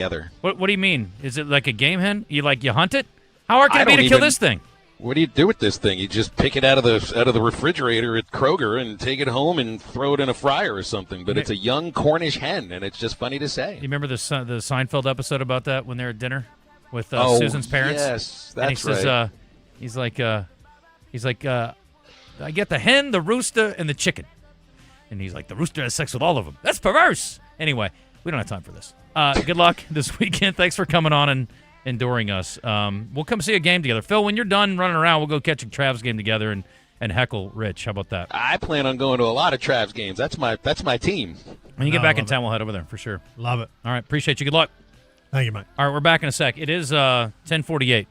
together. What do you mean? Is it like a game hen? You hunt it? How hard can it be to kill this thing? What do you do with this thing? You just pick it out of the refrigerator at Kroger and take it home and throw it in a fryer or something. But it's a young Cornish hen, and it's just funny to say. You remember the Seinfeld episode about that when they're at dinner with Susan's parents? Yes, that's and he says, right. He's like, I get the hen, the rooster, and the chicken. And he's like, the rooster has sex with all of them. That's perverse. Anyway, we don't have time for this. Good luck this weekend. Thanks for coming on and enduring us. We'll come see a game together. Phil, when you're done running around, we'll go catch a Travs game together and heckle Rich. How about that? I plan on going to a lot of Travs games. That's my team. When you get back in town, we'll head over there for sure. Love it. All right, appreciate you. Good luck. Thank you, Mike. All right, we're back in a sec. It is 10:48.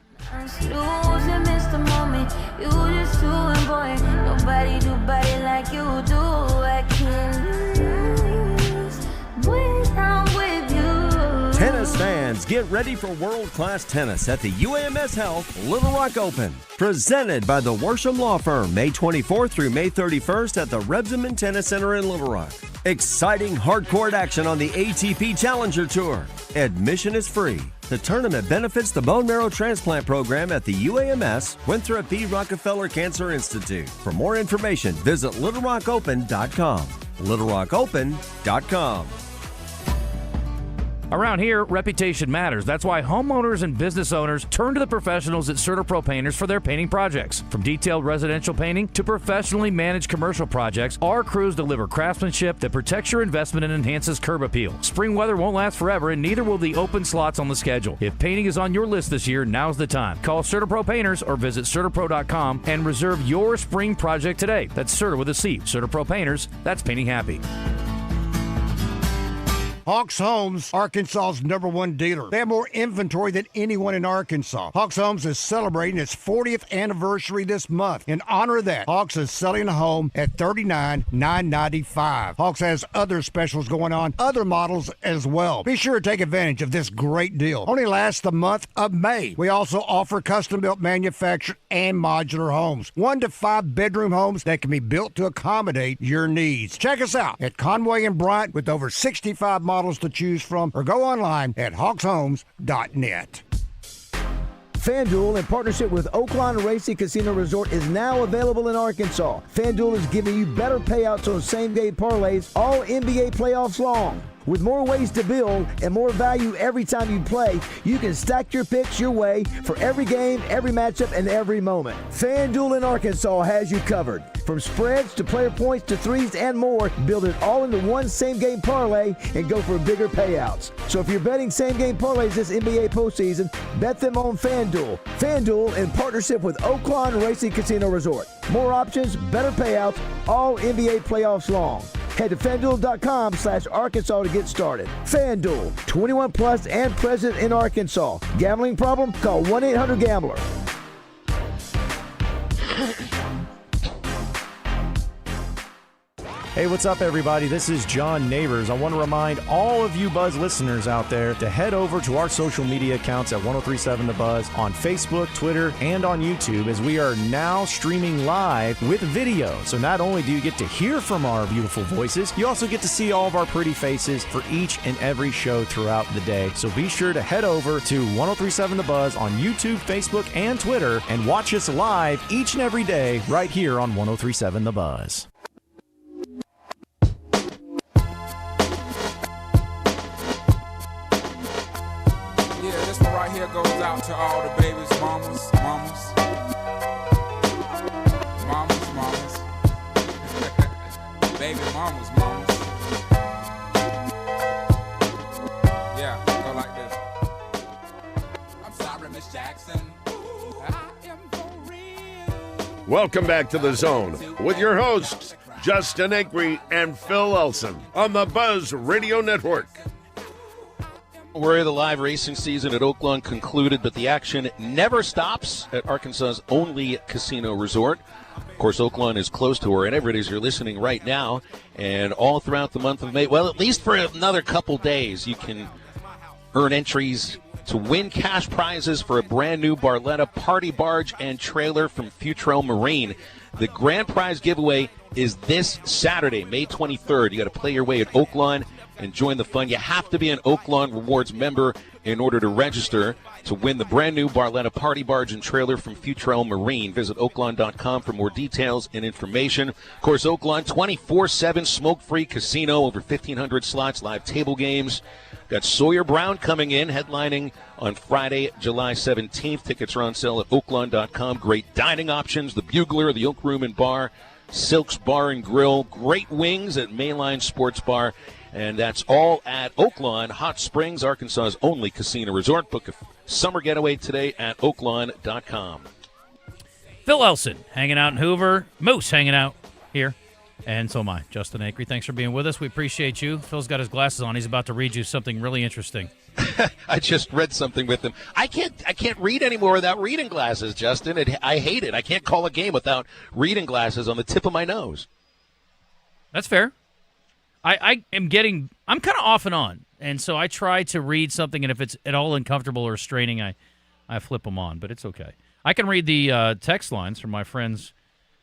Nobody do body like you do. I can't lose when I'm with you. Tennis fans, get ready for world-class tennis at the UAMS Health Little Rock Open. Presented by the Worsham Law Firm, May 24th through May 31st at the Rebsamen Tennis Center in Little Rock. Exciting hardcourt action on the ATP Challenger Tour. Admission is free. The tournament benefits the bone marrow transplant program at the UAMS Winthrop B. Rockefeller Cancer Institute. For more information, visit littlerockopen.com. littlerockopen.com. Around here, reputation matters. That's why homeowners and business owners turn to the professionals at CertaPro Painters for their painting projects. From detailed residential painting to professionally managed commercial projects, our crews deliver craftsmanship that protects your investment and enhances curb appeal. Spring weather won't last forever, and neither will the open slots on the schedule. If painting is on your list this year, now's the time. Call CertaPro Painters or visit CertaPro.com and reserve your spring project today. That's Certa with a C. CertaPro Painters, that's painting happy. Hawks Homes, Arkansas's #1 dealer. They have more inventory than anyone in Arkansas. Hawks Homes is celebrating its 40th anniversary this month. In honor of that, Hawks is selling a home at $39,995. Hawks has other specials going on, other models as well. Be sure to take advantage of this great deal. Only lasts the month of May. We also offer custom-built manufactured and modular homes. 1 to 5 bedroom homes that can be built to accommodate your needs. Check us out at Conway and Bryant with over 65 models to choose from, or go online at hawkshomes.net. FanDuel, in partnership with Oaklawn Racing Casino Resort, is now available in Arkansas. FanDuel is giving you better payouts on same-game parlays all NBA playoffs long. With more ways to build and more value every time you play, you can stack your picks your way for every game, every matchup, and every moment. FanDuel in Arkansas has you covered. From spreads to player points to threes and more, build it all into one same-game parlay and go for bigger payouts. So if you're betting same-game parlays this NBA postseason, bet them on FanDuel. FanDuel in partnership with Oaklawn Racing Casino Resort. More options, better payouts, all NBA playoffs long. Head to FanDuel.com/Arkansas to get started. FanDuel, 21 plus and present in Arkansas. Gambling problem? Call 1-800-GAMBLER. Hey, what's up, everybody? This is John Neighbors. I want to remind all of you Buzz listeners out there to head over to our social media accounts at 1037 The Buzz on Facebook, Twitter, and on YouTube, as we are now streaming live with video. So not only do you get to hear from our beautiful voices, you also get to see all of our pretty faces for each and every show throughout the day. So be sure to head over to 1037 The Buzz on YouTube, Facebook, and Twitter and watch us live each and every day right here on 1037 The Buzz. Right here goes out to all the babies, mamas. Baby mamas. Yeah, go like this. I'm sorry, Miss Jackson. I am for real. Welcome back to The Zone with your hosts, Justin Acri and Phil Elson on the Buzz Radio Network. Where the live racing season at Oaklawn concluded, but the action never stops at Arkansas's only casino resort. Of course, Oaklawn is close to wherever it is you're listening right now, and all throughout the month of May, well, at least for another couple days, you can earn entries to win cash prizes for a brand new Barletta party barge and trailer from Futrell Marine. The grand prize giveaway is this Saturday, May 23rd. You got to play your way at Oaklawn and join the fun. You have to be an Oaklawn Rewards member in order to register to win the brand new Barletta Party Barge and Trailer from Futrell Marine. Visit Oaklawn.com for more details and information. Of course, Oaklawn, 24/7 smoke-free casino, over 1,500 slots, live table games. Got Sawyer Brown coming in, headlining on Friday, July 17th. Tickets are on sale at Oaklawn.com. Great dining options, the Bugler, the Oak Room and Bar, Silk's Bar and Grill, great wings at Mayline Sports Bar. And that's all at Oaklawn, Hot Springs, Arkansas's only casino resort. Book a summer getaway today at Oaklawn.com. Phil Elson hanging out in Hoover. Moose hanging out here. And so am I, Justin Acri. Thanks for being with us. We appreciate you. Phil's got his glasses on. He's about to read you something really interesting. I just read something with him. I can't read anymore without reading glasses, Justin. I hate it. I can't call a game without reading glasses on the tip of my nose. That's fair. I'm kind of off and on, and so I try to read something, and if it's at all uncomfortable or straining, I flip them on, but it's okay. I can read the text lines from my friends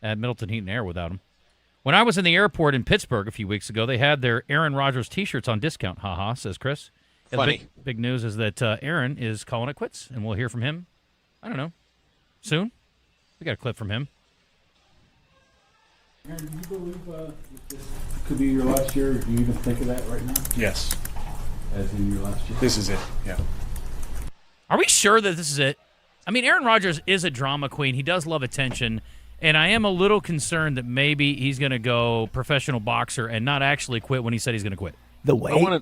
at Middleton Heat and Air without them. When I was in the airport in Pittsburgh a few weeks ago, they had their Aaron Rodgers T-shirts on discount. Ha, says Chris. Funny. Big news is that Aaron is calling it quits, and we'll hear from him, I don't know, soon. We got a clip from him. Aaron, do you believe this could be your last year? Do you even think of that right now? Yes. As in your last year? This is it, yeah. Are we sure that this is it? I mean, Aaron Rodgers is a drama queen. He does love attention, and I am a little concerned that maybe he's going to go professional boxer and not actually quit when he said he's going to quit. The way,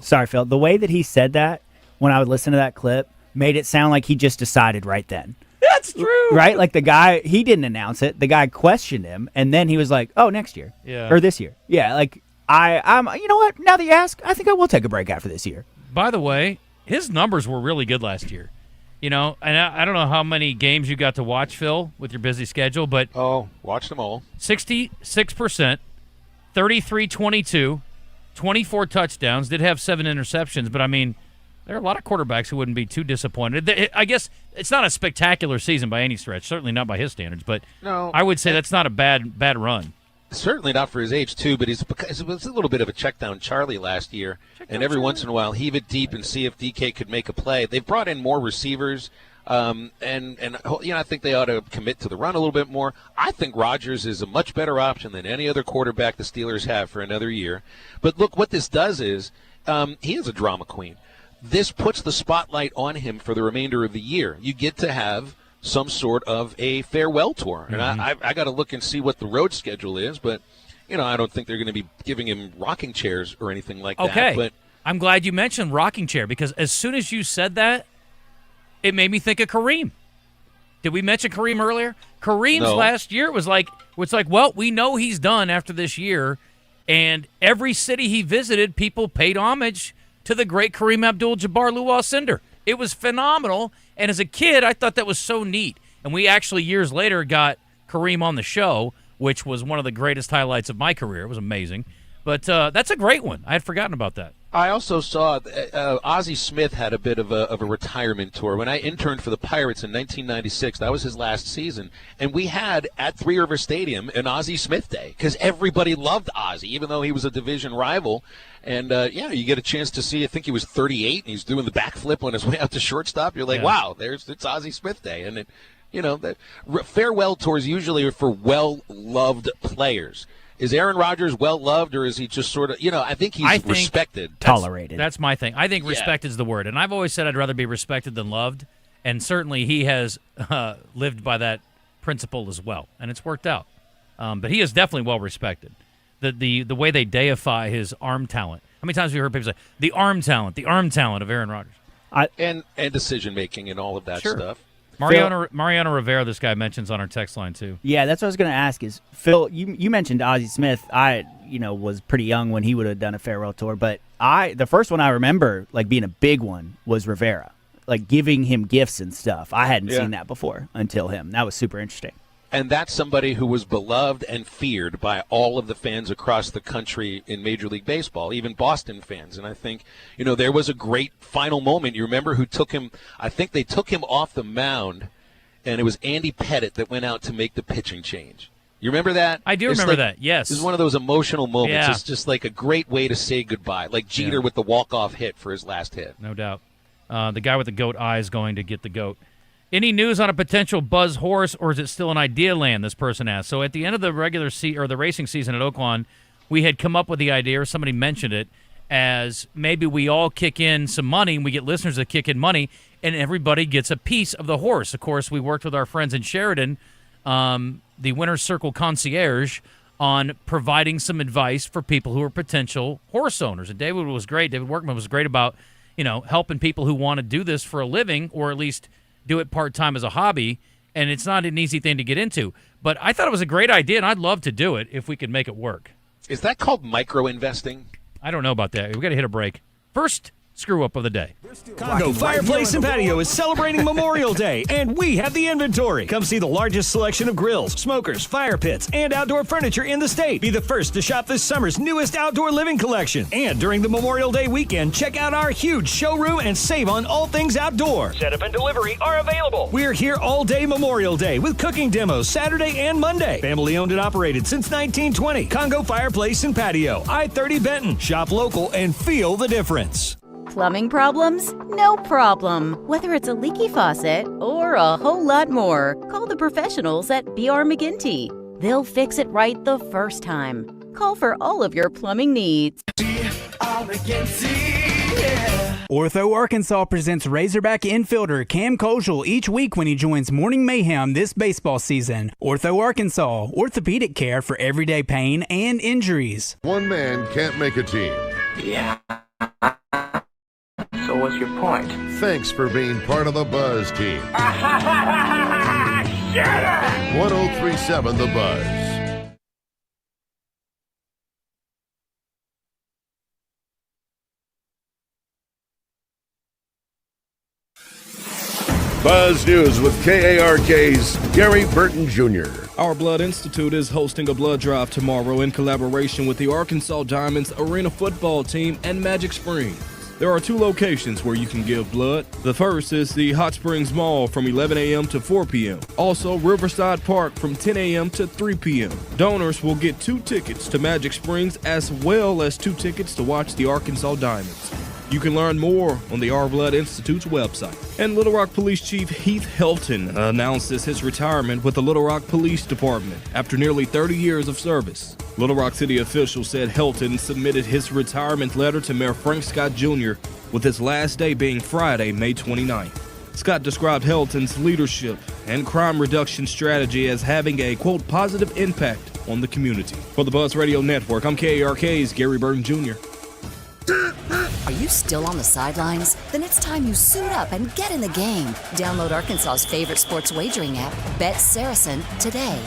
sorry, Phil, the way that he said that when I would listen to that clip made it sound like he just decided right then. That's true. Right? Like the guy, he didn't announce it. The guy questioned him, and then he was like, oh, next year. Yeah. Or this year. Yeah, like, I'm, you know what? Now that you ask, I think I will take a break after this year. By the way, his numbers were really good last year. You know, and I don't know how many games you got to watch, Phil, with your busy schedule, but... Oh, watch them all. 66%, 33-22, 24 touchdowns, did have 7 interceptions, but I mean... There are a lot of quarterbacks who wouldn't be too disappointed. I guess it's not a spectacular season by any stretch, certainly not by his standards, but no, I would say that's not a bad run. Certainly not for his age, too, but it was a little bit of a check down Charlie last year, and every once in a while heave it deep and see if DK could make a play. They've brought in more receivers, and I think they ought to commit to the run a little bit more. I think Rodgers is a much better option than any other quarterback the Steelers have for another year. But look, what this does is he is a drama queen. This puts the spotlight on him for the remainder of the year. You get to have some sort of a farewell tour. And I got to look and see what the road schedule is, but, I don't think they're going to be giving him rocking chairs or anything like that. Okay, but I'm glad you mentioned rocking chair, because as soon as you said that, it made me think of Kareem. Did we mention Kareem earlier? Kareem's last year was like, well, we know he's done after this year, and every city he visited, people paid homage to the great Kareem Abdul-Jabbar Luwa-Cinder. It was phenomenal, and as a kid, I thought that was so neat. And we actually, years later, got Kareem on the show, which was one of the greatest highlights of my career. It was amazing. But that's a great one. I had forgotten about that. I also saw Ozzie Smith had a bit of a retirement tour. When I interned for the Pirates in 1996, that was his last season, and we had at Three River Stadium an Ozzie Smith Day because everybody loved Ozzie, even though he was a division rival. And, you get a chance to see, I think he was 38, and he's doing the backflip on his way out to shortstop. You're like, wow, it's Ozzie Smith Day. And, the farewell tours usually are for well-loved players. Is Aaron Rodgers well-loved, or is he just sort of, I think he's respected. Tolerated. That's my thing. I think respect is the word. And I've always said I'd rather be respected than loved. And certainly he has lived by that principle as well. And it's worked out. But he is definitely well-respected. The way they deify his arm talent. How many times have you heard people say, the arm talent of Aaron Rodgers? And decision-making and all of that stuff. Mariano Rivera, this guy mentions on our text line, too. Yeah, that's what I was going to ask is, Phil, you mentioned Ozzie Smith. I, was pretty young when he would have done a farewell tour, but the first one I remember, like, being a big one was Rivera, like, giving him gifts and stuff. I hadn't seen that before until him. That was super interesting. And that's somebody who was beloved and feared by all of the fans across the country in Major League Baseball, even Boston fans. And I think, there was a great final moment. You remember who took him? I think they took him off the mound, and it was Andy Pettit that went out to make the pitching change. You remember that? I do remember that, yes. This is one of those emotional moments. Yeah. It's just like a great way to say goodbye. Like Jeter with the walk-off hit for his last hit. No doubt. The guy with the goat eye is going to get the goat. Any news on a potential Buzz horse, or is it still in idea land, this person asked. So at the end of the the racing season at Oaklawn, we had come up with the idea, or somebody mentioned it, as maybe we all kick in some money, and we get listeners that kick in money, and everybody gets a piece of the horse. Of course, we worked with our friends in Sheridan, the Winner's Circle Concierge, on providing some advice for people who are potential horse owners. And David Workman was great about, helping people who want to do this for a living, or at least do it part-time as a hobby. And it's not an easy thing to get into. But I thought it was a great idea, and I'd love to do it if we could make it work. Is that called micro-investing? I don't know about that. We've got to hit a break. First, screw-up of the day. Congo Fireplace and Patio is celebrating Memorial Day, and we have the inventory. Come see the largest selection of grills, smokers, fire pits, and outdoor furniture in the state. Be the first to shop this summer's newest outdoor living collection. And during the Memorial Day weekend, check out our huge showroom and save on all things outdoor. Setup and delivery are available. We're here all day Memorial Day with cooking demos Saturday and Monday. Family owned and operated since 1920. Congo Fireplace and Patio, I-30 Benton. Shop local and feel the difference. Plumbing problems? No problem. Whether it's a leaky faucet or a whole lot more, call the professionals at B.R. McGinty. They'll fix it right the first time. Call for all of your plumbing needs. Ortho Arkansas presents Razorback infielder Cam Kojal each week when he joins Morning Mayhem this baseball season. Ortho Arkansas, orthopedic care for everyday pain and injuries. One man can't make a team. Yeah. So what's your point? Thanks for being part of the Buzz team. Shut up! 1037 The Buzz. Buzz News with KARK's Gary Burton Jr. Our Blood Institute is hosting a blood drive tomorrow in collaboration with the Arkansas Diamonds Arena football team and Magic Springs. There are 2 locations where you can give blood. The first is the Hot Springs Mall from 11 a.m. to 4 p.m. Also, Riverside Park from 10 a.m. to 3 p.m. Donors will get 2 tickets to Magic Springs as well as 2 tickets to watch the Arkansas Diamonds. You can learn more on the Our Blood Institute's website. And Little Rock Police Chief Heath Helton announces his retirement with the Little Rock Police Department after nearly 30 years of service. Little Rock City officials said Helton submitted his retirement letter to Mayor Frank Scott Jr., with his last day being Friday, May 29th. Scott described Helton's leadership and crime reduction strategy as having a, quote, positive impact on the community. For the Buzz Radio Network, I'm KARK's Gary Burton Jr. Are you still on the sidelines? Then it's time you suit up and get in the game. Download Arkansas's favorite sports wagering app, Bet Saracen, today.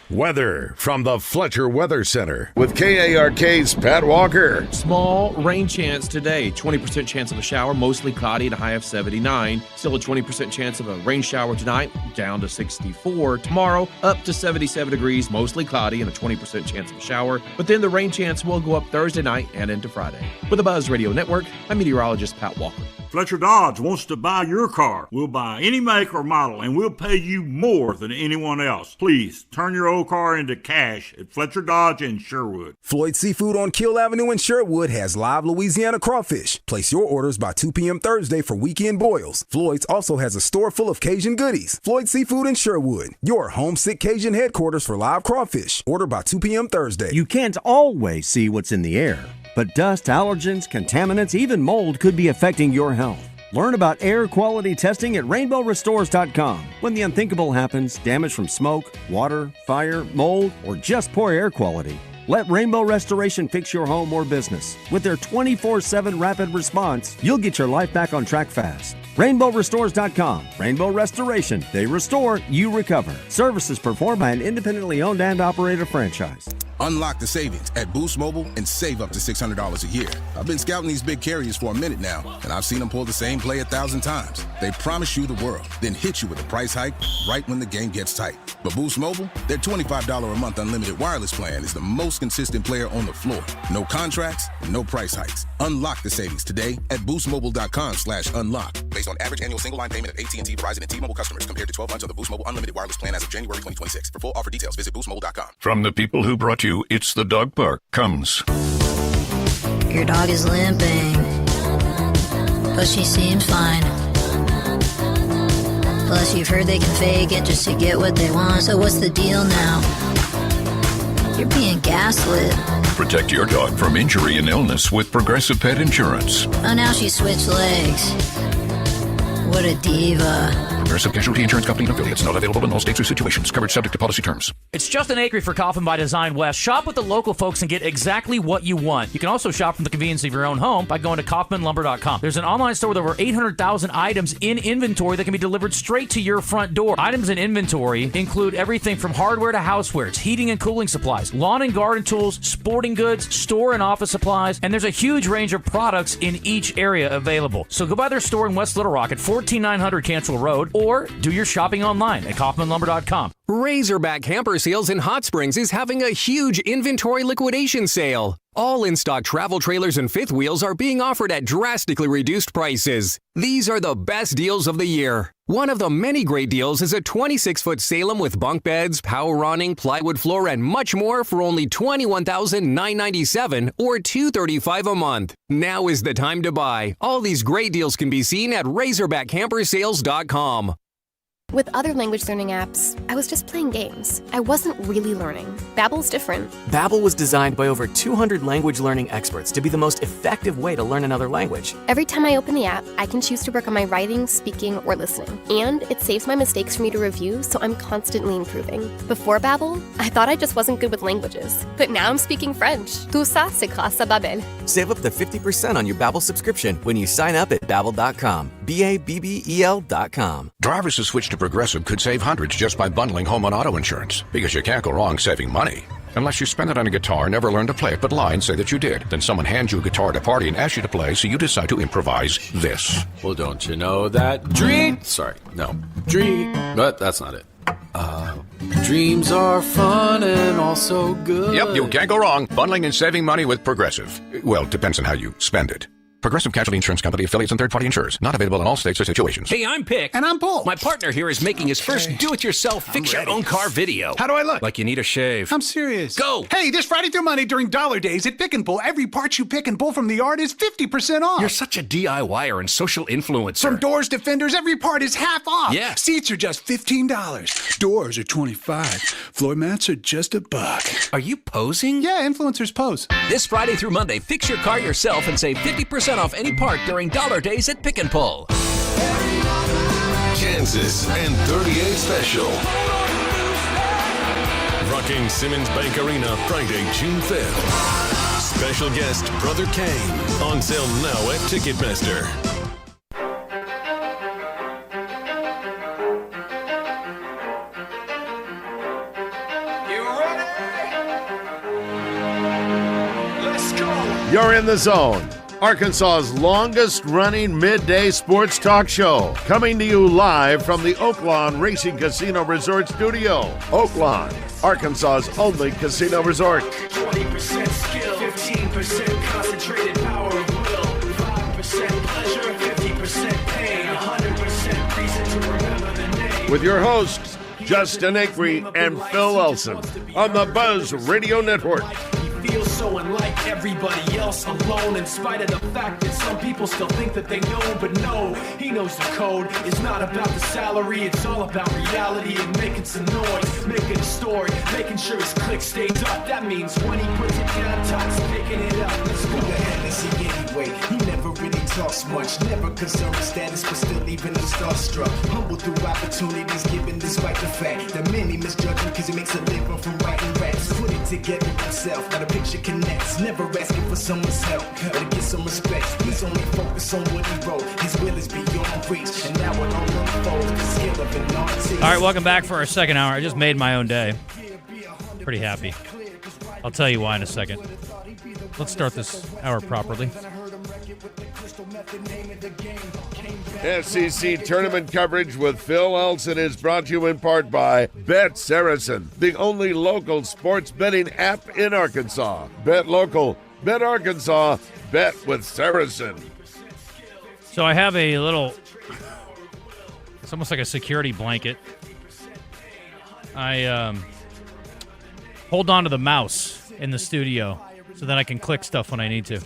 Weather from the Fletcher Weather Center with KARK's Pat Walker. Small rain chance today. 20% chance of a shower, mostly cloudy at a high of 79. Still a 20% chance of a rain shower tonight, down to 64. Tomorrow, up to 77 degrees, mostly cloudy and a 20% chance of a shower. But then the rain chance will go up Thursday night and into Friday. With the Buzz Radio Network, I'm meteorologist Pat Walker. Fletcher Dodge wants to buy your car. We'll buy any make or model, and we'll pay you more than anyone else. Please, turn your old car into cash at Fletcher Dodge in Sherwood. Floyd Seafood on Kill Avenue in Sherwood has live Louisiana crawfish. Place your orders by 2 p.m. Thursday for weekend boils. Floyd's also has a store full of Cajun goodies. Floyd Seafood in Sherwood, your homesick Cajun headquarters for live crawfish. Order by 2 p.m. Thursday. You can't always see what's in the air, but dust, allergens, contaminants, even mold could be affecting your health. Learn about air quality testing at rainbowrestores.com. When the unthinkable happens, damage from smoke, water, fire, mold, or just poor air quality, let Rainbow Restoration fix your home or business. With their 24/7 rapid response, you'll get your life back on track fast. RainbowRestores.com. Rainbow Restoration. They restore, you recover. Services performed by an independently owned and operated franchise. Unlock the savings at Boost Mobile and save up to $600 a year. I've been scouting these big carriers for a minute now, and I've seen them pull the same play 1,000 times. They promise you the world, then hit you with a price hike right when the game gets tight. But Boost Mobile, their $25 a month unlimited wireless plan is the most consistent player on the floor. No contracts, no price hikes. Unlock the savings today at boostmobile.com/unlock. Based on average annual single line payment of AT&T, Verizon, and T-Mobile customers compared to 12 months of the Boost Mobile unlimited wireless plan as of January 2026. For full offer details, visit boostmobile.com. From the people who brought you It's the Dog Park comes. Your dog is limping, but she seems fine. Plus, you've heard they can fake it just to get what they want, so what's the deal now? You're being gaslit. Protect your dog from injury and illness with Progressive Pet Insurance. Oh, now she switched legs. What a diva. Progressive Casualty Insurance Company and affiliates. Not available in all states or situations. Coverage subject to policy terms. It's Justin Acri for Coffin by Design West. Shop with the local folks and get exactly what you want. You can also shop from the convenience of your own home by going to kaufmanlumber.com. There's an online store with over 800,000 items in inventory that can be delivered straight to your front door. Items in inventory include everything from hardware to housewares, heating and cooling supplies, lawn and garden tools, sporting goods, store and office supplies, and there's a huge range of products in each area available. So go by their store in West Little Rock at 14900 Cantrell Road, or do your shopping online at kaufmanlumber.com. Razorback Hamper Sales in Hot Springs is having a huge inventory liquidation sale. All in-stock travel trailers and fifth wheels are being offered at drastically reduced prices. These are the best deals of the year. One of the many great deals is a 26-foot Salem with bunk beds, power awning, plywood floor, and much more for only $21,997 or $235 a month. Now is the time to buy. All these great deals can be seen at RazorbackCamperSales.com. With other language learning apps, I was just playing games. I wasn't really learning. Babbel's different. Babbel was designed by over 200 language learning experts to be the most effective way to learn another language. Every time I open the app, I can choose to work on my writing, speaking, or listening. And it saves my mistakes for me to review, so I'm constantly improving. Before Babbel, I thought I just wasn't good with languages. But now I'm speaking French. Tout ça, c'est grâce à Babbel. Save up to 50% on your Babbel subscription when you sign up at Babbel.com. Babbel.com. Drivers who switch to Progressive could save hundreds just by bundling home and auto insurance, because you can't go wrong saving money. Unless you spend it on a guitar, never learn to play it, but lie and say that you did. Then someone hands you a guitar at a party and asks you to play, so you decide to improvise this. Well, don't you know that but that's not it. Dreams are fun and also good. Yep, you can't go wrong. Bundling and saving money with Progressive. Well, depends on how you spend it. Progressive Casualty Insurance Company, affiliates, and third-party insurers. Not available in all states or situations. Hey, I'm Pick. And I'm Bull. My partner here is making his first do-it-yourself fix-your-own-car video. How do I look? Like you need a shave. I'm serious. Go! Hey, this Friday through Monday during Dollar Days at Pick and Pull, every part you pick and pull from the yard is 50% off. You're such a DIYer and social influencer. From doors to fenders, every part is half off. Yeah. Seats are just $15. Doors are $25. Floor mats are just $1. Are you posing? Yeah, influencers pose. This Friday through Monday, fix your car yourself and save 50% off any part during Dollar Days at Pick and Pull. Kansas and 38 special. Rocking Simmons Bank Arena Friday, June 5th. Special guest Brother Kane. On sale now at Ticketmaster. You're in the zone. Arkansas's longest-running midday sports talk show, coming to you live from the Oaklawn Racing Casino Resort Studio. Oaklawn, Arkansas's only casino resort. 20% skill, 15% concentrated power of will, 5% pleasure, 50% pain, 100% reason to remember the name. With your hosts, Justin Acri and Phil Elson, on the Buzz Radio Network. Feels so unlike everybody else, alone in spite of the fact that some people still think that they know, but no, he knows the code. It's not about the salary, it's all about reality and making some noise, making a story, making sure his click stays up. That means when he puts it down, Todd's picking it up. Let's go. Anyway, he never really talks much, never concerned with status, but still leaving him starstruck. Humble through opportunities given despite the fact that many misjudge him because he makes a living from writing raps. Put it together himself, now the picture connects. Never asking for someone's help or to get some respect. He's only focused on what he wrote. His will is beyond reach, and now it all unfolds. The skill of an artist. All right, welcome back for our second hour. I just made my own day. Pretty happy. I'll tell you why in a second. Let's start this hour properly. SEC tournament coverage with Phil Elson is brought to you in part by Bet Saracen, the only local sports betting app in Arkansas. Bet local, bet Arkansas, bet with Saracen. So I have a little, it's almost like a security blanket. I hold on to the mouse in the studio so that I can click stuff when I need to.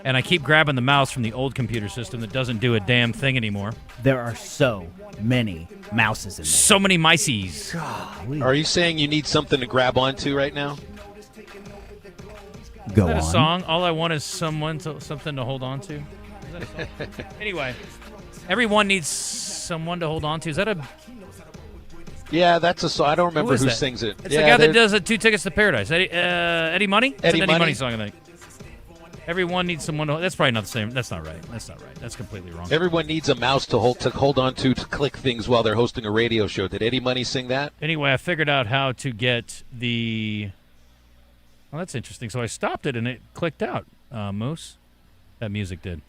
And I keep grabbing the mouse from the old computer system that doesn't do a damn thing anymore. There are so many mouses in there. So many mices. Golly. Are you saying you need something to grab onto right now? Go on. Is that a on. song? All I want is something to hold on to. Is that a song? Anyway, everyone needs someone to hold on to. Is that a... Yeah, that's a song. I don't remember who that? sings it. It's the guy that does 2 Tickets to Paradise. Eddie Money? It's Eddie an Eddie Money? Money song, I think. Everyone needs someone to... That's probably not the same. That's not right. That's completely wrong. Everyone needs a mouse to hold on to click things while they're hosting a radio show. Did Eddie Money sing that? Anyway, I figured out how to get the... Well, that's interesting. So I stopped it, and it clicked out, Moose. That music did.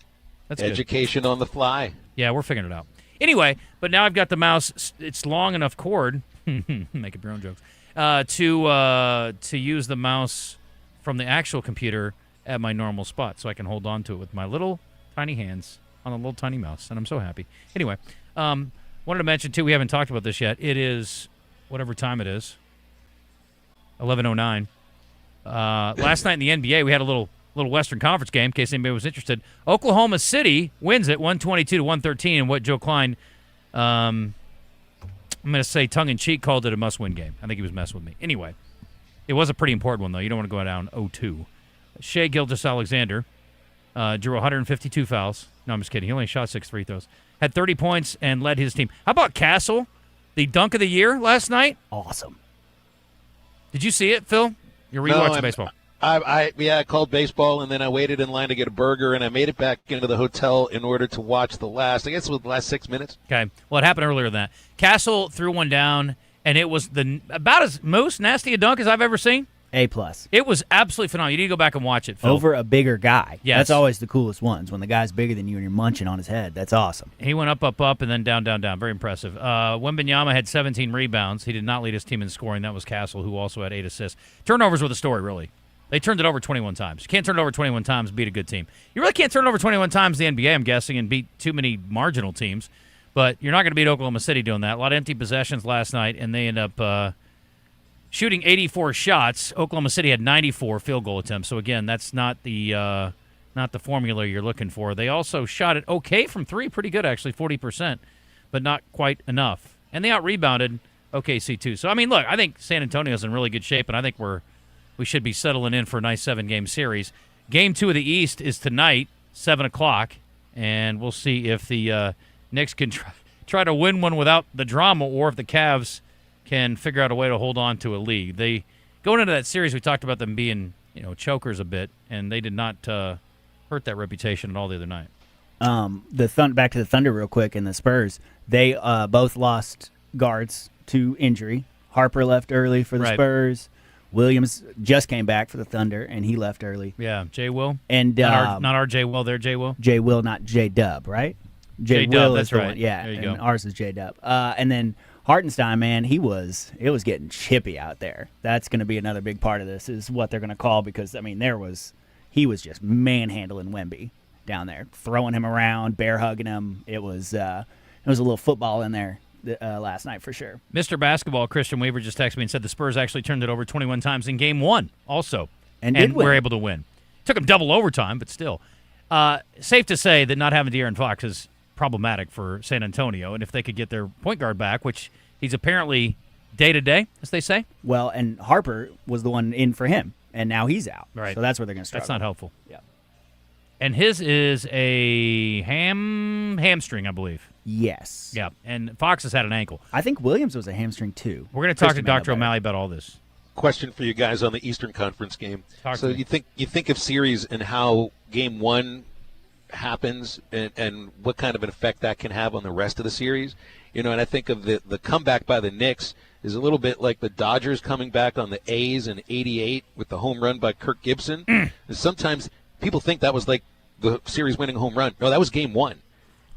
That's good. Education on the fly. Yeah, we're figuring it out. Anyway, but now I've got the mouse. It's long enough cord. Make up your own jokes. To use the mouse from the actual computer at my normal spot, so I can hold on to it with my little tiny hands on a little tiny mouse, and I'm so happy. Anyway, wanted to mention too. We haven't talked about this yet. It is whatever time it is. 11:09. Last night in the NBA, we had a little Western Conference game. In case anybody was interested, Oklahoma City wins it 122-113, and what Joe Klein, I'm going to say tongue-in-cheek, called it a must-win game. I think he was messing with me. Anyway, it was a pretty important one, though. You don't want to go down 0-2. Shai Gilgeous-Alexander drew 152 fouls. No, I'm just kidding. He only shot 6 free throws. Had 30 points and led his team. How about Castle, the dunk of the year last night? Awesome. Did you see it, Phil? You're rewatching baseball. I called baseball, and then I waited in line to get a burger, and I made it back into the hotel in order to watch the last 6 minutes. Okay. Well, it happened earlier than that. Castle threw one down, and it was about as most nasty a dunk as I've ever seen. A+. It was absolutely phenomenal. You need to go back and watch it, Phil. Over a bigger guy. Yes. That's always the coolest ones, when the guy's bigger than you and you're munching on his head. That's awesome. He went up, and then down. Very impressive. Wembanyama had 17 rebounds. He did not lead his team in scoring. That was Castle, who also had 8 assists. Turnovers were the story, really. They turned it over 21 times. You can't turn it over 21 times and beat a good team. You really can't turn it over 21 times in the NBA, I'm guessing, and beat too many marginal teams. But you're not going to beat Oklahoma City doing that. A lot of empty possessions last night, and they end up shooting 84 shots. Oklahoma City had 94 field goal attempts. So, again, that's not the formula you're looking for. They also shot it okay from 3. Pretty good, actually, 40%, but not quite enough. And they out-rebounded OKC, too. So, I mean, look, I think San Antonio's in really good shape, and I think we should be settling in for a nice 7-game series. Game 2 of the East is tonight, 7 o'clock, and we'll see if the Knicks can try to win one without the drama, or if the Cavs can figure out a way to hold on to a lead. Going into that series, we talked about them being chokers a bit, and they did not hurt that reputation at all the other night. Back to the Thunder real quick, and the Spurs. They both lost guards to injury. Harper left early for the Spurs. Williams just came back for the Thunder, and he left early. Yeah, J. Will. And not our J. Will, their J. Will. J. Will, not J. Dub, right? J. Dub, that's right. One. Yeah, there you and go. ours is J. Dub. And then Hartenstein, man, it was getting chippy out there. That's going to be another big part of this, is what they're going to call, because I mean he was just manhandling Wemby down there, throwing him around, bear hugging him. It was a little football in there last night for sure. Mr. Basketball, Christian Weaver, just texted me and said the Spurs actually turned it over 21 times in Game 1 also. And were able to win. Took them double overtime, but still. Safe to say that not having De'Aaron Fox is problematic for San Antonio, and if they could get their point guard back, which he's apparently day-to-day, as they say. Well, and Harper was the one in for him, and now he's out. Right. So that's where they're going to struggle. That's not helpful. Yeah. And his is a hamstring, I believe. Yes. Yeah, and Fox has had an ankle. I think Williams was a hamstring too. We're going to talk to Dr. O'Malley about all this. Question for you guys on the Eastern Conference game. So you think of series and how Game 1 happens and what kind of an effect that can have on the rest of the series. And I think of the comeback by the Knicks is a little bit like the Dodgers coming back on the A's in '88 with the home run by Kirk Gibson. And sometimes people think that was like the series-winning home run. No, that was Game 1.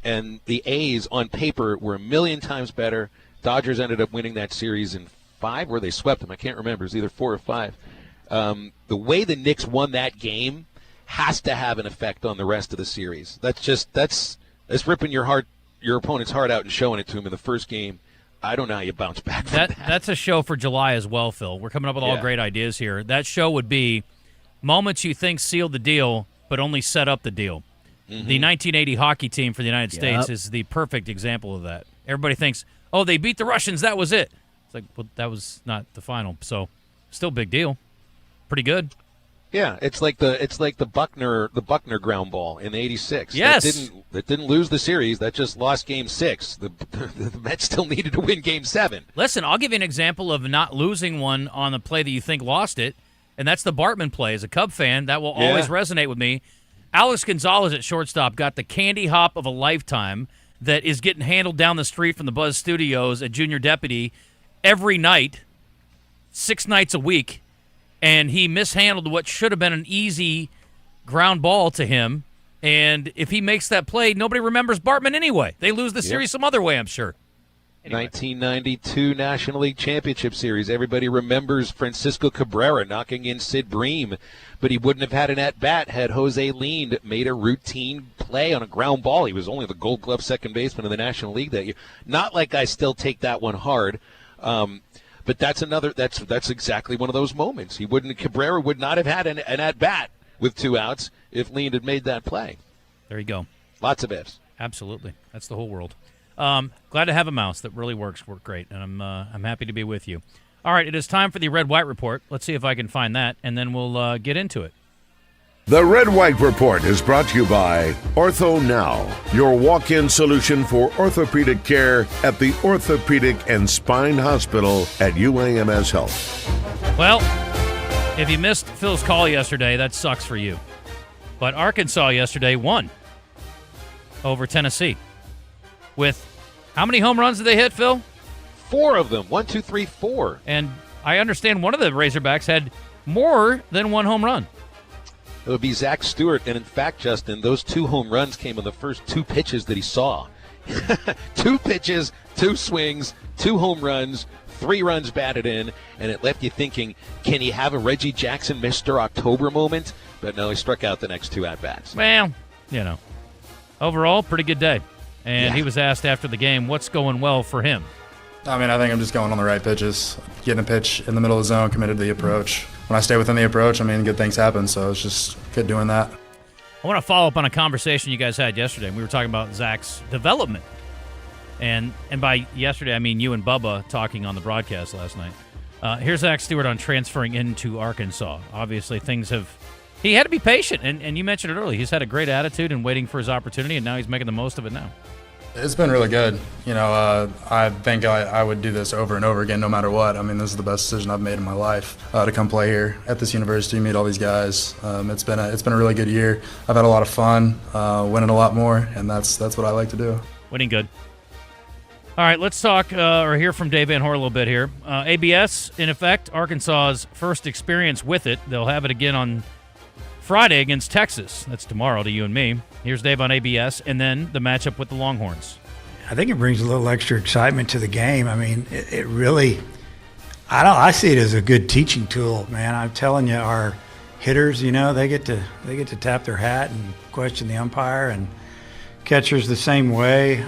And the A's, on paper, were a million times better. Dodgers ended up winning that series in 5, where they swept them. I can't remember. It was either 4 or 5. The way the Knicks won that game has to have an effect on the rest of the series. That's ripping your opponent's heart out and showing it to him in the first game. I don't know how you bounce back from that. That's a show for July as well, Phil. We're coming up with all great ideas here. That show would be moments you think sealed the deal, but only set up the deal. Mm-hmm. The 1980 hockey team for the United States is the perfect example of that. Everybody thinks, oh, they beat the Russians, that was it. It's like, well, that was not the final. So, still big deal. Pretty good. Yeah, it's like the Buckner ground ball in '86. Yes, that didn't lose the series. That just lost Game 6. The Mets still needed to win Game 7. Listen, I'll give you an example of not losing one on the play that you think lost it, and that's the Bartman play. As a Cub fan, that will always resonate with me. Alex Gonzalez at shortstop got the candy hop of a lifetime that is getting handled down the street from the Buzz Studios at Junior Deputy every night, 6 nights a week. And he mishandled what should have been an easy ground ball to him. And if he makes that play, nobody remembers Bartman anyway. They lose the series some other way, I'm sure. Anyway. 1992 National League Championship Series. Everybody remembers Francisco Cabrera knocking in Sid Bream, but he wouldn't have had an at-bat had Jose Lind made a routine play on a ground ball. He was only the Gold Glove second baseman in the National League that year. Not like I still take that one hard. But that's exactly one of those moments. Cabrera would not have had an at-bat with 2 outs if Lind had made that play. There you go. Lots of ifs. Absolutely. That's the whole world. Glad to have a mouse that really worked great, and I'm happy to be with you. All right, it is time for the Red-White Report. Let's see if I can find that, and then we'll get into it. The Red White Report is brought to you by Ortho Now, your walk-in solution for orthopedic care at the Orthopedic and Spine Hospital at UAMS Health. Well, if you missed Phil's call yesterday, that sucks for you. But Arkansas yesterday won over Tennessee. With how many home runs did they hit, Phil? 4 of them. 1, 2, 3, 4. And I understand one of the Razorbacks had more than 1 home run. It would be Zach Stewart, and in fact, Justin, those 2 home runs came on the first 2 pitches that he saw. 2 pitches, 2 swings, 2 home runs, 3 runs batted in, and it left you thinking, can he have a Reggie Jackson Mr. October moment? But no, he struck out the next 2 at-bats. Well, overall, pretty good day. And he was asked after the game, what's going well for him? I mean, I think I'm just going on the right pitches, getting a pitch in the middle of the zone, committed to the approach. When I stay within the approach, I mean, good things happen, so it's just good doing that. I want to follow up on a conversation you guys had yesterday. We were talking about Zach's development. And by yesterday, I mean you and Bubba talking on the broadcast last night. Here's Zach Stewart on transferring into Arkansas. Obviously, he had to be patient, and you mentioned it earlier. He's had a great attitude and waiting for his opportunity, and now he's making the most of it now. It's been really good. I think I would do this over and over again no matter what. I mean, this is the best decision I've made in my life to come play here at this university, meet all these guys. It's been a really good year. I've had a lot of fun, winning a lot more, and that's what I like to do. Winning good. All right, let's talk or hear from Dave Van Horn a little bit here. ABS, in effect, Arkansas's first experience with it. They'll have it again on Friday against Texas. That's tomorrow to you and me. Here's Dave on ABS, and then the matchup with the Longhorns. I think it brings a little extra excitement to the game. I mean, it really, I see it as a good teaching tool, man. I'm telling you, our hitters, they get to tap their hat and question the umpire, and catchers the same way.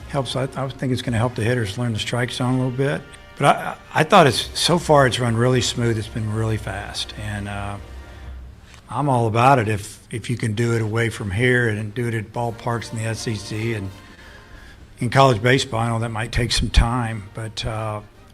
Helps. I think it's going to help the hitters learn the strike zone a little bit. But I thought so far it's run really smooth. It's been really fast, and I'm all about it if you can do it away from here and do it at ballparks in the SEC and in college baseball. I know that might take some time, but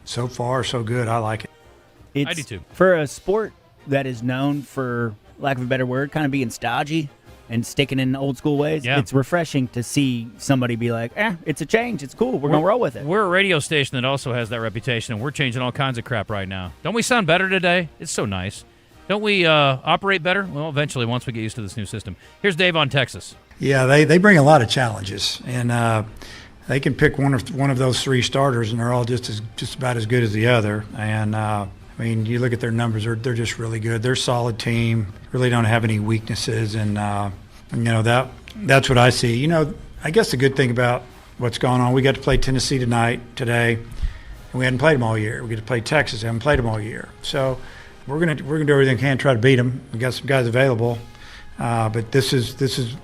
so far so good. I like it. I do too. For a sport that is known for, lack of a better word, kind of being stodgy and sticking in old school ways, it's refreshing to see somebody be like, it's a change. It's cool. We're going to roll with it. We're a radio station that also has that reputation, and we're changing all kinds of crap right now. Don't we sound better today? It's so nice. Don't we operate better? Well, eventually, once we get used to this new system. Here's Dave on Texas. Yeah, they bring a lot of challenges, and they can pick one of those three starters, and they're all just about as good as the other. And I mean, you look at their numbers; they're just really good. They're a solid team. Really don't have any weaknesses, and that's what I see. I guess the good thing about what's going on, we got to play Tennessee today, and we hadn't played them all year. We get to play Texas, haven't played them all year. So we're gonna do everything we can to try to beat them. We got some guys available, but this is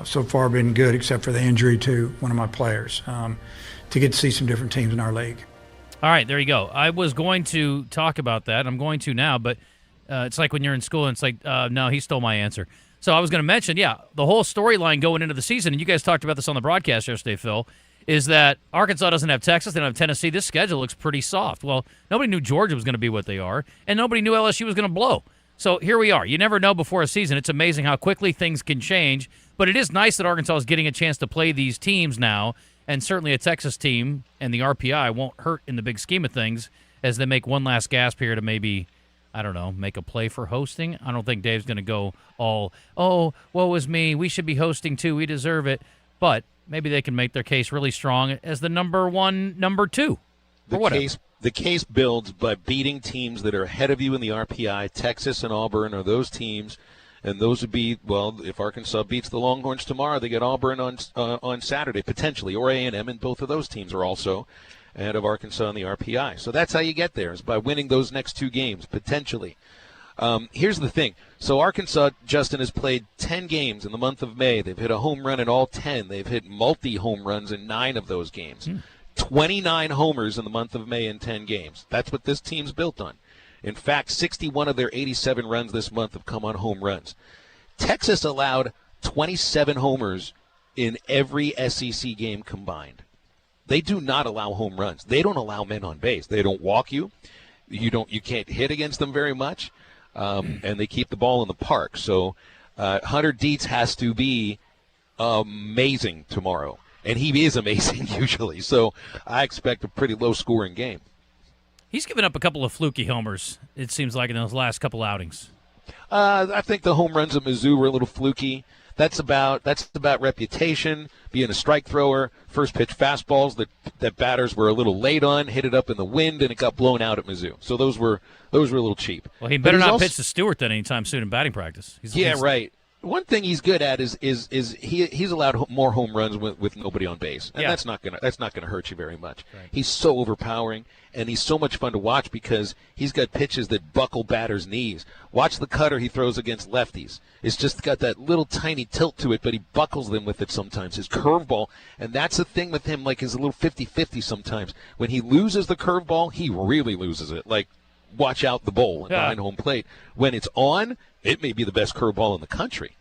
so far been good, except for the injury to one of my players, to get to see some different teams in our league. All right, there you go. I was going to talk about that. I'm going to now, but it's like when you're in school and it's like, no, he stole my answer. So I was going to mention, the whole storyline going into the season, and you guys talked about this on the broadcast yesterday, Phil, is that Arkansas doesn't have Texas, they don't have Tennessee. This schedule looks pretty soft. Well, nobody knew Georgia was going to be what they are, and nobody knew LSU was going to blow. So here we are. You never know before a season. It's amazing how quickly things can change, but it is nice that Arkansas is getting a chance to play these teams now, and certainly a Texas team and the RPI won't hurt in the big scheme of things as they make one last gasp here to maybe, I don't know, make a play for hosting. I don't think Dave's going to go all, woe is me, we should be hosting too, we deserve it. But maybe they can make their case really strong as the number one, number two. The case builds by beating teams that are ahead of you in the RPI. Texas and Auburn are those teams, and those would be, well, if Arkansas beats the Longhorns tomorrow, they get Auburn on Saturday, potentially, or A&M, and both of those teams are also ahead of Arkansas in the RPI. So that's how you get there, is by winning those next two games, potentially. Here's the thing. So Arkansas, Justin, has played 10 games in the month of May. They've hit a home run in all 10. They've hit multi-home runs in 9 of those games. 29 homers in the month of May in 10 games. That's what this team's built on. In fact, 61 of their 87 runs this month have come on home runs. Texas allowed 27 homers in every SEC game combined. They do not allow home runs. They don't allow men on base. They don't walk you. You can't hit against them very much, and they keep the ball in the park. So Hunter Dietz has to be amazing tomorrow. And he is amazing usually. So I expect a pretty low-scoring game. He's given up a couple of fluky homers, it seems like, in those last couple outings. I think the home runs at Mizzou were a little fluky. That's about reputation, being a strike thrower, first pitch fastballs that batters were a little late on, hit it up in the wind, and it got blown out at Mizzou. So those were a little cheap. Well, he better not pitch to Stewart then anytime soon in batting practice. Right. One thing he's good at is he's allowed more home runs with nobody on base, and that's not gonna hurt you very much. Right. He's so overpowering, and he's so much fun to watch because he's got pitches that buckle batters' knees. Watch the cutter he throws against lefties. It's just got that little tiny tilt to it, but he buckles them with it sometimes. His curveball, and that's the thing with him, like, is a little 50-50 sometimes. When he loses the curveball, he really loses it. Like, watch out the bowl and behind home plate. When it's on, it may be the best curveball in the country.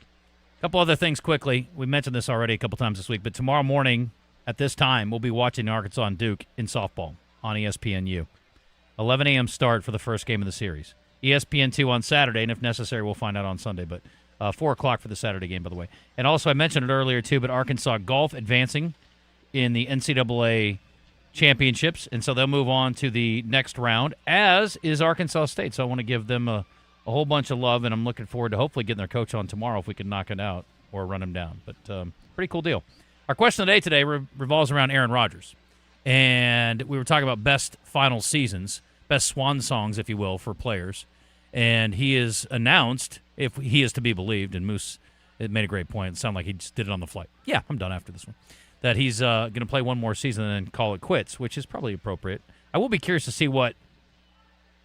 A couple other things quickly. We mentioned this already a couple times this week, but tomorrow morning at this time, we'll be watching Arkansas and Duke in softball on ESPNU. 11 a.m. start for the first game of the series. ESPN2 on Saturday, and if necessary, we'll find out on Sunday, but 4 o'clock for the Saturday game, by the way. And also, I mentioned it earlier, too, but Arkansas golf advancing in the NCAA championships, and so they'll move on to the next round, as is Arkansas State. So I want to give them a whole bunch of love, and I'm looking forward to hopefully getting their coach on tomorrow if we can knock it out or run him down. But pretty cool deal. Our question of the day today revolves around Aaron Rodgers. And we were talking about best final seasons, best swan songs, if you will, for players. And he is announced, if he is to be believed, and Moose made a great point. It sounded like he just did it on the flight. Yeah, I'm done after this one. That he's going to play one more season and then call it quits, which is probably appropriate. I will be curious to see what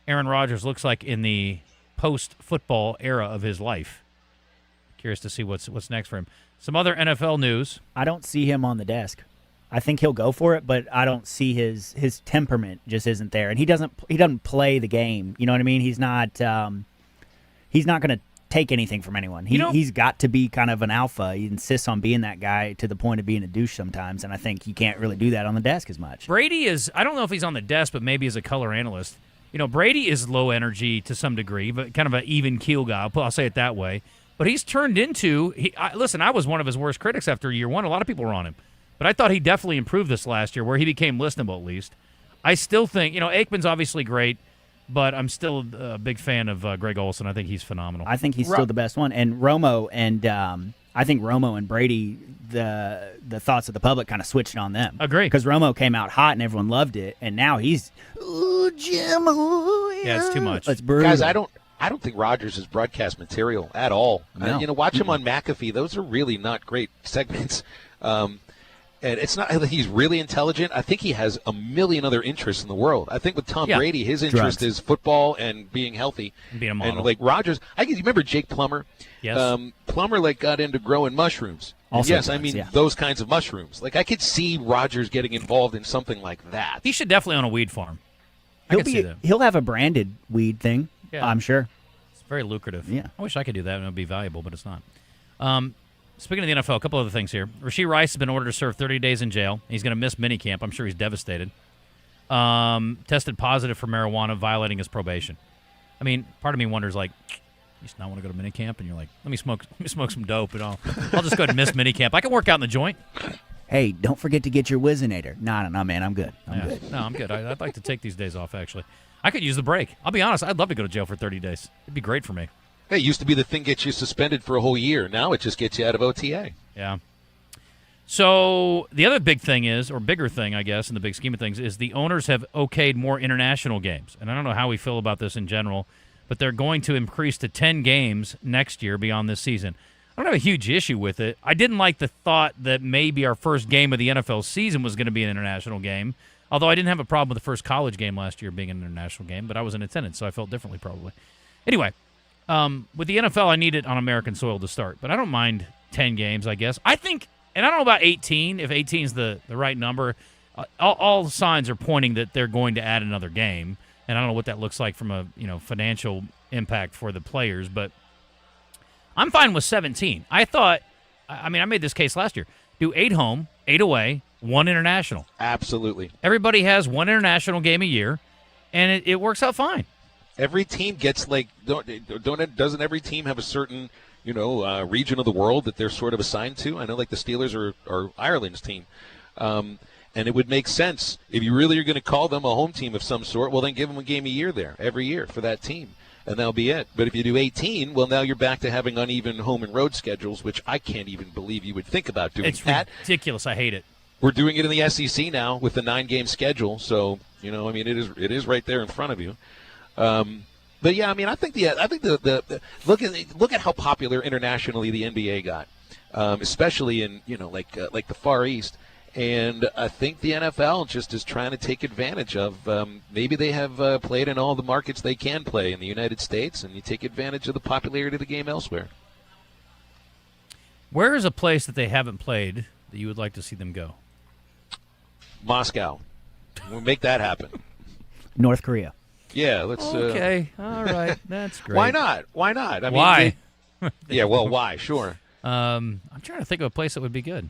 Aaron Rodgers looks like in the post-football era of his life. Curious to see what's next for him. Some other NFL news. I don't see him on the desk. I think he'll go for it, but I don't see his temperament just isn't there, and he doesn't play the game. You know what I mean? He's not going to take anything from anyone. He's got to be kind of an alpha. He insists on being that guy to the point of being a douche sometimes, and I think you can't really do that on the desk as much. Brady is, I don't know if he's on the desk, but maybe as a color analyst. You know, Brady is low energy to some degree, but kind of an even keel guy. I'll say it that way. But he's turned into, listen, I was one of his worst critics after year one. A lot of people were on him. But I thought he definitely improved this last year, where he became listenable at least. I still think, Aikman's obviously great, but I'm still a big fan of Greg Olson. I think he's phenomenal. I think he's still the best one. And Romo and I think Romo and Brady, the thoughts of the public kind of switched on them. Agree. Because Romo came out hot and everyone loved it, and now he's, ooh, Jim, ooh, Yeah, it's too much. It's brutal. Guys, I don't think Rodgers is broadcast material at all. No. Watch him on McAfee. Those are really not great segments. And it's not that he's really intelligent. I think he has a million other interests in the world. I think with Tom Brady, his interest is football and being healthy. And being a model. And like Rodgers, you remember Jake Plummer? Yes. Plummer got into growing mushrooms. Also yes, does, I mean yeah. those kinds of mushrooms. I could see Rodgers getting involved in something like that. He should definitely own a weed farm. I can see that. He'll have a branded weed thing, Yeah. I'm sure. It's very lucrative. Yeah. I wish I could do that and it would be valuable, but it's not. Speaking of the NFL, a couple other things here. Rashee Rice has been ordered to serve 30 days in jail. He's going to miss minicamp. I'm sure he's devastated. Tested positive for marijuana, violating his probation. I mean, part of me wonders, you just not want to go to minicamp, and you're like, let me smoke some dope, and I'll just go ahead and miss minicamp. I can work out in the joint. Hey, don't forget to get your Wizinator. No, man, I'm good. I'm good. No, I'm good. I'd like to take these days off, actually. I could use the break. I'll be honest. I'd love to go to jail for 30 days. It'd be great for me. Hey, it used to be the thing gets you suspended for a whole year. Now it just gets you out of OTA. Yeah. So the other big thing is, or bigger thing, I guess, in the big scheme of things, is the owners have okayed more international games. And I don't know how we feel about this in general, but they're going to increase to 10 games next year beyond this season. I don't have a huge issue with it. I didn't like the thought that maybe our first game of the NFL season was going to be an international game, although I didn't have a problem with the first college game last year being an international game, but I was in attendance, so I felt differently probably. Anyway, with the NFL, I need it on American soil to start, but I don't mind 10 games, I guess. I think, and I don't know about 18, if 18 is the right number. All signs are pointing that they're going to add another game, and I don't know what that looks like from a financial impact for the players, but I'm fine with 17. I made this case last year. Do 8 home, 8 away, 1 international. Absolutely. Everybody has 1 international game a year, and it works out fine. Every team gets doesn't every team have a certain region of the world that they're sort of assigned to? I know the Steelers are Ireland's team, and it would make sense if you really are going to call them a home team of some sort. Well, then give them a game a year there every year for that team, and that'll be it. But if you do 18, well, now you're back to having uneven home and road schedules, which I can't even believe you would think about doing. It's ridiculous. I hate it. We're doing it in the SEC now with the 9-game schedule, so it is right there in front of you. But yeah, I think the look at how popular internationally the NBA got, especially in like the Far East, and I think the NFL just is trying to take advantage of. Maybe they have played in all the markets they can play in the United States, and you take advantage of the popularity of the game elsewhere. Where is a place that they haven't played that you would like to see them go? Moscow. We'll make that happen. North Korea. Yeah, let's. Okay, all right, that's great. Why not? Why not? Why? Yeah, well, why? Sure. I'm trying to think of a place that would be good.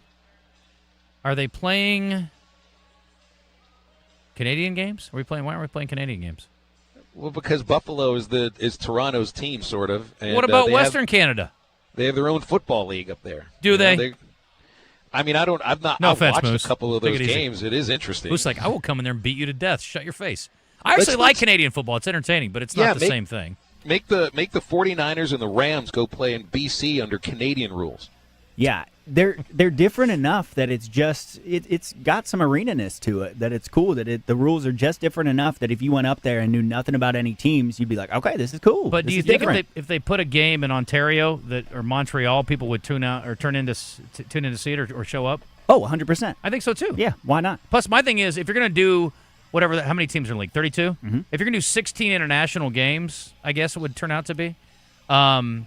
Are they playing Canadian games? Why aren't we playing Canadian games? Well, because Buffalo is Toronto's team, sort of. And, what about Western Canada? They have their own football league up there. Do they? I've not. No I've offense, watched Moose. a couple of those Take it easy. games. It is interesting. Moose I will come in there and beat you to death. Shut your face. I actually like Canadian football. It's entertaining, but it's not the same thing. Make the 49ers and the Rams go play in BC under Canadian rules. Yeah, they're different enough that it's got some arena-ness to it, that it's cool, that the rules are just different enough that if you went up there and knew nothing about any teams, you'd be like, okay, this is cool. But do you think if they put a game in Ontario or Montreal, people would tune out or tune in to see it or show up? Oh, 100%. I think so too. Yeah, why not? Plus, my thing is, if you're going to do whatever, how many teams are in the league? 32? Mm-hmm. If you're going to do 16 international games, I guess it would turn out to be. Playing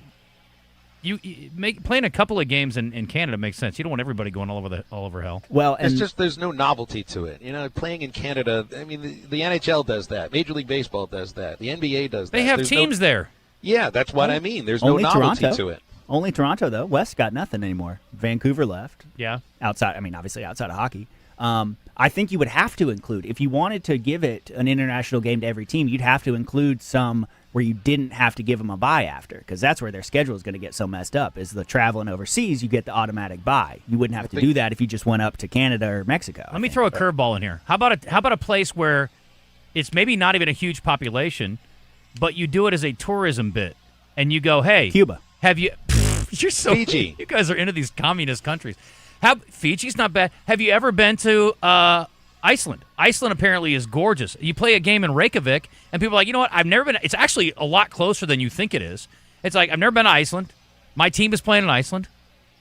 a couple of games in Canada makes sense. You don't want everybody going all over hell. Well, and it's just there's no novelty to it. Playing in Canada. I mean, the NHL does that. Major League Baseball does that. The NBA does that. They have teams there. Yeah, that's what I mean. There's no novelty Toronto. to it. Only Toronto though. West got nothing anymore. Vancouver left. Yeah. Obviously outside of hockey. I think you would have to include, if you wanted to give it an international game to every team, you'd have to include some where you didn't have to give them a bye after, because that's where their schedule is going to get so messed up. Is the traveling overseas, you get the automatic bye. You wouldn't have to do that if you just went up to Canada or Mexico. Let me throw a curveball in here. How about a place where it's maybe not even a huge population, but you do it as a tourism bit, and you go, hey, Cuba. Have you? You're so Fiji. You guys are into these communist countries. Fiji's not bad. Have you ever been to Iceland? Iceland apparently is gorgeous. You play a game in Reykjavik, and people are like, you know what? I've never been. It's actually a lot closer than you think it is. It's like, I've never been to Iceland. My team is playing in Iceland.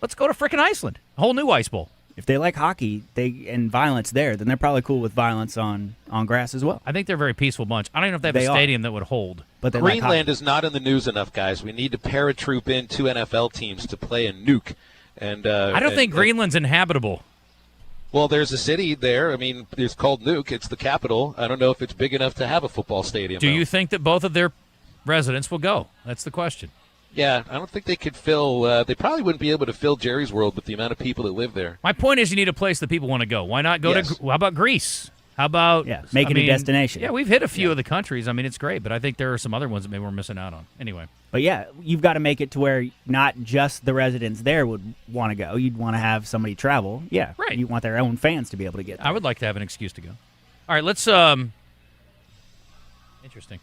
Let's go to frickin' Iceland. A whole new ice bowl. If they like hockey and violence there, then they're probably cool with violence on grass as well. I think they're a very peaceful bunch. I don't even know if they have a stadium that would hold. But Greenland is not in the news enough, guys. We need to paratroop in 2 NFL teams to play in Nuuk. And I don't think Greenland's inhabitable. Well, there's a city there. I mean, it's called Nuuk. It's the capital. I don't know if it's big enough to have a football stadium. Do you think that both of their residents will go? That's the question. Yeah, I don't think they could fill. They probably wouldn't be able to fill Jerry's World with the amount of people that live there. My point is, you need a place that people want to go. Why not go to? How about Greece? How about make it a destination? Yeah, we've hit a few of the countries. I mean, it's great, but I think there are some other ones that maybe we're missing out on. Anyway, but yeah, you've got to make it to where not just the residents there would want to go. You'd want to have somebody travel. Yeah, right. You want their own fans to be able to get there. I would like to have an excuse to go. All right, let's. Interesting.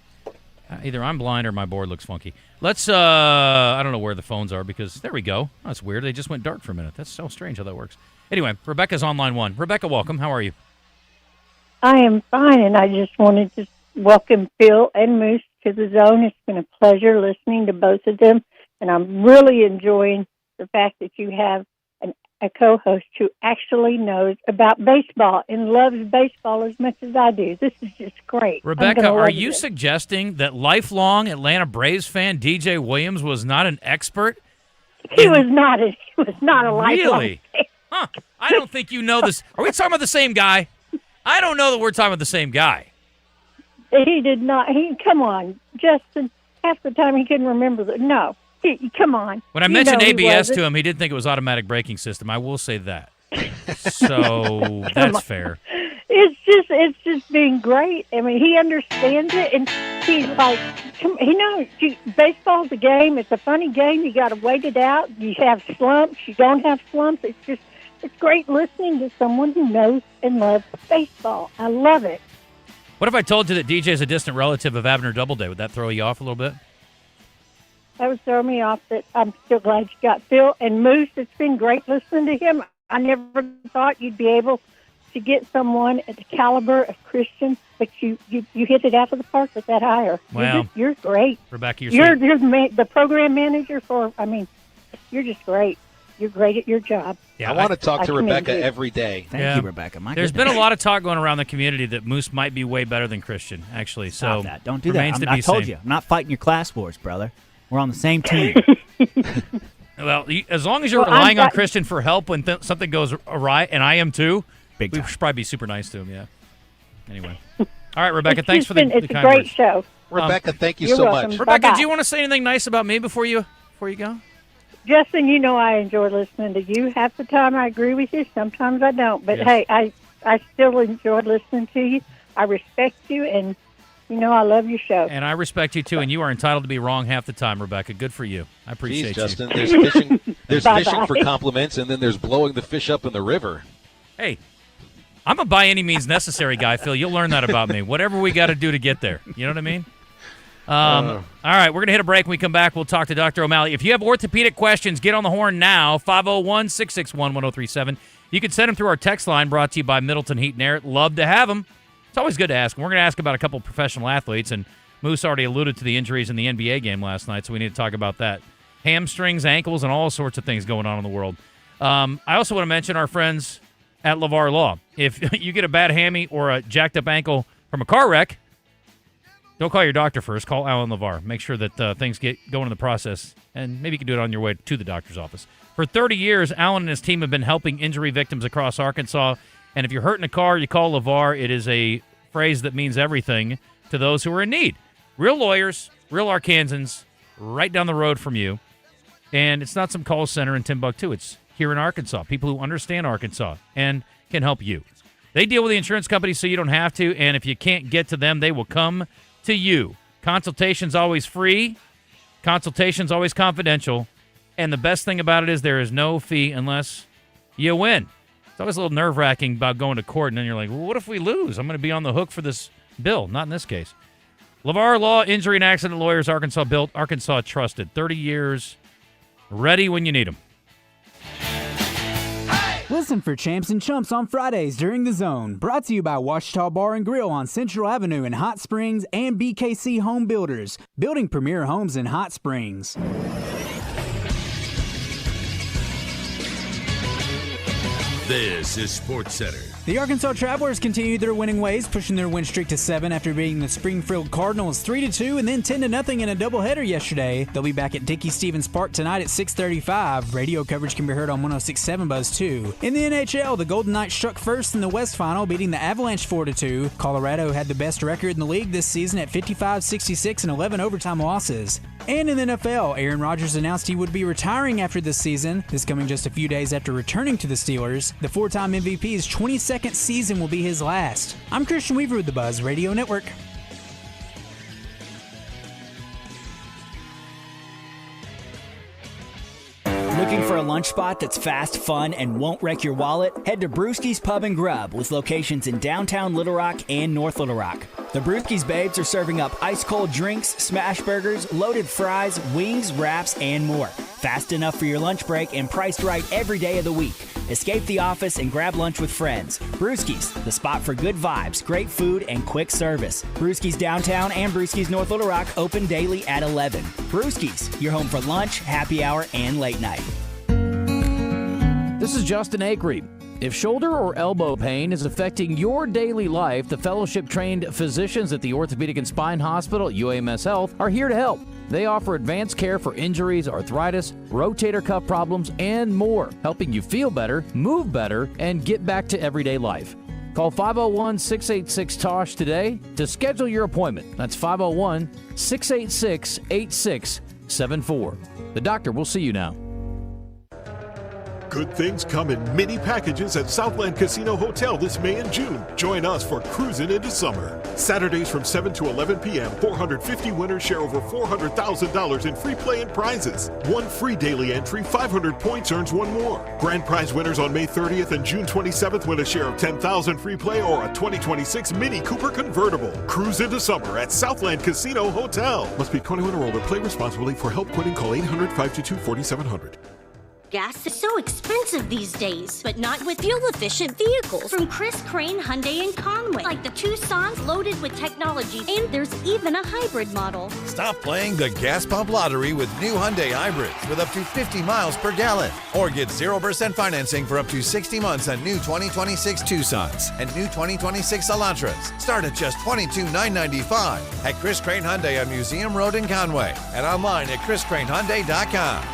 Either I'm blind or my board looks funky. Let's, I don't know where the phones are because, there we go. Oh, that's weird. They just went dark for a minute. That's so strange how that works. Anyway, Rebecca's on line 1. Rebecca, welcome. How are you? I am fine, and I just wanted to welcome Phil and Moose to the zone. It's been a pleasure listening to both of them, and I'm really enjoying the fact that you have a co-host who actually knows about baseball and loves baseball as much as I do. This is just great. Rebecca, are you suggesting that lifelong Atlanta Braves fan DJ Williams was not an expert? He was not a lifelong Really? Huh. I don't think you know this. Are we talking about the same guy? I don't know that we're talking about the same guy. He did not. Come on, Justin. Half the time he couldn't remember No. Come on. When I mentioned ABS to him, he didn't think it was automatic braking system. I will say that. So that's fair. It's just being great. I mean, he understands it, and he's like, he knows baseball's a game. It's a funny game. You got to wait it out. You have slumps. You don't have slumps. It's great listening to someone who knows and loves baseball. I love it. What if I told you that DJ is a distant relative of Abner Doubleday? Would that throw you off a little bit? That would throw me off, but I'm still glad you got Phil and Moose. It's been great listening to him. I never thought you'd be able to get someone at the caliber of Christian, but you hit it out of the park with that hire. Wow. You're great. Rebecca, you're the program manager you're just great. You're great at your job. Yeah, I want to talk to Rebecca every day. Thank you, Rebecca. There's been a lot of talk going around the community that Moose might be way better than Christian, actually. Stop so that. Don't do that. I told you. I'm not fighting your class wars, brother. We're on the same team. Well, as long as you're relying on Christian for help when something goes awry, and I am too, we should probably be super nice to him, yeah. Anyway. All right, Rebecca, thanks for the kind words. It's a great show. Rebecca, thank you so much. Rebecca, Bye-bye. do you want to say anything nice about me before you go? Justin, you know I enjoy listening to you. Half the time I agree with you, sometimes I don't. But, hey, I still enjoy listening to you. I respect you, and, I love your show. And I respect you, too, and you are entitled to be wrong half the time, Rebecca. Good for you. I appreciate you. Justin, there's fishing. There's fishing for compliments, and then there's blowing the fish up in the river. Hey, I'm a by any means necessary guy, Phil. You'll learn that about me. Whatever we got to do to get there. You know what I mean? All right, we're going to hit a break. When we come back, we'll talk to Dr. O'Malley. If you have orthopedic questions, get on the horn now, 501-661-1037. You can send them through our text line brought to you by Middleton Heat and Air. Love to have them. It's always good to ask them. We're going to ask about a couple of professional athletes, and Moose already alluded to the injuries in the NBA game last night, so we need to talk about that. Hamstrings, ankles, and all sorts of things going on in the world. I also want to mention our friends at LeVar Law. If you get a bad hammy or a jacked up ankle from a car wreck, don't call your doctor first. Call Alan LeVar. Make sure that things get going in the process, and maybe you can do it on your way to the doctor's office. For 30 years, Alan and his team have been helping injury victims across Arkansas, and if you're hurt in a car, you call LeVar. It is a phrase that means everything to those who are in need. Real lawyers, real Arkansans, right down the road from you. And it's not some call center in Timbuktu. It's here in Arkansas. People who understand Arkansas and can help you. They deal with the insurance companies so you don't have to, and if you can't get to them, they will come to you. Consultation's always free. Consultation's always confidential. And the best thing about it is there is no fee unless you win. It's always a little nerve-wracking about going to court, and then you're like, well, what if we lose? I'm going to be on the hook for this bill. Not in this case. LeVar Law, Injury and Accident Lawyers, Arkansas built, Arkansas trusted. 30 years ready when you need them. Listen for Champs and Chumps on Fridays during The Zone. Brought to you by Washita Bar and Grill on Central Avenue in Hot Springs and BKC Home Builders, building premier homes in Hot Springs. This is Sports Center. The Arkansas Travelers continued their winning ways, pushing their win streak to 7 after beating the Springfield Cardinals 3-2 and then 10-0 in a doubleheader yesterday. They'll be back at Dickey-Stevens Park tonight at 6:35. Radio coverage can be heard on 106.7 Buzz 2. In the NHL, the Golden Knights struck first in the West Final, beating the Avalanche 4-2. Colorado had the best record in the league this season at 55-66 and 11 overtime losses. And in the NFL, Aaron Rodgers announced he would be retiring after this season. This coming just a few days after returning to the Steelers. The four-time MVP's 22nd season will be his last. I'm Christian Weaver with the Buzz Radio Network. Looking for a lunch spot that's fast, fun, and won't wreck your wallet? Head to Brewski's Pub and Grub with locations in downtown Little Rock and North Little Rock. The Brewski's Babes are serving up ice-cold drinks, smash burgers, loaded fries, wings, wraps, and more. Fast enough for your lunch break and priced right every day of the week. Escape the office and grab lunch with friends. Brewski's, the spot for good vibes, great food, and quick service. Brewski's Downtown and Brewski's North Little Rock open daily at 11. Brewski's, your home for lunch, happy hour, and late night. This is Justin Acri. If shoulder or elbow pain is affecting your daily life, the fellowship-trained physicians at the Orthopedic and Spine Hospital at UAMS Health are here to help. They offer advanced care for injuries, arthritis, rotator cuff problems, and more, helping you feel better, move better, and get back to everyday life. Call 501-686-TOSH today to schedule your appointment. That's 501-686-8674. The doctor will see you now. Good things come in mini packages at Southland Casino Hotel this May and June. Join us for Cruising into Summer. Saturdays from 7 to 11 p.m., 450 winners share over $400,000 in free play and prizes. One free daily entry, 500 points earns one more. Grand prize winners on May 30th and June 27th win a share of $10,000 free play or a 2026 Mini Cooper convertible. Cruise into Summer at Southland Casino Hotel. Must be 21 or older. Play responsibly. For help quitting, call 800-522-4700. Gas is so expensive these days, but not with fuel-efficient vehicles from Chris Crane Hyundai in Conway, like the Tucson's loaded with technology, and there's even a hybrid model. Stop playing the gas pump lottery with new Hyundai hybrids with up to 50 miles per gallon, or get 0% financing for up to 60 months on new 2026 Tucsons and new 2026 Elantras. Start at just $22,995 at Chris Crane Hyundai on Museum Road in Conway and online at chriscranehyundai.com.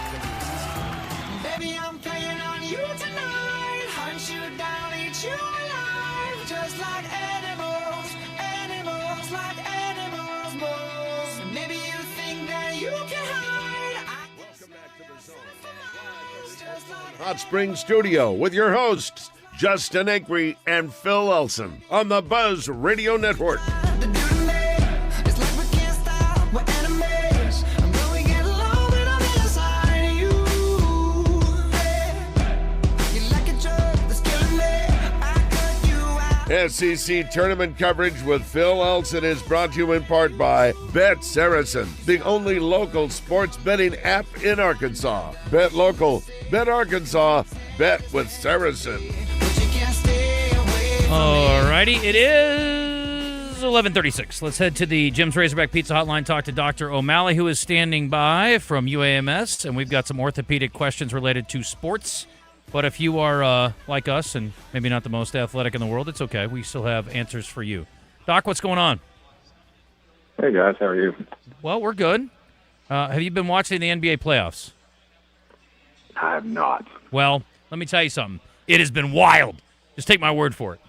Hot Springs Studio with your hosts, Justin Acri and Phil Elson on the Buzz Radio Network. SEC tournament coverage with Phil Elson is brought to you in part by Bet Saracen, the only local sports betting app in Arkansas. Bet local, bet Arkansas, bet with Saracen. Alrighty, it is 11:36. Let's head to the Jim's Razorback Pizza Hotline, talk to Dr. O'Malley, who is standing by from UAMS, and we've got some orthopedic questions related to sports. But if you are like us and maybe not the most athletic in the world, it's okay. We still have answers for you. Doc, what's going on? Hey, guys. How are you? Well, we're good. Have you been watching the NBA playoffs? I have not. Well, let me tell you something. It has been wild. Just take my word for it.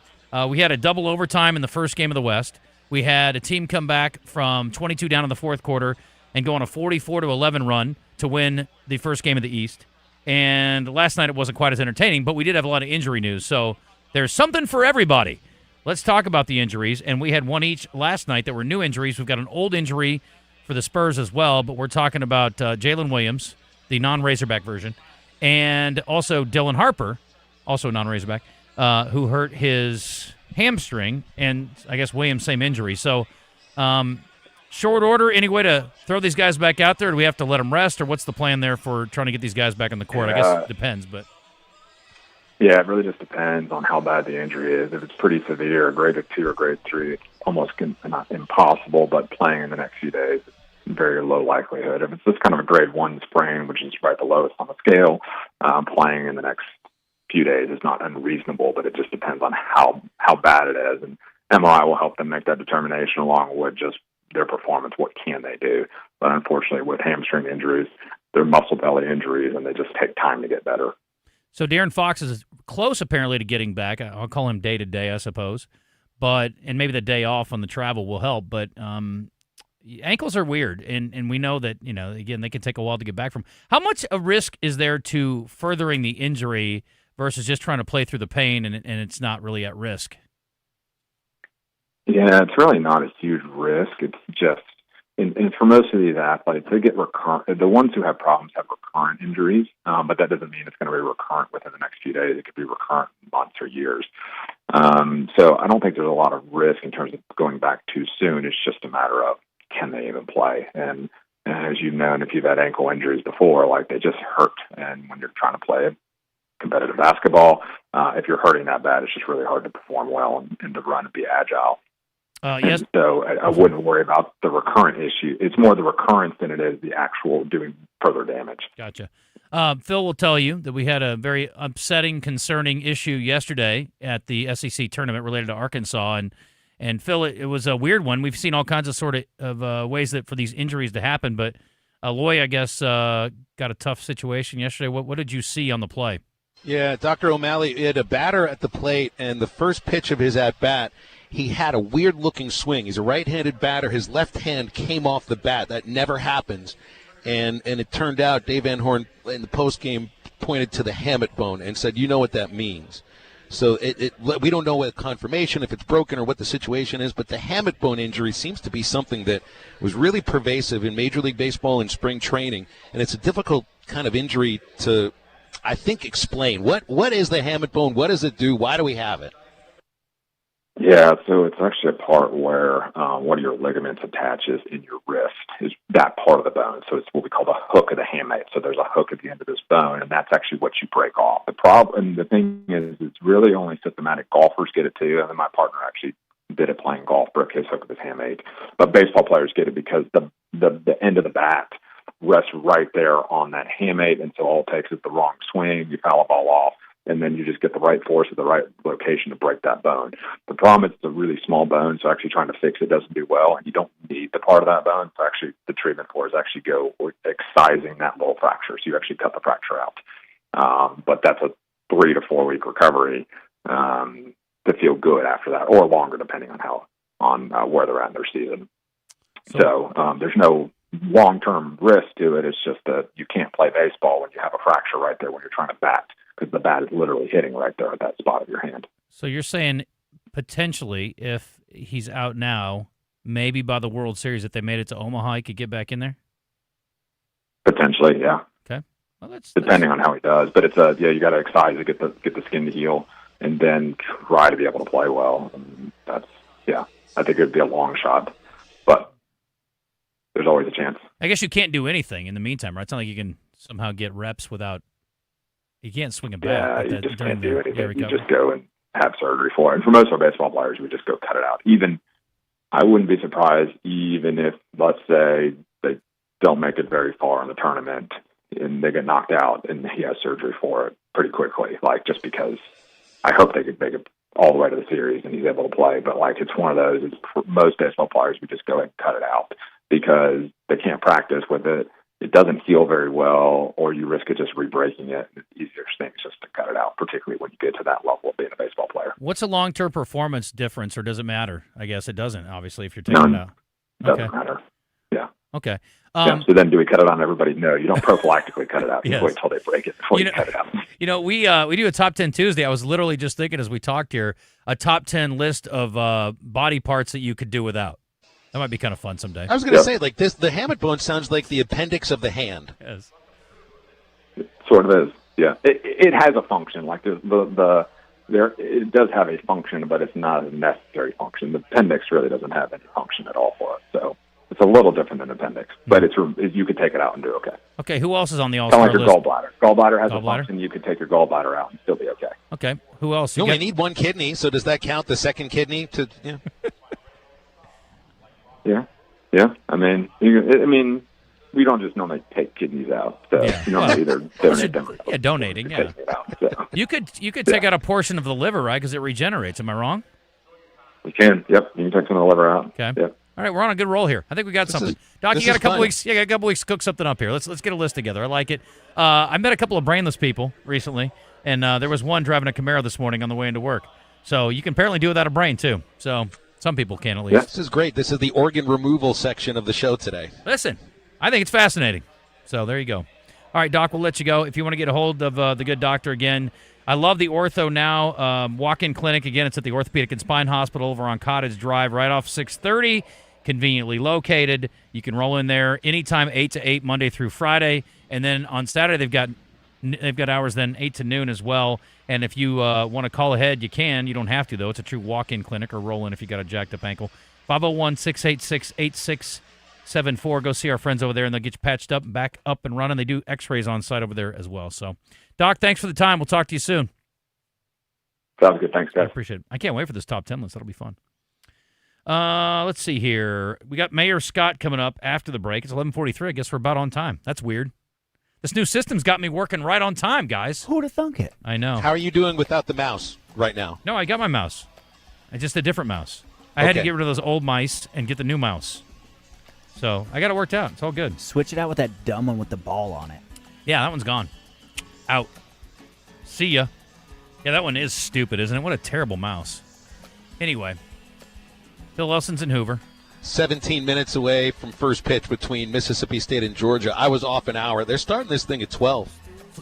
We had a double overtime in the first game of the West. We had a team come back from 22 down in the fourth quarter and go on a 44-11 run to win the first game of the East. And last night it wasn't quite as entertaining, but we did have a lot of injury news. So there's something for everybody. Let's talk about the injuries. And we had one each last night that were new injuries. We've got an old injury for the Spurs as well, but we're talking about Jalen Williams, the non-Razorback version, and also Dylan Harper, also non-Razorback, who hurt his hamstring, and I guess Williams, same injury. So short order, any way to throw these guys back out there? Or do we have to let them rest, or what's the plan there for trying to get these guys back on the court? I guess it depends, but. Yeah, it really just depends on how bad the injury is. If it's pretty severe, grade 2 or grade 3, it's almost not impossible, but playing in the next few days, very low likelihood. If it's just kind of a grade 1 sprain, which is right the lowest on the scale, playing in the next few days is not unreasonable, but it just depends on how bad it is. And MRI will help them make that determination along with just their performance. What can they do? But unfortunately, with hamstring injuries, they're muscle belly injuries, and they just take time to get better. So De'Aaron Fox is close, apparently, to getting back. I'll call him day-to-day, I suppose. And maybe the day off on the travel will help. But ankles are weird, and we know that, again, they can take a while to get back from. How much a risk is there to furthering the injury versus just trying to play through the pain and it's not really at risk? Yeah, it's really not a huge risk. It's just, and for most of these athletes, they get recurrent. The ones who have problems have recurrent injuries, but that doesn't mean it's going to be recurrent within the next few days. It could be recurrent in months or years. So I don't think there's a lot of risk in terms of going back too soon. It's just a matter of, can they even play? And as you've known, if you've had ankle injuries before, like, they just hurt. And when you're trying to play competitive basketball, if you're hurting that bad, it's just really hard to perform well and to run and be agile. Yes. So I wouldn't worry about the recurrent issue. It's more the recurrence than it is the actual doing further damage. Gotcha. Phil will tell you that we had a very upsetting, concerning issue yesterday at the SEC tournament related to Arkansas. And Phil, it was a weird one. We've seen all kinds of ways that for these injuries to happen. But Loy, I guess, got a tough situation yesterday. What did you see on the play? Yeah, Dr. O'Malley had a batter at the plate, and the first pitch of his at-bat, he had a weird-looking swing. He's a right-handed batter. His left hand came off the bat. That never happens. And it turned out Dave Van Horn in the postgame pointed to the hamate bone and said, you know what that means. So we don't know what confirmation, if it's broken or what the situation is, but the hamate bone injury seems to be something that was really pervasive in Major League Baseball and spring training. And it's a difficult kind of injury to, I think, explain. What is the hamate bone? What does it do? Why do we have it? Yeah, so it's actually a part where one of your ligaments attaches in your wrist is that part of the bone. So it's what we call the hook of the hamate. So there's a hook at the end of this bone, and that's actually what you break off. The problem, the thing is, it's really only systematic golfers get it too. And then my partner actually did it playing golf, broke his hook of his hamate. But baseball players get it because the end of the bat rests right there on that hamate, and so all it takes is the wrong swing, you foul a ball off, and then you just get the right force at the right location to break that bone. The problem is it's a really small bone, so actually trying to fix it doesn't do well, and you don't need the part of that bone. So actually the treatment for it is actually go excising that little fracture, so you actually cut the fracture out. But that's a 3 to 4 week recovery to feel good after that, or longer depending on where they're at in their season. So there's no long-term risk to it. It's just that you can't play baseball when you have a fracture right there when you're trying to bat, because the bat is literally hitting right there at that spot of your hand. So you're saying potentially if he's out now, maybe by the World Series, if they made it to Omaha, he could get back in there? Potentially, yeah. Okay. Well, depending on how he does. But it's you got to excise to get the skin to heal and then try to be able to play well. And I think it would be a long shot, but there's always a chance. I guess you can't do anything in the meantime, right? It's not like you can somehow get reps without. You can't swing a bat. Yeah, you just can't do anything. You just go and have surgery for it. And for most of our baseball players, we just go cut it out. I wouldn't be surprised even if, let's say, they don't make it very far in the tournament and they get knocked out and he has surgery for it pretty quickly. Like, just because I hope they could make it all the way to the series and he's able to play. But like, it's one of those. For most baseball players, we just go ahead and cut it out because they can't practice with it. It doesn't heal very well, or you risk it just re-breaking it. The easier thing is just to cut it out, particularly when you get to that level of being a baseball player. What's a long-term performance difference, or does it matter? I guess it doesn't, obviously, if you're taking it out. Doesn't matter. Yeah. Okay. So then do we cut it on everybody? No, you don't prophylactically cut it out. You wait until they break it before you cut it out. We do a Top 10 Tuesday. I was literally just thinking as we talked here, a top 10 list of body parts that you could do without. That might be kind of fun someday. I was going to say, like this, the hamate bone sounds like the appendix of the hand. Yes. It sort of is. Yeah. It has a function. Like it does have a function, but it's not a necessary function. The appendix really doesn't have any function at all for it. So It's a little different than appendix, but you could take it out and do okay. Okay, who else is on the all-star Kind of like list? your gallbladder. Gallbladder has a function. You could take your gallbladder out and still be okay. Okay, who else? You only need one kidney, so does that count the second kidney? Yeah. I mean, we don't just normally take kidneys out. So you normally either donate them. Yeah, donating. Yeah. It out, so. You could take out a portion of the liver, right? Because it regenerates. Am I wrong? You can. Yep. You can take some of the liver out. Okay. Yep. All right, we're on a good roll here. I think we got something. Doc, you got a couple weeks. Yeah, got a couple weeks to cook something up here. Let's get a list together. I like it. I met a couple of brainless people recently, and there was one driving a Camaro this morning on the way into work. So you can apparently do without a brain too. So some people can at least. Yeah. This is great. This is the organ removal section of the show today. Listen, I think it's fascinating. So there you go. All right, Doc, we'll let you go. If you want to get a hold of the good doctor again, I love the Ortho Now walk-in clinic. Again, it's at the Orthopedic and Spine Hospital over on Cottage Drive, right off 630. Conveniently located. You can roll in there anytime 8 to 8 Monday through Friday, and then on Saturday they've got hours then 8 to noon as well. And if you want to call ahead, you can. You don't have to though. It's a true walk-in clinic, or roll in if you got a jacked up ankle. 501-686-8674. Go see our friends over there, and they'll get you patched up and back up and running. They do X-rays on site over there as well. So, Doc, thanks for the time. We'll talk to you soon. Sounds good. Thanks, guys. I appreciate it. I can't wait for this top 10 list. That'll be fun. Let's see here. We got Mayor Scott coming up after the break. It's 11:43. I guess we're about on time. That's weird. This new system's got me working right on time, guys. Who'd have thunk it? I know. How are you doing without the mouse right now? No, I got my mouse. I just a different mouse. I had to get rid of those old mice and get the new mouse. So I got it worked out. It's all good. Switch it out with that dumb one with the ball on it. Yeah, that one's gone. Out. See ya. Yeah, that one is stupid, isn't it? What a terrible mouse. Anyway. Bill Elson's in Hoover. 17 minutes away from first pitch between Mississippi State and Georgia. I was off an hour. They're starting this thing at 12.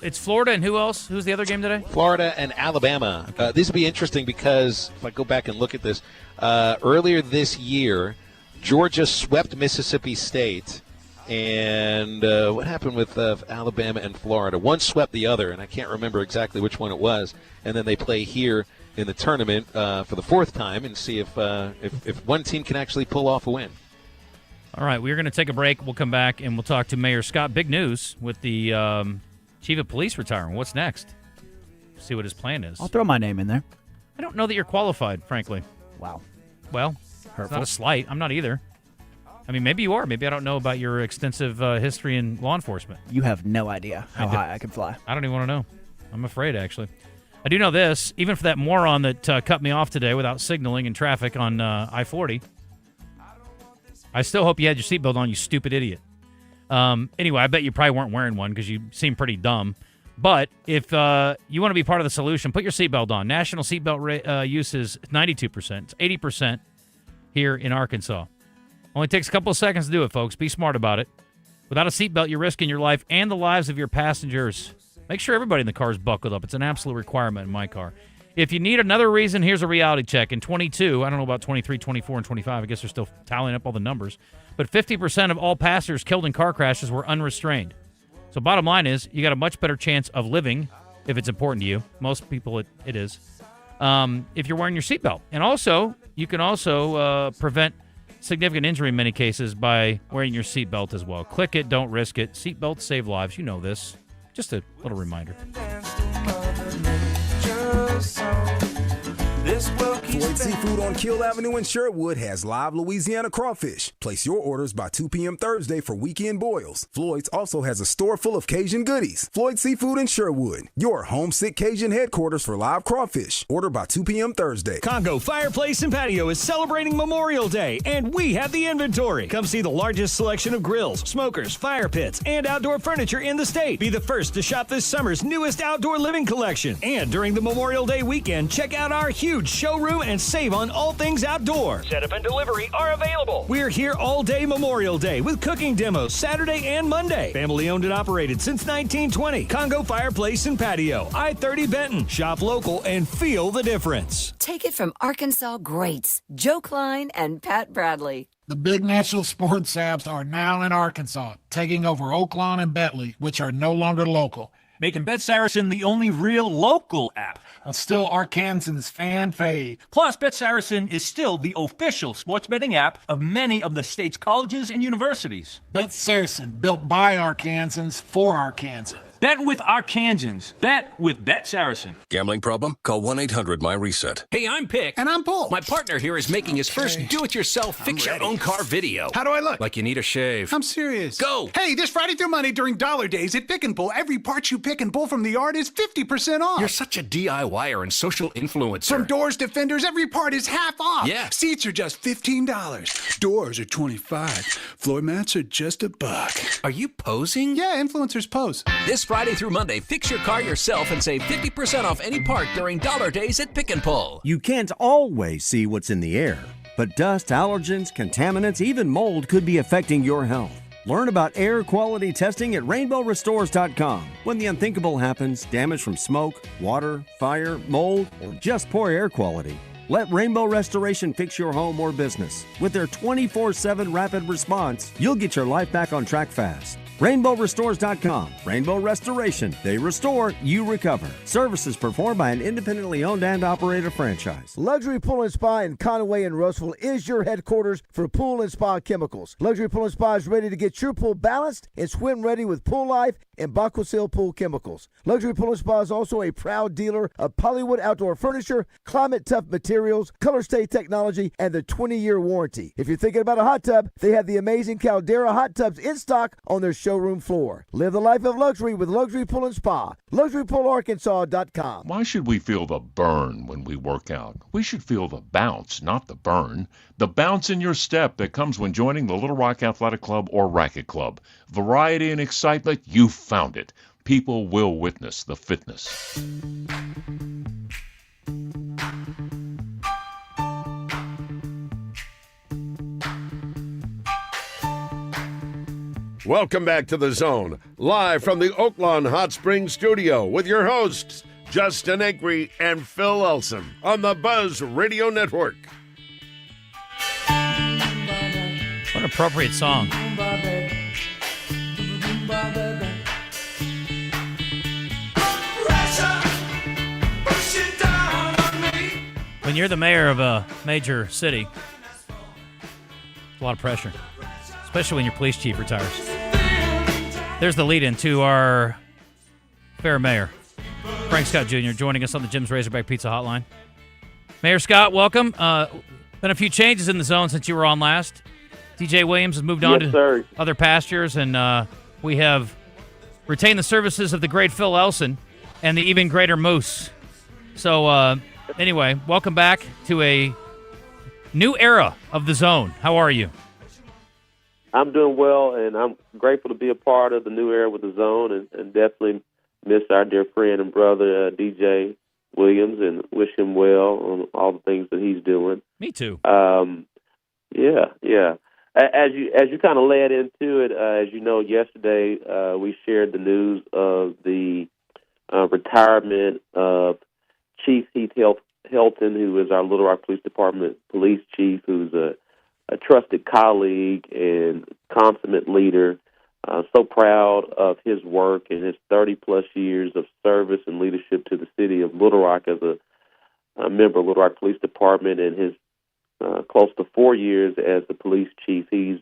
It's Florida and who else? Who's the other game today? Florida and Alabama. Okay. This will be interesting because if I go back and look at this, earlier this year, Georgia swept Mississippi State. And what happened with Alabama and Florida? One swept the other, and I can't remember exactly which one it was. And then they play here in the tournament for the fourth time and see if one team can actually pull off a win. All right, we're going to take a break. We'll come back, and we'll talk to Mayor Scott. Big news with the chief of police retiring. What's next? See what his plan is. I'll throw my name in there. I don't know that you're qualified, frankly. Wow. Well, it's not a slight. I'm not either. I mean, maybe you are. Maybe I don't know about your extensive history in law enforcement. You have no idea how high I can fly. I don't even want to know. I'm afraid, actually. I do know this. Even for that moron that cut me off today without signaling in traffic on I-40, I still hope you had your seatbelt on, you stupid idiot. Anyway, I bet you probably weren't wearing one because you seem pretty dumb. But if you want to be part of the solution, put your seatbelt on. National seatbelt use is 92%. It's 80% here in Arkansas. Only takes a couple of seconds to do it, folks. Be smart about it. Without a seatbelt, you're risking your life and the lives of your passengers. Make sure everybody in the car is buckled up. It's an absolute requirement in my car. If you need another reason, here's a reality check. In 22, I don't know about 23, 24, and 25. I guess they're still tallying up all the numbers. But 50% of all passengers killed in car crashes were unrestrained. So bottom line is, you got a much better chance of living if it's important to you. Most people, it is. If you're wearing your seatbelt. And also, you can also prevent significant injury in many cases by wearing your seatbelt as well. Click it, don't risk it. Seatbelts save lives. You know this. Just a little reminder. Floyd Seafood on Kill Avenue in Sherwood has live Louisiana crawfish. Place your orders by 2 p.m. Thursday for weekend boils. Floyd's also has a store full of Cajun goodies. Floyd Seafood in Sherwood, your homesick Cajun headquarters for live crawfish. Order by 2 p.m. Thursday. Congo Fireplace and Patio is celebrating Memorial Day, and we have the inventory. Come see the largest selection of grills, smokers, fire pits, and outdoor furniture in the state. Be the first to shop this summer's newest outdoor living collection. And during the Memorial Day weekend, check out our huge showroom and save on all things outdoor. Setup and delivery are available. We're here all day Memorial Day with cooking demos Saturday and Monday. Family owned and operated since 1920. Congo Fireplace and Patio, I-30 Benton. Shop local and feel the difference. Take it from Arkansas greats, Joe Klein and Pat Bradley. The big national sports apps are now in Arkansas, taking over Oaklawn and Bentley, which are no longer local. making Bet Saracen the only real local app. Still Arkansas's fan fave. Plus, Bet Saracen is still the official sports betting app of many of the state's colleges and universities. Bet Saracen, built by Arkansans for Arkansas. Bet with Arkansans. Bet with Bet Saracen. Gambling problem? Call 1-800-MY-RESET. Hey, I'm Pick. And I'm Paul. My partner here is making his first do-it-yourself fix-your-own-car video. How do I look? Like you need a shave. I'm serious. Go! Hey, this Friday through Monday during Dollar Days at Pick and Pull, every part you pick and pull from the yard is 50% off. You're such a DIYer and social influencer. From doors to fenders, every part is half off. Yeah. Seats are just $15. Doors are $25. Floor mats are just $1. Are you posing? Yeah, influencers pose. This Friday through Monday, fix your car yourself and save 50% off any part during Dollar Days at Pick and Pull. You can't always see what's in the air, but dust, allergens, contaminants, even mold could be affecting your health. Learn about air quality testing at rainbowrestores.com. When the unthinkable happens, damage from smoke, water, fire, mold, or just poor air quality, let Rainbow Restoration fix your home or business. With their 24/7 rapid response, you'll get your life back on track fast. RainbowRestores.com. Rainbow Restoration. They restore, you recover. Services performed by an independently owned and operated franchise. Luxury Pool and Spa in Conway and Roseville is your headquarters for pool and spa chemicals. Luxury Pool and Spa is ready to get your pool balanced and swim ready with Pool Life and Baquasil Pool Chemicals. Luxury Pool and Spa is also a proud dealer of Polywood Outdoor Furniture, Climate Tough Materials, Color Stay Technology, and the 20-year warranty. If you're thinking about a hot tub, they have the amazing Caldera hot tubs in stock on their showroom floor. Live the life of luxury with Luxury Pool and Spa. LuxuryPoolArkansas.com. Why should we feel the burn when we work out? We should feel the bounce, not the burn. The bounce in your step that comes when joining the Little Rock Athletic Club or Racket Club. Variety and excitement, you found it. People will witness the fitness. Welcome back to The Zone, live from the Oaklawn Hot Springs studio with your hosts, Justin Acri and Phil Elson on the Buzz Radio Network. What an appropriate song. When you're the mayor of a major city, it's a lot of pressure, especially when your police chief retires. There's the lead-in to our fair mayor, Frank Scott Jr., joining us on the Jim's Razorback Pizza Hotline. Mayor Scott, welcome. Been a few changes in the zone since you were on last. DJ Williams has moved on to other pastures, and we have retained the services of the great Phil Elson and the even greater Moose. So, anyway, welcome back to a new era of the zone. How are you? I'm doing well, and I'm grateful to be a part of the new era with the zone, and definitely miss our dear friend and brother, DJ Williams, and wish him well on all the things that he's doing. Me too. Yeah. As you kind of led into it, as you know, yesterday we shared the news of the retirement of Chief Heath Helton, who is our Little Rock Police Department police chief, who's a trusted colleague and consummate leader. So proud of his work and his 30-plus years of service and leadership to the city of Little Rock as a member of Little Rock Police Department, and his close to 4 years as the police chief. He's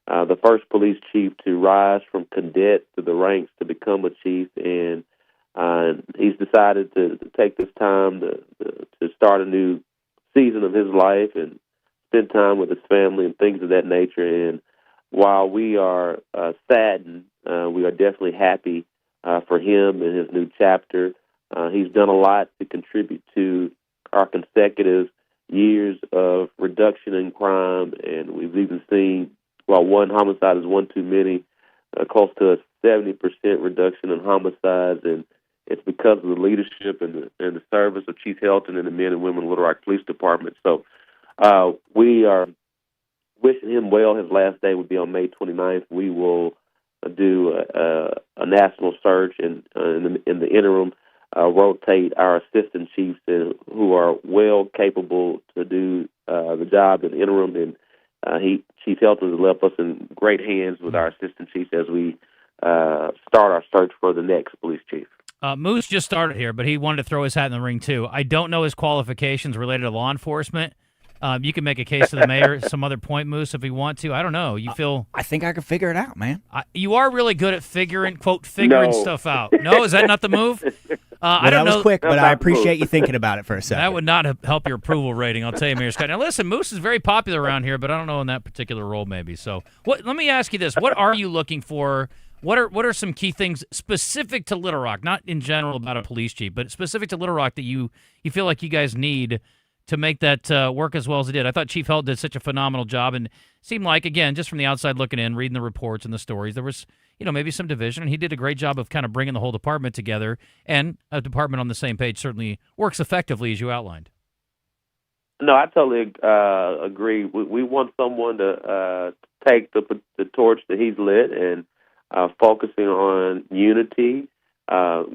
the first police chief to rise from cadet to the ranks to become a chief, and he's decided to take this time to start a new season of his life and spend time with his family and things of that nature. And while we are saddened, we are definitely happy for him and his new chapter. He's done a lot to contribute to our consecutive years of reduction in crime, and we've even seen, while one homicide is one too many, close to a 70% reduction in homicides, and it's because of the leadership and the service of Chief Helton and the men and women of Little Rock Police Department. So we are wishing him well. His last day would be on May 29th. We will do a national search, and in the interim, rotate our assistant chiefs who are well capable to do the job in the interim. And Chief Helton has left us in great hands with our assistant chiefs as we start our search for the next police chief. Moose just started here, but he wanted to throw his hat in the ring, too. I don't know his qualifications related to law enforcement. You can make a case to the mayor at some other point, Moose, if you want to. I don't know. You feel? I think I could figure it out, man. You are really good at figuring stuff out. No, is that not the move? I don't know. That was quick, but I appreciate you thinking about it for a second. That would not help your approval rating, I'll tell you, Mayor Scott. Now, listen, Moose is very popular around here, but I don't know in that particular role maybe. So let me ask you this. What are you looking for? What are some key things specific to Little Rock, not in general about a police chief, but specific to Little Rock that you feel like you guys need to make that work as well as it did? I thought Chief Helt did such a phenomenal job, and it seemed like, again, just from the outside looking in, reading the reports and the stories, there was maybe some division, and he did a great job of kind of bringing the whole department together, and a department on the same page certainly works effectively, as you outlined. No, I totally agree. We want someone to take the torch that he's lit and focusing on unity,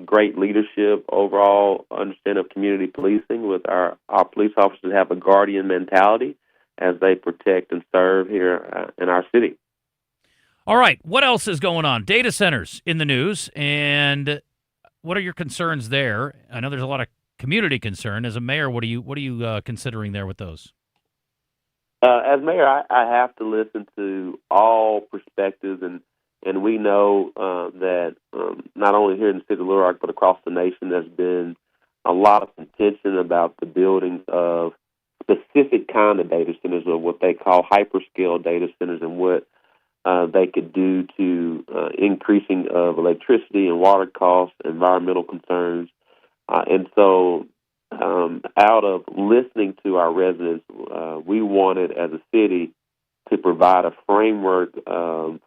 great leadership, overall understanding of community policing with our police officers have a guardian mentality as they protect and serve here in our city. All right, what else is going on? Data centers in the news, and what are your concerns there? I know there's a lot of community concern. As a mayor, what are you considering there with those? As mayor, I have to listen to all perspectives, and we know that not only here in the city of Little Rock, but across the nation, there's been a lot of contention about the building of specific kind of data centers, or what they call hyperscale data centers, and what they could do to increasing of electricity and water costs, environmental concerns. And so out of listening to our residents, we wanted as a city to provide a framework of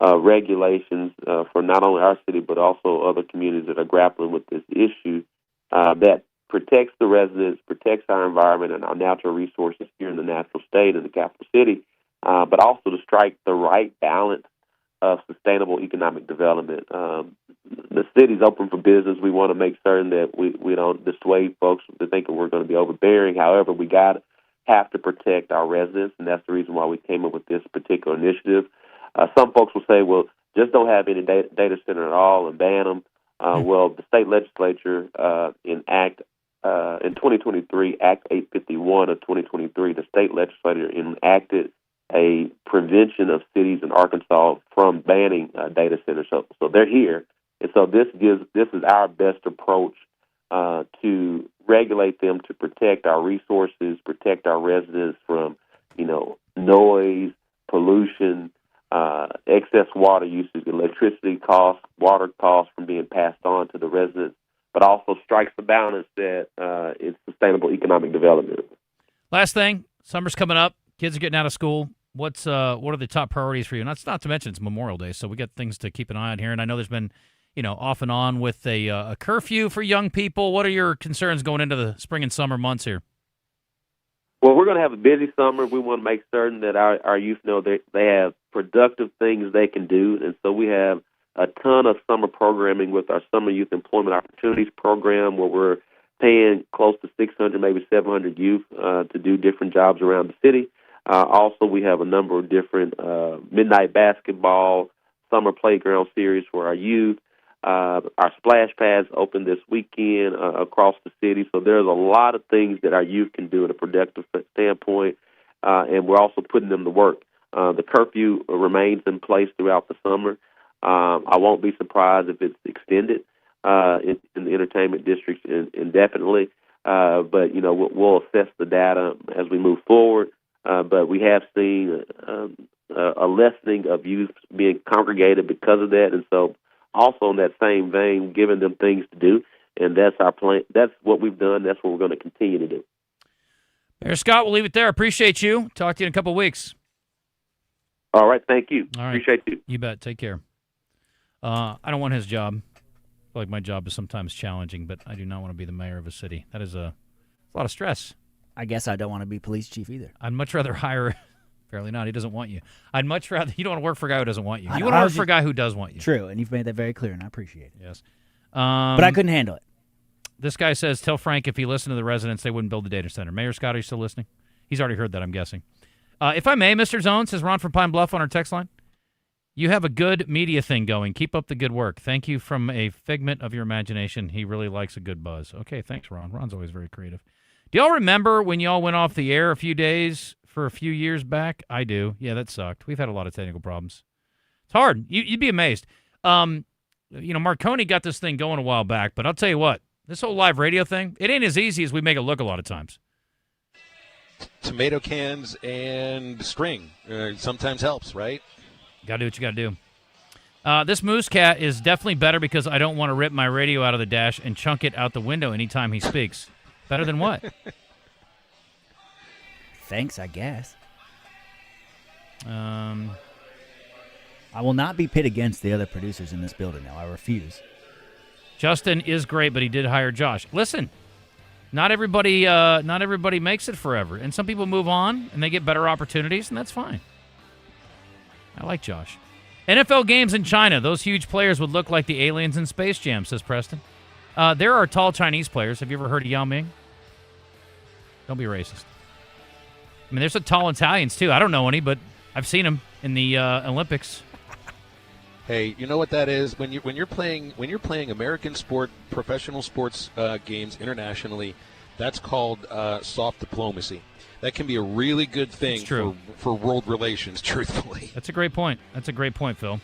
regulations for not only our city but also other communities that are grappling with this issue that protects the residents, protects our environment and our natural resources here in the natural state and the capital city, but also to strike the right balance of sustainable economic development. The city's open for business. We want to make certain that we don't dissuade folks to thinking we're going to be overbearing. However, we have to protect our residents, and that's the reason why we came up with this particular initiative. Some folks will say, well, just don't have any data center at all and ban them. Well, the state legislature in 2023, Act 851 of 2023, the state legislature enacted a prevention of cities in Arkansas from banning data centers. So they're here, and so this is our best approach to regulate them, to protect our resources, protect our residents from noise, pollution, excess water usage, electricity costs, water costs from being passed on to the residents, but also strikes the balance that it's sustainable economic development. Last thing, summer's coming up. Kids are getting out of school. What are the top priorities for you? And that's not to mention it's Memorial Day, so we got things to keep an eye on here. And I know there's been, off and on with a curfew for young people. What are your concerns going into the spring and summer months here? Well, we're going to have a busy summer. We want to make certain that our youth know they have productive things they can do. And so we have a ton of summer programming with our Summer Youth Employment Opportunities Program, where we're paying close to 600, maybe 700 youth to do different jobs around the city. Also, we have a number of different midnight basketball, summer playground series for our youth. Our splash pads open this weekend across the city. So there's a lot of things that our youth can do in a productive standpoint, and we're also putting them to work. The curfew remains in place throughout the summer. I won't be surprised if it's extended in the entertainment districts indefinitely, but we'll assess the data as we move forward. But we have seen a lessening of youth being congregated because of that, and so also in that same vein, giving them things to do, and that's our plan. That's what we've done. That's what we're going to continue to do. Mayor Scott, we'll leave it there. Appreciate you. Talk to you in a couple of weeks. All right, thank you. All right. Appreciate you. You bet. Take care. I don't want his job. I feel like my job is sometimes challenging, but I do not want to be the mayor of a city. That is a lot of stress. I guess I don't want to be police chief either. I'd much rather hire... Apparently not. He doesn't want you. I'd much rather... You don't want to work for a guy who doesn't want you. You want to work for a guy who does want you. True, and you've made that very clear, and I appreciate it. Yes. But I couldn't handle it. This guy says, tell Frank if he listened to the residents, they wouldn't build a data center. Mayor Scott, are you still listening? He's already heard that, I'm guessing. If I may, Mr. Zone, says Ron from Pine Bluff on our text line. You have a good media thing going. Keep up the good work. Thank you from a figment of your imagination. He really likes a good buzz. Okay, thanks, Ron. Ron's always very creative. Do y'all remember when y'all went off the air a few days for a few years back? I do. Yeah, that sucked. We've had a lot of technical problems. It's hard. You'd be amazed. Marconi got this thing going a while back, but I'll tell you what, this whole live radio thing, it ain't as easy as we make it look a lot of times. Tomato cans and string sometimes helps, right? Got to do what you got to do. This Moose Cat is definitely better because I don't want to rip my radio out of the dash and chunk it out the window anytime he speaks. Better than what? Thanks, I guess. I will not be pit against the other producers in this building now. I refuse. Justin is great, but he did hire Josh. Listen, not everybody makes it forever, and some people move on and they get better opportunities, and that's fine. I like Josh. NFL games in China. Those huge players would look like the aliens in Space Jam, says Preston. There are tall Chinese players. Have you ever heard of Yao Ming? Don't be racist. I mean, there's some tall Italians, too. I don't know any, but I've seen them in the Olympics. Hey, you know what that is? When you're playing American professional sports games internationally, that's called soft diplomacy. That can be a really good thing for world relations, truthfully. That's a great point. Phil.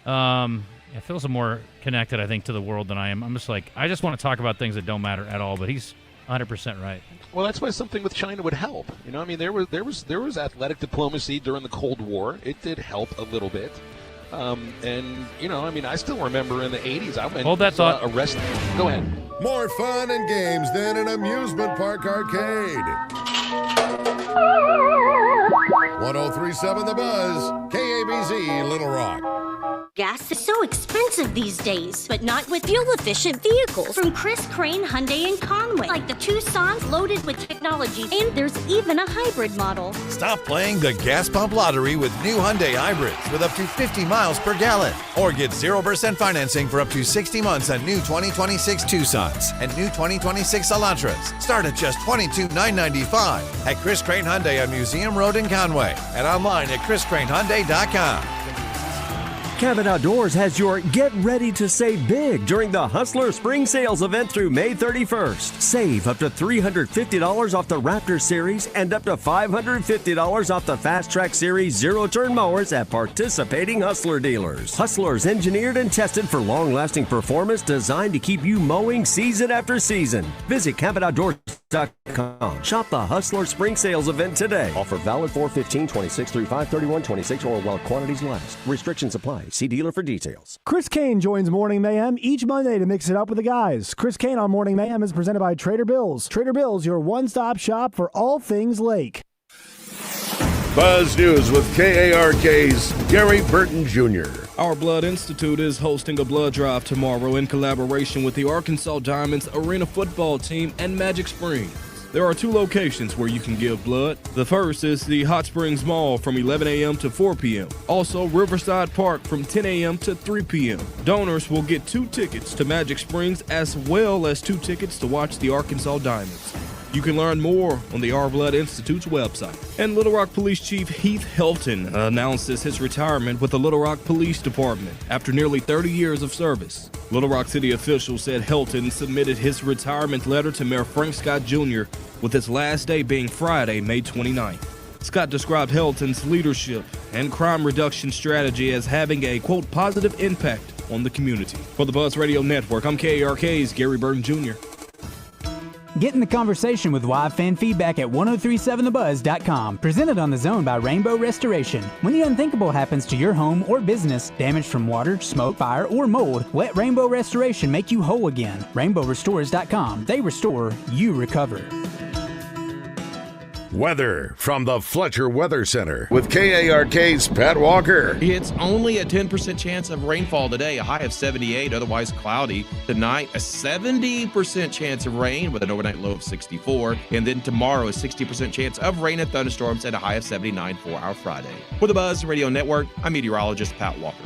Phil's more connected, I think, to the world than I am. I'm just like, I just want to talk about things that don't matter at all, but he's 100% right. Well, that's why something with China would help. You know, I mean, there was athletic diplomacy during the Cold War. It did help a little bit. And, you know, I mean, I still remember in the 80s, I went Hold that thought. arrested. Go ahead. More fun and games than an amusement park arcade. 103.7 The Buzz, KABZ, Little Rock. Gas is so expensive these days, but not with fuel-efficient vehicles. From Chris Crane Hyundai in Conway, like the Tucson's loaded with technology, and there's even a hybrid model. Stop playing the gas pump lottery with new Hyundai hybrids with up to 50 miles per gallon. Or get 0% financing for up to 60 months on new 2026 Tucsons and new 2026 Elantras. Start at just $22,995 at Chris Crane Hyundai on Museum Road in Conway and online at chriscranehyundai.com. Cabot Outdoors has your Get Ready to Save Big during the Hustler Spring Sales event through May 31st. Save up to $350 off the Raptor Series and up to $550 off the Fast Track Series zero-turn mowers at participating Hustler dealers. Hustler's engineered and tested for long-lasting performance designed to keep you mowing season after season. Visit CabotOutdoors.com. Shop the Hustler Spring Sales event today. Offer valid 4/15/26 through 5/31/26 or while quantities last. Restrictions apply. See dealer for details. Chris Kane joins Morning Mayhem each Monday to mix it up with the guys. Chris Kane on Morning Mayhem is presented by Trader Bill's. Trader Bill's, your one-stop shop for all things lake. Buzz News with KARK's Gary Burton Jr. Our Blood Institute is hosting a blood drive tomorrow in collaboration with the Arkansas Diamonds Arena football team and Magic Springs. There are two locations where you can give blood. The first is the Hot Springs Mall from 11 a.m. to 4 p.m. Also, Riverside Park from 10 a.m. to 3 p.m. Donors will get 2 tickets to Magic Springs as well as 2 tickets to watch the Arkansas Diamonds. You can learn more on the Our Blood Institute's website. And Little Rock Police Chief Heath Helton announces his retirement with the Little Rock Police Department after nearly 30 years of service. Little Rock City officials said Helton submitted his retirement letter to Mayor Frank Scott Jr., with his last day being Friday, May 29th. Scott described Helton's leadership and crime reduction strategy as having a, quote, positive impact on the community. For the Buzz Radio Network, I'm KARK's Gary Burton Jr. Get in the conversation with live fan feedback at 1037thebuzz.com. Presented on The Zone by Rainbow Restoration. When the unthinkable happens to your home or business, damage from water, smoke, fire, or mold, let Rainbow Restoration make you whole again. RainbowRestores.com. They restore, you recover. Weather from the Fletcher Weather Center with KARK's Pat Walker. It's only a 10% chance of rainfall today, a high of 78, otherwise cloudy. Tonight, a 70% chance of rain with an overnight low of 64. And then tomorrow, a 60% chance of rain and thunderstorms at a high of 79 for our Friday. For the Buzz Radio Network, I'm meteorologist Pat Walker.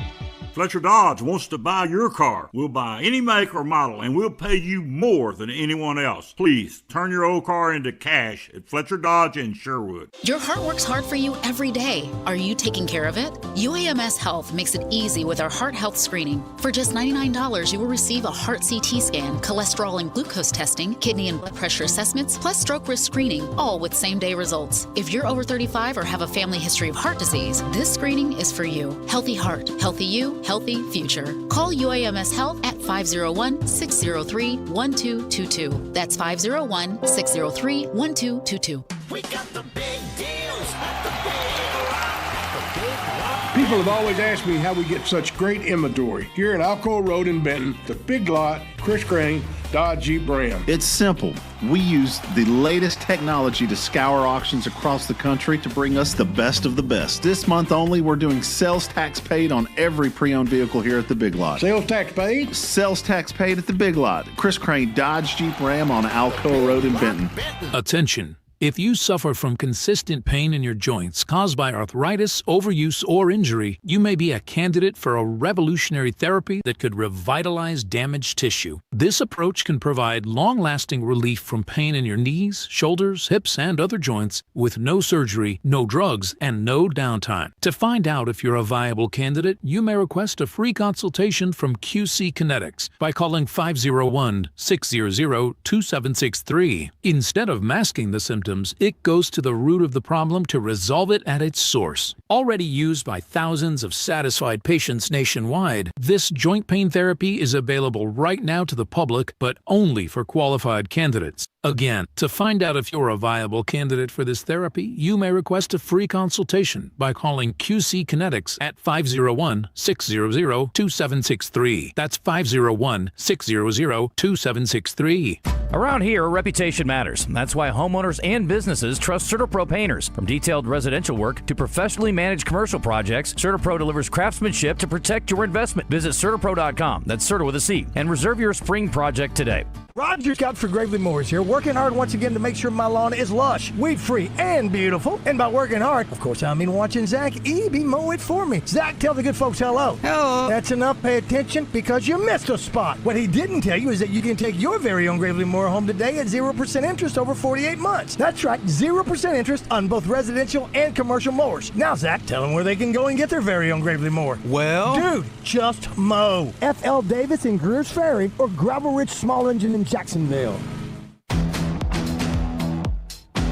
Fletcher Dodge wants to buy your car. We'll buy any make or model, and we'll pay you more than anyone else. Please, turn your old car into cash at Fletcher Dodge in Sherwood. Your heart works hard for you every day. Are you taking care of it? UAMS Health makes it easy with our heart health screening. For just $99, you will receive a heart CT scan, cholesterol and glucose testing, kidney and blood pressure assessments, plus stroke risk screening, all with same-day results. If you're over 35 or have a family history of heart disease, this screening is for you. Healthy heart, healthy you, healthy future. Call UAMS Health at 501-603-1222. That's 501-603-1222. We got the big deals at the Big Lot. People have always asked me how we get such great inventory. Here at Alcoa Road in Benton, the Big Lot, Chris Crane, Dodge Jeep Ram. It's simple. We use the latest technology to scour auctions across the country to bring us the best of the best. This month only, we're doing sales tax paid on every pre-owned vehicle here at the Big Lot. Sales tax paid? Sales tax paid at the Big Lot. Chris Crane, Dodge Jeep Ram on Alcoa Road in Benton. Attention. If you suffer from consistent pain in your joints caused by arthritis, overuse, or injury, you may be a candidate for a revolutionary therapy that could revitalize damaged tissue. This approach can provide long-lasting relief from pain in your knees, shoulders, hips, and other joints with no surgery, no drugs, and no downtime. To find out if you're a viable candidate, you may request a free consultation from QC Kinetics by calling 501-600-2763. Instead of masking the symptoms, it goes to the root of the problem to resolve it at its source. Already used by thousands of satisfied patients nationwide, this joint pain therapy is available right now to the public, but only for qualified candidates. Again, to find out if you're a viable candidate for this therapy, you may request a free consultation by calling QC Kinetics at 501-600-2763. That's 501-600-2763. Around here, reputation matters. That's why homeowners and businesses trust CertaPro painters. From detailed residential work to professionally managed commercial projects, CertaPro delivers craftsmanship to protect your investment. Visit CertaPro.com, that's Certa with a C, and reserve your spring project today. Roger Scott for Gravely Mowers here, working hard once again to make sure my lawn is lush, weed-free, and beautiful. And by working hard, of course, I mean watching Zach Eby mow it for me. Zach, tell the good folks hello. Hello. That's enough. Pay attention because you missed a spot. What he didn't tell you is that you can take your very own Gravely Mower home today at 0% interest over 48 months. That's right, 0% interest on both residential and commercial mowers. Now, Zach, tell them where they can go and get their very own Gravely Mower. Well, dude, just mow. F.L. Davis in Greer's Ferry or Gravel Ridge Small Engine in Jacksonville.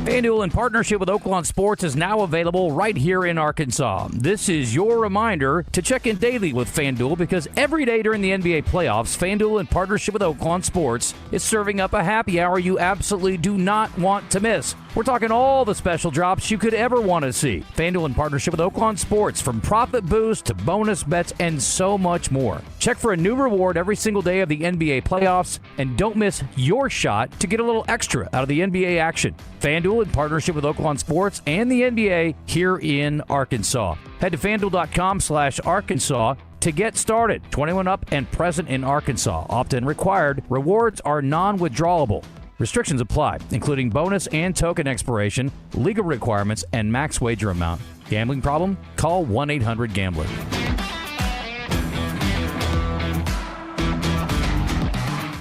FanDuel, in partnership with Oaklawn Sports, is now available right here in Arkansas. This is your reminder to check in daily with FanDuel because every day during the NBA playoffs, FanDuel, in partnership with Oaklawn Sports, is serving up a happy hour you absolutely do not want to miss. We're talking all the special drops you could ever want to see. FanDuel, in partnership with Oaklawn Sports, from profit boost to bonus bets and so much more. Check for a new reward every single day of the NBA playoffs, and don't miss your shot to get a little extra out of the NBA action. FanDuel, in partnership with Oaklawn Sports and the NBA here in Arkansas. Head to FanDuel.com/Arkansas to get started. 21 up and present in Arkansas. Opt-in required. Rewards are non-withdrawable. Restrictions apply, including bonus and token expiration, legal requirements, and max wager amount. Gambling problem? Call 1-800-GAMBLER.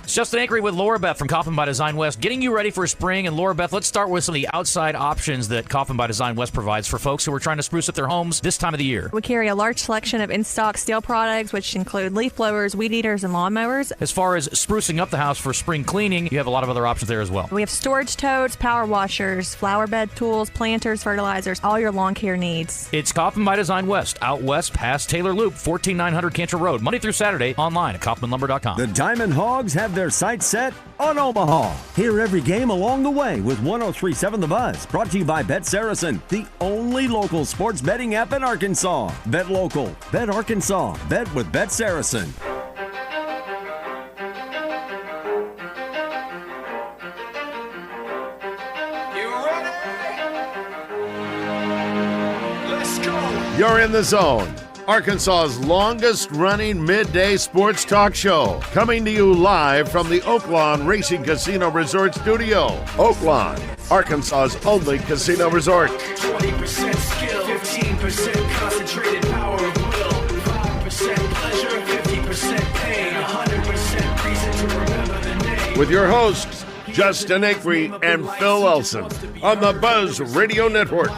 Justin Acri with Laura Beth from Kaufman by Design West, getting you ready for spring. And Laura Beth, let's start with some of the outside options that Kaufman by Design West provides for folks who are trying to spruce up their homes this time of the year. We carry a large selection of in-stock steel products, which include leaf blowers, weed eaters, and lawnmowers. As far as sprucing up the house for spring cleaning, you have a lot of other options there as well. We have storage totes, power washers, flower bed tools, planters, fertilizers, all your lawn care needs. It's Kaufman by Design West, out west past Taylor Loop, 14900 Cantor Road, Monday through Saturday, online at KaufmanLumber.com. The Diamond Hogs have their sights set on Omaha. Hear every game along the way with 103.7 The Buzz. Brought to you by Bet Saracen, the only local sports betting app in Arkansas. Bet local, bet Arkansas, bet with Bet Saracen. You're in the zone. Arkansas's longest-running midday sports talk show. Coming to you live from the Oaklawn Racing Casino Resort Studio. Oaklawn, Arkansas's only casino resort. 20% skill, 15% concentrated power of will, 5% pleasure. with your hosts, Justin Acri and Phil Elson on the Buzz Radio Network.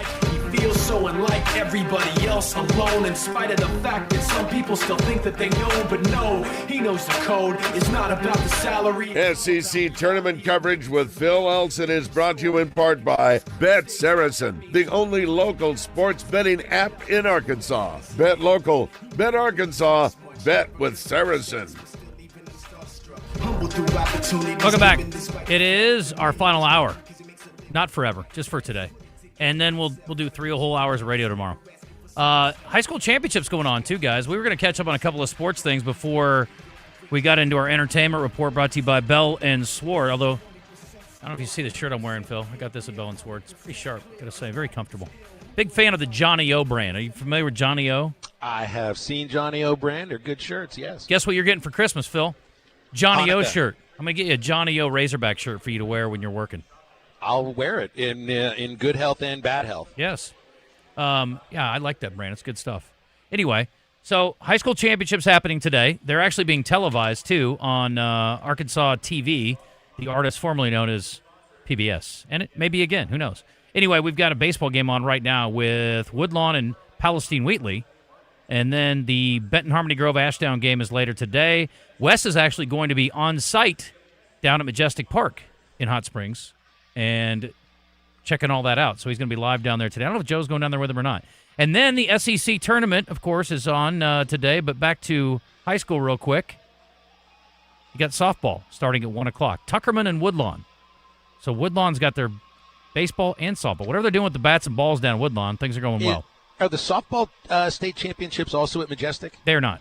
Feels so unlike everybody else alone, in spite of the fact that some people still think that they know, but no, he knows the code. It's not about the salary. SEC tournament coverage with Phil Elson is brought to you in part by Bet Saracen, the only local sports betting app in Arkansas. Bet local, bet Arkansas, bet with Saracen. Welcome back. It is our final hour. Not forever, just for today. And then we'll do 3 whole hours of radio tomorrow. High school championships going on, too, guys. We were going to catch up on a couple of sports things before we got into our entertainment report brought to you by Bell and Sword. Although, I don't know if you see the shirt I'm wearing, Phil. I got this at Bell and Sword. It's pretty sharp, got to say. Very comfortable. Big fan of the Johnny O brand. Are you familiar with Johnny O? I have seen Johnny O brand. They're good shirts, yes. Guess what you're getting for Christmas, Phil? Johnny O shirt. I'm going to get you a Johnny O Razorback shirt for you to wear when you're working. I'll wear it in good health and bad health. Yes. Yeah, I like that brand. It's good stuff. Anyway, so high school championships happening today. They're actually being televised, too, on Arkansas TV, the artist formerly known as PBS. And it may be again. Who knows? Anyway, we've got a baseball game on right now with Woodlawn and Palestine Wheatley. And then the Benton Harmony Grove Ashdown game is later today. Wes is actually going to be on site down at Majestic Park in Hot Springs and checking all that out. So he's going to be live down there today. I don't know if Joe's going down there with him or not. And then the SEC tournament, of course, is on today. But back to high school real quick. You got softball starting at 1 o'clock. Tuckerman and Woodlawn. So Woodlawn's got their baseball and softball. Whatever they're doing with the bats and balls down at Woodlawn, things are going well. Are the softball state championships also at Majestic? They're not.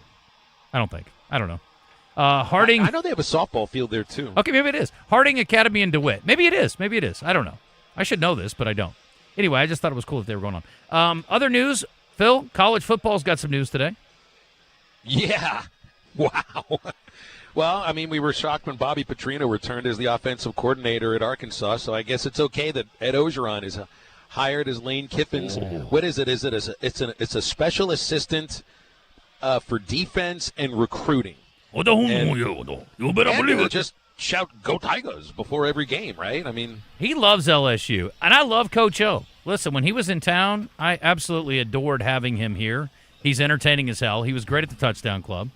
I don't think. I don't know. Harding. I know they have a softball field there, too. Okay, maybe it is. Harding Academy in DeWitt. Maybe it is. Maybe it is. I don't know. I should know this, but I don't. Anyway, I just thought it was cool that they were going on. Other news, Phil, college football's got some news today. Yeah. Wow. Well, I mean, we were shocked when Bobby Petrino returned as the offensive coordinator at Arkansas, so I guess it's okay that Ed Ogeron is hired as Lane Kiffin's. What is it? It's a special assistant for defense and recruiting. You better believe it. Just shout "Go Tigers" before every game, right? I mean, he loves LSU, and I love Coach O. Listen, when he was in town, I absolutely adored having him here. He's entertaining as hell. He was great at the Touchdown Club,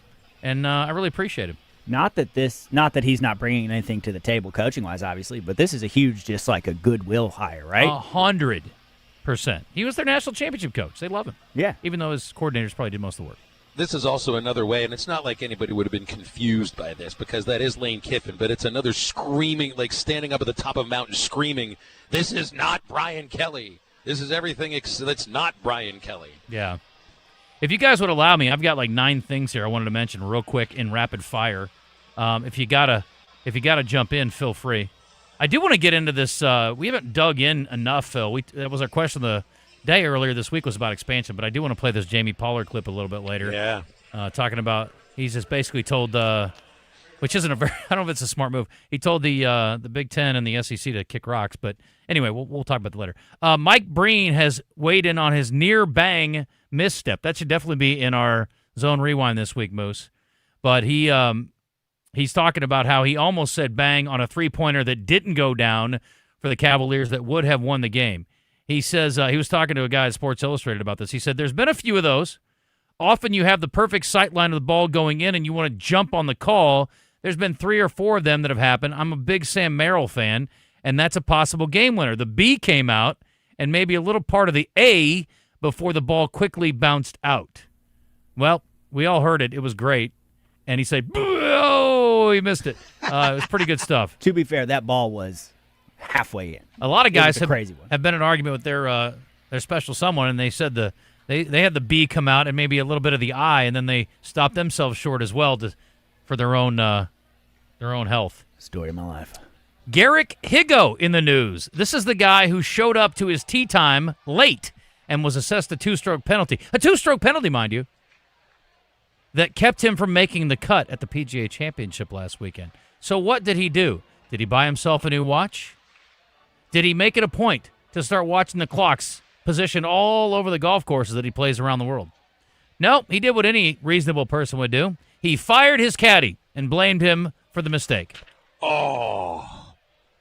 and I really appreciate him. Not that he's not bringing anything to the table coaching-wise, obviously, but this is a huge, just like a goodwill hire, right? 100%. He was their national championship coach. They love him. Yeah. Even though his coordinators probably did most of the work. This is also another way, and it's not like anybody would have been confused by this because that is Lane Kiffin, but it's another screaming, like standing up at the top of a mountain screaming, "This is not Brian Kelly. This is everything that's not Brian Kelly." Yeah. If you guys would allow me, I've got like 9 things here I wanted to mention real quick in rapid fire. If you gotta jump in, feel free. I do want to get into this. We haven't dug in enough, Phil. That was our question of the day earlier this week was about expansion, but I do want to play this Jamie Pollard clip a little bit later. Yeah. Talking about he's just basically told, which isn't a very, I don't know if it's a smart move. He told the Big Ten and the SEC to kick rocks, but anyway, we'll talk about that later. Mike Breen has weighed in on his near bang misstep. That should definitely be in our Zone Rewind this week, Moose. But he's talking about how he almost said bang on a three-pointer that didn't go down for the Cavaliers that would have won the game. He says he was talking to a guy at Sports Illustrated about this. He said, there's been a few of those. Often you have the perfect sight line of the ball going in and you want to jump on the call. There's been 3 or 4 of them that have happened. I'm a big Sam Merrill fan, and that's a possible game winner. The B came out and maybe a little part of the A before the ball quickly bounced out. Well, we all heard it. It was great. And he said, oh, he missed it. It was pretty good stuff. To be fair, that ball was halfway in. A lot of guys have been in an argument with their special someone, and they said they had the B come out and maybe a little bit of the I, and then they stopped themselves short as well for their own health. Story of my life. Garrick Higo in the news. This is the guy who showed up to his tee time late and was assessed a 2-stroke penalty. A 2-stroke penalty, mind you, that kept him from making the cut at the PGA Championship last weekend. So what did he do? Did he buy himself a new watch? Did he make it a point to start watching the clocks positioned all over the golf courses that he plays around the world? No, he did what any reasonable person would do. He fired his caddy and blamed him for the mistake. Oh,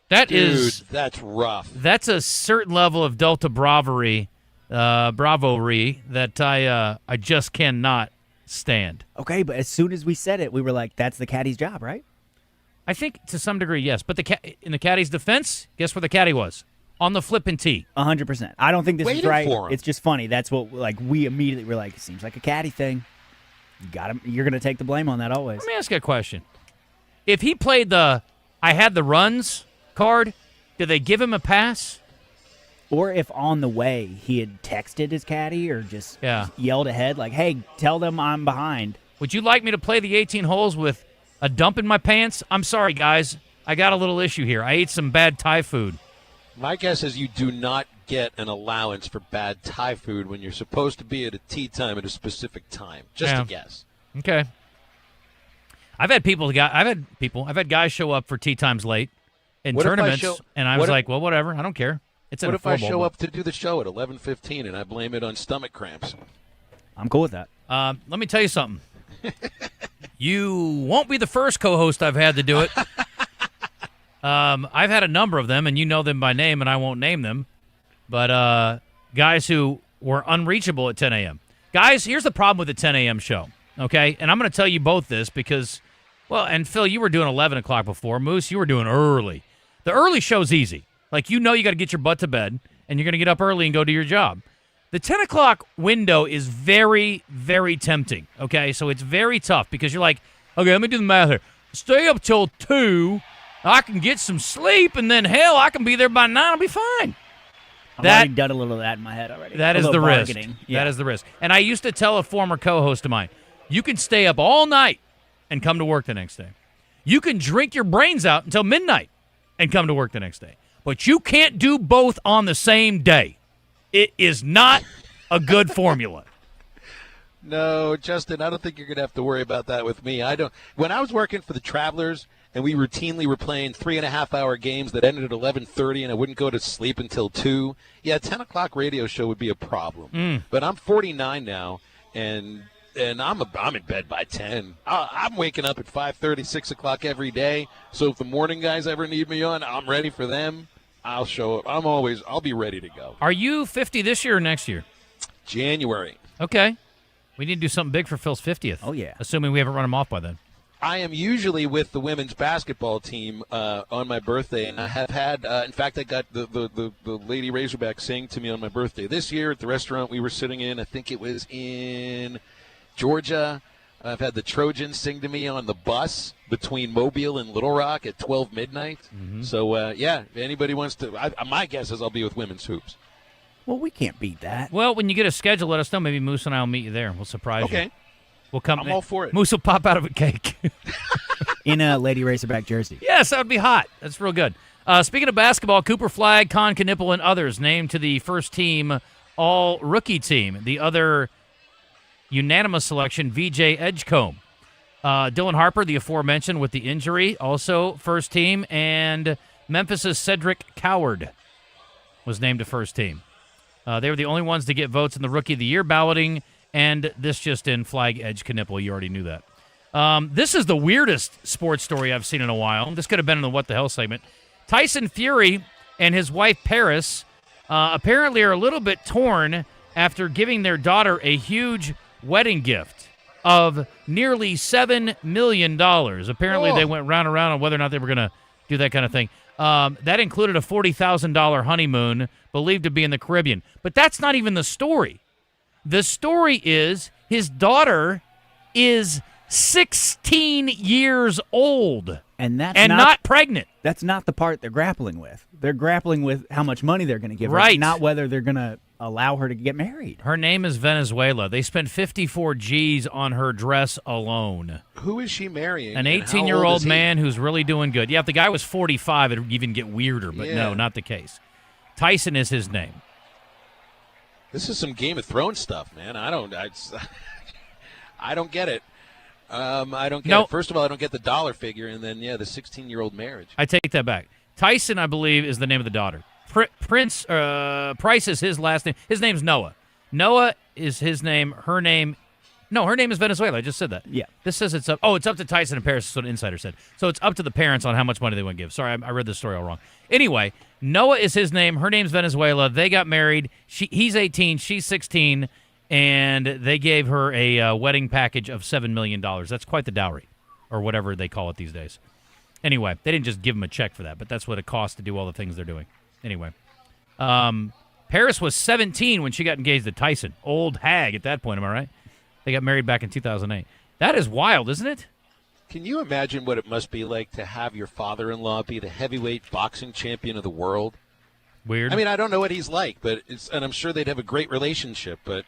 that's rough. That's a certain level of Delta bravery that I just cannot stand. Okay, but as soon as we said it, we were like, "That's the caddy's job, right?" I think to some degree, yes. But in the caddy's defense, guess where the caddy was? On the flipping tee. 100%. I don't think this is Waiting right. for him. It's just funny. That's what we immediately were like. Seems like a caddy thing. You're gonna take the blame on that always. Let me ask you a question. If he played the "I had the runs" card, did they give him a pass? Or if on the way he had texted his caddy or just yelled ahead like, "Hey, tell them I'm behind." Would you like me to play the 18 holes with a dump in my pants? I'm sorry, guys. I got a little issue here. I ate some bad Thai food. My guess is you do not get an allowance for bad Thai food when you're supposed to be at a tee time at a specific time. Just a guess. Okay. I've had guys show up for tee times late in tournaments, and I was like, well, whatever. I don't care. What if I show up to do the show at 11:15 and I blame it on stomach cramps? I'm cool with that. Let me tell you something. You won't be the first co-host I've had to do it. I've had a number of them, and you know them by name, and I won't name them. But guys who were unreachable at 10 a.m. Guys, here's the problem with the 10 a.m. show, okay? And I'm going to tell you both this because, well, and Phil, you were doing 11 o'clock before. Moose, you were doing early. The early show's easy. Like, you know you got to get your butt to bed, and you're going to get up early and go do your job. The 10 o'clock window is very, very tempting, okay? So it's very tough because you're like, okay, let me do the math here. Stay up till 2, I can get some sleep, and then, hell, I can be there by 9, I'll be fine. I've already done a little of that in my head already. That is the risk. That is the risk. And I used to tell a former co-host of mine, you can stay up all night and come to work the next day. You can drink your brains out until midnight and come to work the next day. But you can't do both on the same day. It is not a good formula. No, Justin, I don't think you're going to have to worry about that with me. When I was working for the Travelers and we routinely were playing 3.5-hour games that ended at 11:30 and I wouldn't go to sleep until 2, 10 o'clock radio show would be a problem. But I'm 49 now, and I'm in bed by 10. I'm waking up at 5:30, 6 o'clock every day. So if the morning guys ever need me on, I'm ready for them. I'll show up. I'll be ready to go. Are you 50 this year or next year? January. Okay. We need to do something big for Phil's 50th. Oh, yeah. Assuming we haven't run him off by then. I am usually with the women's basketball team on my birthday, and I have had, in fact, I got the Lady Razorback sing to me on my birthday this year at the restaurant we were sitting in. I think it was in Georgia. I've had the Trojans sing to me on the bus between Mobile and Little Rock at 12 midnight. Mm-hmm. So, if anybody wants to, my guess is I'll be with women's hoops. Well, we can't beat that. Well, when you get a schedule, let us know. Maybe Moose and I will meet you there. We'll surprise you. Okay. We'll come. I'm all for it. Moose will pop out of a cake. In a Lady Racerback jersey. Yes, that would be hot. That's real good. Speaking of basketball, Cooper Flagg, Con Knipple, and others named to the first team all-rookie team. The other unanimous selection, VJ Edgecombe. Dylan Harper, the aforementioned with the injury, also first team. And Memphis's Cedric Coward was named to first team. They were the only ones to get votes in the Rookie of the Year balloting, and this just in, Flagg, Edge, Knipple. You already knew that. This is the weirdest sports story I've seen in a while. This could have been in the What the Hell segment. Tyson Fury and his wife Paris apparently are a little bit torn after giving their daughter a huge wedding gift of nearly $7 million. Apparently they went round and round on whether or not they were going to do that kind of thing. That included a $40,000 honeymoon believed to be in the Caribbean. But that's not even the story. The story is his daughter is 16 years old and not pregnant. That's not the part they're grappling with. They're grappling with how much money they're going to give her, not whether they're going to allow her to get married. Her name is Venezuela. They spent 54 G's on her dress alone. Who is she marrying? An 18-year-old man who's really doing good. Yeah, if the guy was 45, it would even get weirder, but no, not the case. Tyson is his name. This is some Game of Thrones stuff, man. I don't get it. I don't get it. First of all, I don't get the dollar figure, and then, the 16-year-old marriage. I take that back. Tyson, I believe, is the name of the daughter. Price is his last name. His name's Noah. Noah is his name. Her name, No, her name is Venezuela. I just said that. Yeah. This says it's up. Oh, it's up to Tyson and Paris. Is what an insider said. So it's up to the parents on how much money they want to give. Sorry, I read this story all wrong. Anyway, Noah is his name. Her name's Venezuela. They got married. He's 18. She's 16. And they gave her a wedding package of $7 million. That's quite the dowry, or whatever they call it these days. Anyway, they didn't just give him a check for that, but that's what it costs to do all the things they're doing. Anyway, Paris was 17 when she got engaged to Tyson. Old hag at that point, am I right? They got married back in 2008. That is wild, isn't it? Can you imagine what it must be like to have your father-in-law be the heavyweight boxing champion of the world? Weird. I mean, I don't know what he's like, but and I'm sure they'd have a great relationship, but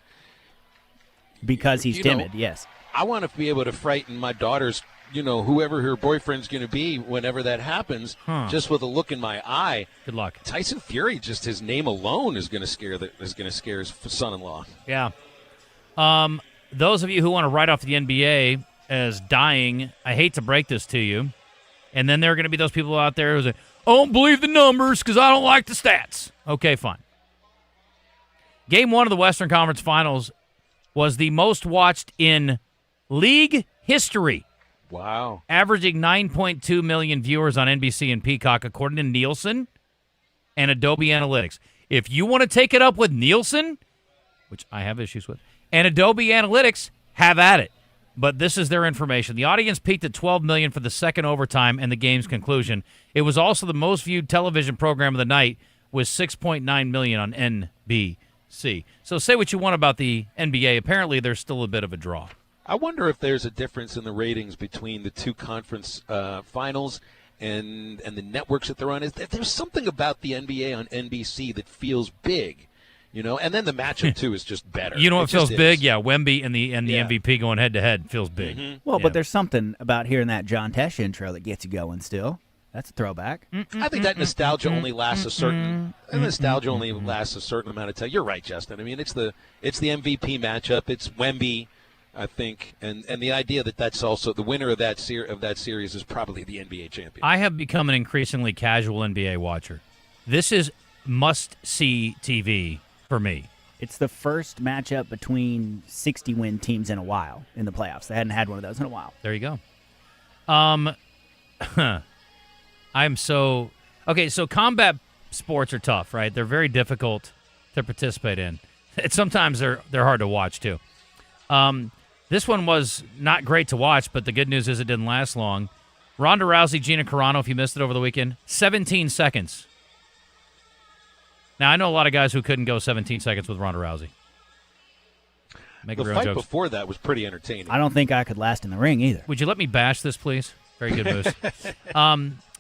because he's timid, yes. I want to be able to frighten my daughter's, whoever her boyfriend's going to be whenever that happens, just with a look in my eye. Good luck. Tyson Fury, just his name alone is going to scare his son-in-law. Yeah. Those of you who want to write off the NBA as dying, I hate to break this to you. And then there are going to be those people out there who say, I don't believe the numbers because I don't like the stats. Okay, fine. Game 1 of the Western Conference Finals was the most watched in league history. Wow. Averaging 9.2 million viewers on NBC and Peacock, according to Nielsen and Adobe Analytics. If you want to take it up with Nielsen, which I have issues with, and Adobe Analytics, have at it. But this is their information. The audience peaked at 12 million for the second overtime and the game's conclusion. It was also the most viewed television program of the night with 6.9 million on NBC. So say what you want about the NBA. Apparently, there's still a bit of a draw. I wonder if there's a difference in the ratings between the two conference finals and the networks that they're on. There's something about the NBA on NBC that feels big. And then the matchup, too, is just better. You know what feels big? Is. Yeah, Wemby and the MVP going head-to-head feels big. Mm-hmm. Well, but there's something about hearing that John Tesh intro that gets you going still. That's a throwback. I think that nostalgia only lasts a certain amount of time. You're right, Justin. I mean, it's the MVP matchup. It's Wemby, I think, and the idea that that's also the winner of that series is probably the NBA champion. I have become an increasingly casual NBA watcher. This is must-see TV. For me, it's the first matchup between 60-win teams in a while in the playoffs. They hadn't had one of those in a while. There you go. So combat sports are tough, right? They're very difficult to participate in. Sometimes they're hard to watch too. This one was not great to watch, but the good news is it didn't last long. Ronda Rousey, Gina Carano, if you missed it over the weekend, 17 seconds. Now, I know a lot of guys who couldn't go 17 seconds with Ronda Rousey. The fight before that was pretty entertaining. I don't think I could last in the ring either. Would you let me bash this, please? Very good, Moose.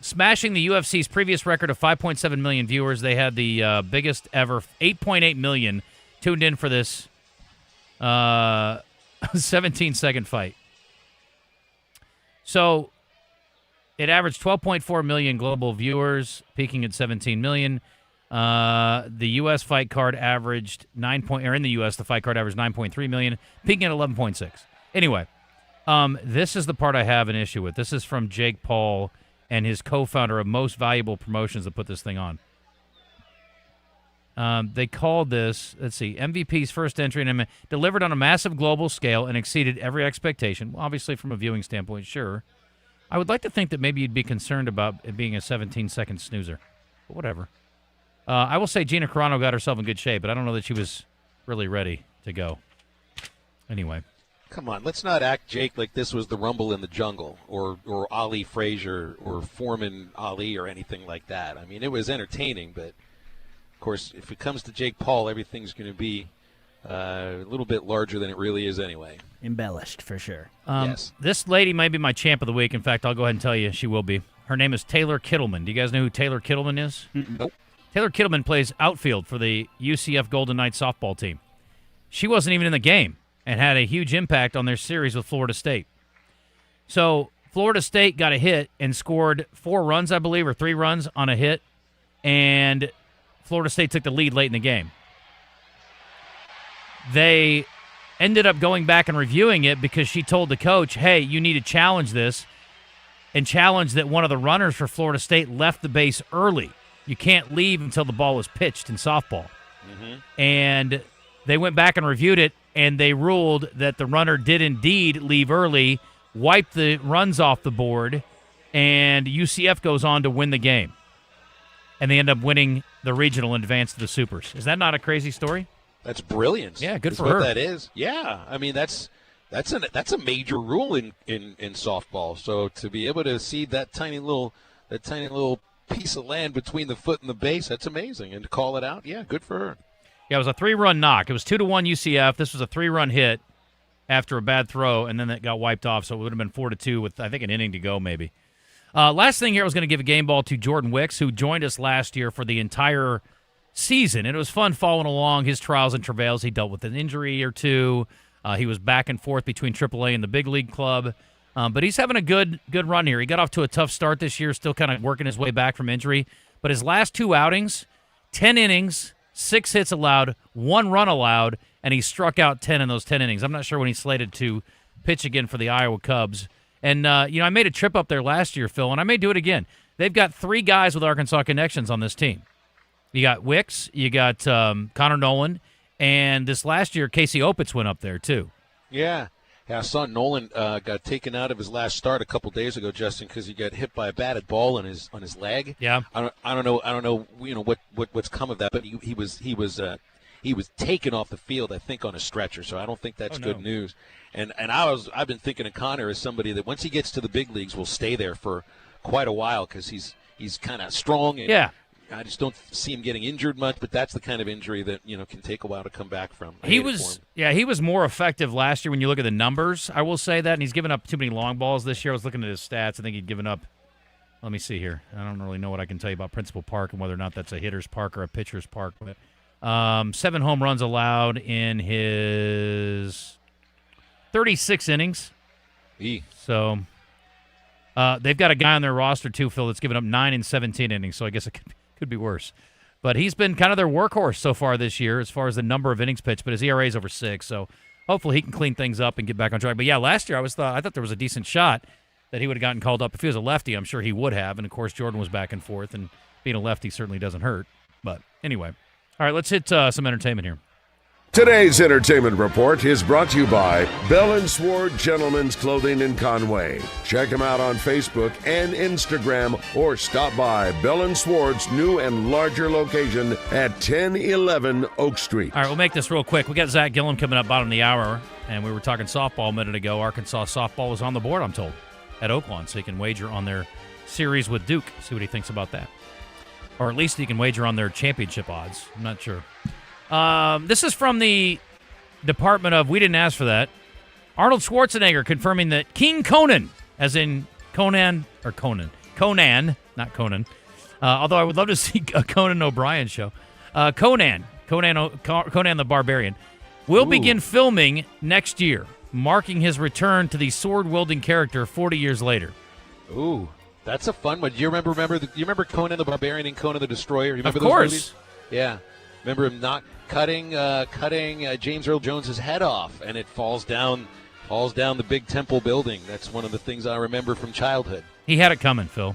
Smashing the UFC's previous record of 5.7 million viewers, they had the biggest ever, 8.8 million, tuned in for this 17-second fight. So it averaged 12.4 million global viewers, peaking at 17 million. The U.S. fight card averaged in the U.S., the fight card averaged 9.3 million, peaking at 11.6. Anyway, this is the part I have an issue with. This is from Jake Paul and his co-founder of Most Valuable Promotions that put this thing on. They called this, MVP's first entry and delivered on a massive global scale and exceeded every expectation. Well, obviously, from a viewing standpoint, sure. I would like to think that maybe you'd be concerned about it being a 17-second snoozer, but whatever. I will say Gina Carano got herself in good shape, but I don't know that she was really ready to go. Anyway. Come on, let's not act, Jake, like this was the Rumble in the Jungle or Ali Frazier or Foreman Ali or anything like that. I mean, it was entertaining, but, of course, if it comes to Jake Paul, everything's going to be a little bit larger than it really is anyway. Embellished, for sure. Yes. This lady might be my champ of the week. In fact, I'll go ahead and tell you she will be. Her name is Taylor Kittleman. Do you guys know who Taylor Kittleman is? Nope. Taylor Kittleman plays outfield for the UCF Golden Knights softball team. She wasn't even in the game and had a huge impact on their series with Florida State. So Florida State got a hit and scored 4 runs, I believe, or 3 runs on a hit, and Florida State took the lead late in the game. They ended up going back and reviewing it because she told the coach, hey, you need to challenge this, and challenge that one of the runners for Florida State left the base early. You can't leave until the ball is pitched in softball. Mm-hmm. And They went back and reviewed it, and they ruled that the runner did indeed leave early, wiped the runs off the board, and UCF goes on to win the game. And they end up winning the regional and advance to the Supers. Is that not a crazy story? That's brilliant. Yeah, good for what her. That is. Yeah, I mean that's a major rule in softball. So to be able to see that tiny little piece of land between the foot and the base, that's amazing. And to call it out, yeah, good for her. Yeah, it was a 3-run knock. It was 2-1 UCF. This was a 3-run hit after a bad throw, and then that got wiped off. So it would have been 4-2 with I think an inning to go maybe. Last thing here, I was going to give a game ball to Jordan Wicks, who joined us last year for the entire season. And it was fun following along his trials and travails. He dealt with an injury or two. He was back and forth between AAA and the big league club. But he's having a good run here. He got off to a tough start this year, still kind of working his way back from injury. But his last 2 outings, 10 innings, 6 hits allowed, 1 run allowed, and he struck out 10 in those 10 innings. I'm not sure when he's slated to pitch again for the Iowa Cubs. And, I made a trip up there last year, Phil, and I may do it again. They've got 3 guys with Arkansas connections on this team. You got Wicks, you got Connor Nolan, and this last year, Casey Opitz went up there, too. Yeah. I saw Nolan got taken out of his last start a couple days ago, Justin, because he got hit by a batted ball on his leg. Yeah. I don't know. What's come of that, but he was taken off the field, I think, on a stretcher. So I don't think that's good news. And I've been thinking of Connor as somebody that once he gets to the big leagues will stay there for quite a while because he's kind of strong. And yeah. I just don't see him getting injured much, but that's the kind of injury that can take a while to come back from. He was more effective last year when you look at the numbers. I will say that, and he's given up too many long balls this year. I was looking at his stats. I think he'd given up. Let me see here. I don't really know what I can tell you about Principal Park and whether or not that's a hitter's park or a pitcher's park. But 7 home runs allowed in his 36 innings. So they've got a guy on their roster too, Phil, that's given up 9 in 17 innings. So I guess it could be worse. But he's been kind of their workhorse so far this year as far as the number of innings pitched, but his ERA is over 6, so hopefully he can clean things up and get back on track. But yeah, last year I thought there was a decent shot that he would have gotten called up. If he was a lefty, I'm sure he would have, and of course Jordan was back and forth, and being a lefty certainly doesn't hurt. But anyway, all right, let's hit some entertainment here. Today's entertainment report is brought to you by Bell & Sword Gentlemen's Clothing in Conway. Check them out on Facebook and Instagram or stop by Bell & Sword's new and larger location at 1011 Oak Street. All right, we'll make this real quick. We got Zach Gillum coming up bottom of the hour, and we were talking softball a minute ago. Arkansas softball was on the board, I'm told, at Oaklawn, so he can wager on their series with Duke, see what he thinks about that. Or at least he can wager on their championship odds. I'm not sure. This is from the Department of, we didn't ask for that, Arnold Schwarzenegger confirming that King Conan, as in Conan, not Conan, although I would love to see a Conan O'Brien show, Conan the Barbarian, will begin filming next year, marking his return to the sword-wielding character 40 years later. Ooh, that's a fun one. Do you remember Conan the Barbarian and Conan the Destroyer? You remember of course. Those movies? Yeah. Remember him not cutting James Earl Jones's head off, and it falls down the big temple building. That's one of the things I remember from childhood. He had it coming, Phil.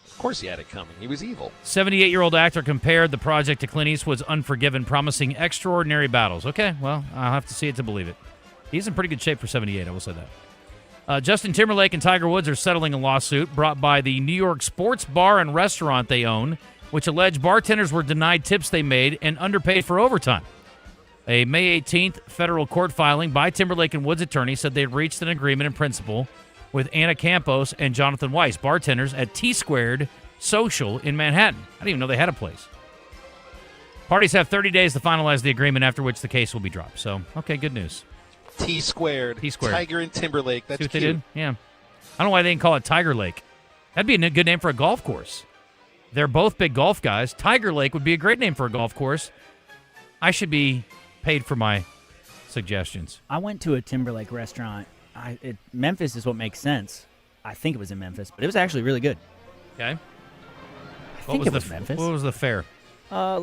Of course he had it coming. He was evil. 78-year-old actor compared the project to Clint Eastwood's Unforgiven, promising extraordinary battles. Okay, well, I'll have to see it to believe it. He's in pretty good shape for 78, I will say that. Justin Timberlake and Tiger Woods are settling a lawsuit brought by the New York sports bar and restaurant they own, which alleged bartenders were denied tips they made and underpaid for overtime. A May 18th federal court filing by Timberlake and Woods' attorney said they had reached an agreement in principle with Anna Campos and Jonathan Weiss, bartenders at T-Squared Social in Manhattan. I didn't even know they had a place. Parties have 30 days to finalize the agreement, after which the case will be dropped. So, okay, good news. T-Squared. Tiger and Timberlake. That's See what cute. they did? Yeah. I don't know why they didn't call it Tiger Lake. That'd be a good name for a golf course. They're both big golf guys. Tiger Lake would be a great name for a golf course. I should be paid for my suggestions. I went to a Timberlake restaurant. Memphis is what makes sense. I think it was in Memphis, but it was actually really good. Okay. I think it was Memphis. What was the fare? I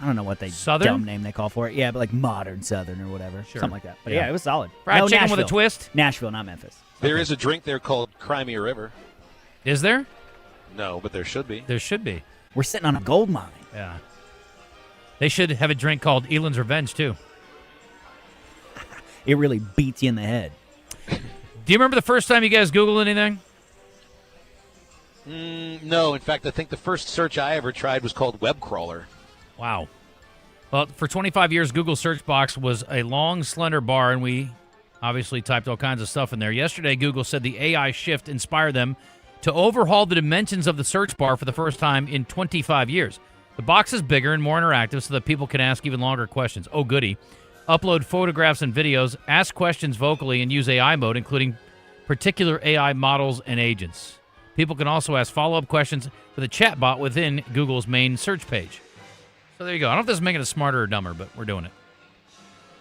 don't know what Southern? dumb name they call for it. Yeah, but like modern Southern or whatever. Sure. Something like that. But yeah, it was solid. Fried chicken Nashville. with a twist? Nashville, not Memphis. There is a drink there called Crimea River. Is there? No, but there should be. There should be. We're sitting on a gold mine. Yeah. They should have a drink called Elan's Revenge, too. It really beats you in the head. Do you remember the first time you guys Googled anything? No. In fact, I think the first search I ever tried was called Web Crawler. Wow. Well, for 25 years, Google search box was a long, slender bar, and we obviously typed all kinds of stuff in there. Yesterday, Google said the AI shift inspired them to overhaul the dimensions of the search bar for the first time in 25 years. The box is bigger and more interactive so that people can ask even longer questions. Oh, goody. Upload photographs and videos, ask questions vocally, and use AI mode, including particular AI models and agents. People can also ask follow-up questions for the chatbot within Google's main search page. So there you go. I don't know if this is making it smarter or dumber, but we're doing it.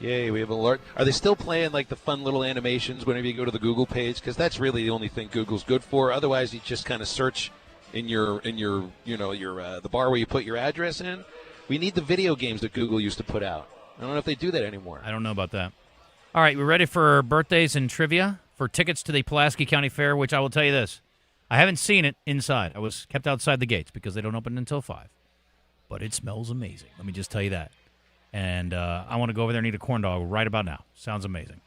Yay, we have an alert. Are they still playing like the fun little animations whenever you go to the Google page? Because that's really the only thing Google's good for. Otherwise, you just kind of search in your the bar where you put your address in. We need the video games that Google used to put out. I don't know if they do that anymore. I don't know about that. All right, we're ready for birthdays and trivia for tickets to the Pulaski County Fair, which I will tell you this. I haven't seen it inside. I was kept outside the gates because they don't open until 5. But it smells amazing. Let me just tell you that. And I want to go over there and eat a corn dog right about now. Sounds amazing.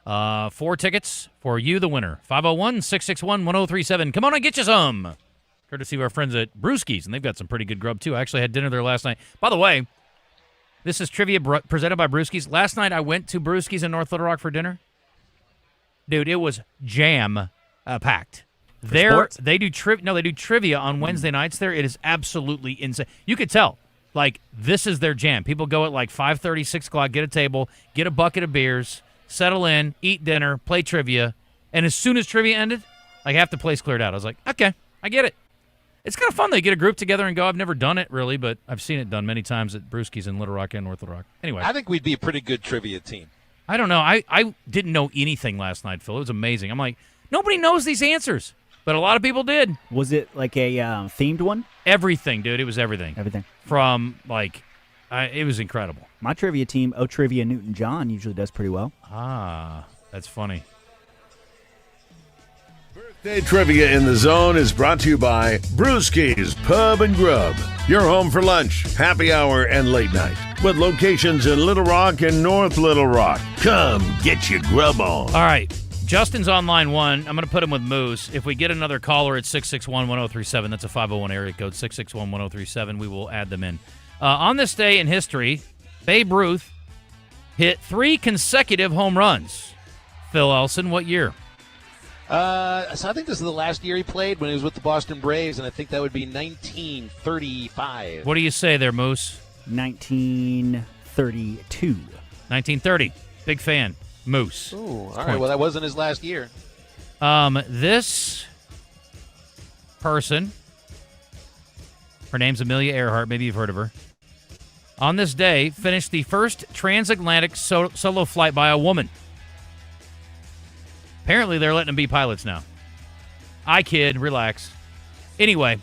4 tickets for you, the winner. 501-661-1037. Come on and get you some. Courtesy of our friends at Brewski's, and they've got some pretty good grub, too. I actually had dinner there last night. By the way, this is trivia presented by Brewski's. Last night I went to Brewski's in North Little Rock for dinner. Dude, it was jam-packed. They do trivia on Wednesday nights there. It is absolutely insane. You could tell. Like, this is their jam. People go at like 5:30, 6 o'clock, get a table, get a bucket of beers, settle in, eat dinner, play trivia, and as soon as trivia ended, like half the place cleared out. I was like, okay, I get it. It's kind of fun. They get a group together and go. I've never done it, really, but I've seen it done many times at Brewski's in Little Rock and North Little Rock. Anyway. I think we'd be a pretty good trivia team. I don't know. I didn't know anything last night, Phil. It was amazing. I'm like, nobody knows these answers. But a lot of people did. Was it like a themed one? Everything, dude. It was everything. Everything. From, like, it was incredible. My trivia team, Trivia Newton-John, usually does pretty well. Ah, that's funny. Birthday Trivia in the Zone is brought to you by Brewski's Pub and Grub. Your home for lunch, happy hour, and late night. With locations in Little Rock and North Little Rock. Come get your grub on. All right. Justin's on line 1. I'm going to put him with Moose. If we get another caller at 661-1037, that's a 501 area code, 661-1037, we will add them in. On this day in history, Babe Ruth hit 3 consecutive home runs. Phil Elson, what year? So I think this is the last year he played when he was with the Boston Braves, and I think that would be 1935. What do you say there, Moose? 1932. 1930. Big fan. Moose. Ooh, all right. Well, that wasn't his last year. This person, her name's Amelia Earhart. Maybe you've heard of her. On this day, finished the first transatlantic solo flight by a woman. Apparently, they're letting them be pilots now. I kid. Relax. Anyway,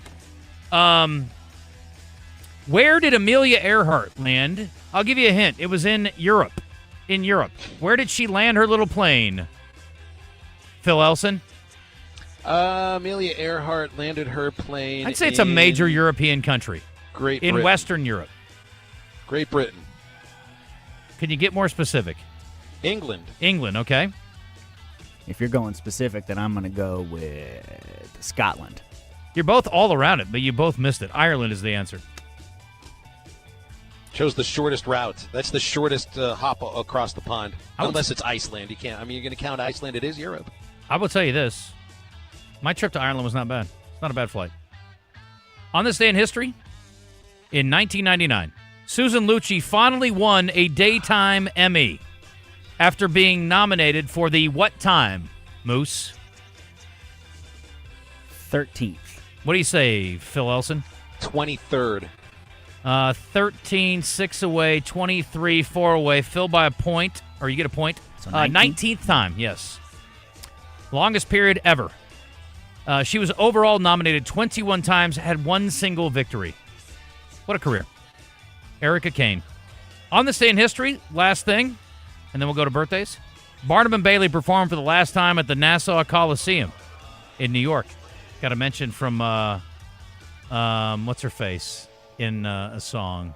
where did Amelia Earhart land? I'll give you a hint. It was in Europe. In Europe. Where did she land her little plane? Phil Elson? Amelia Earhart landed her plane. I'd say it's a major European country. Great Britain. In Western Europe. Great Britain. Can you get more specific? England. England, okay. If you're going specific, then I'm going to go with Scotland. You're both all around it, but you both missed it. Ireland is the answer. Chose the shortest route. That's the shortest hop across the pond. Unless it's Iceland. You can't. I mean, you're going to count Iceland. It is Europe. I will tell you this. My trip to Ireland was not bad. It's not a bad flight. On this day in history, in 1999, Susan Lucci finally won a Daytime Emmy after being nominated for the what time, Moose? 13th. What do you say, Phil Elson? 23rd. 13, 6 away, 23, 4 away. Phil by a point, or you get a point. So 19th time, yes. Longest period ever. She was overall nominated 21 times, had 1 single victory. What a career. Erica Kane. On this day in history, last thing, and then we'll go to birthdays. Barnum and Bailey performed for the last time at the Nassau Coliseum in New York. Got a mention from, what's her face? In a song.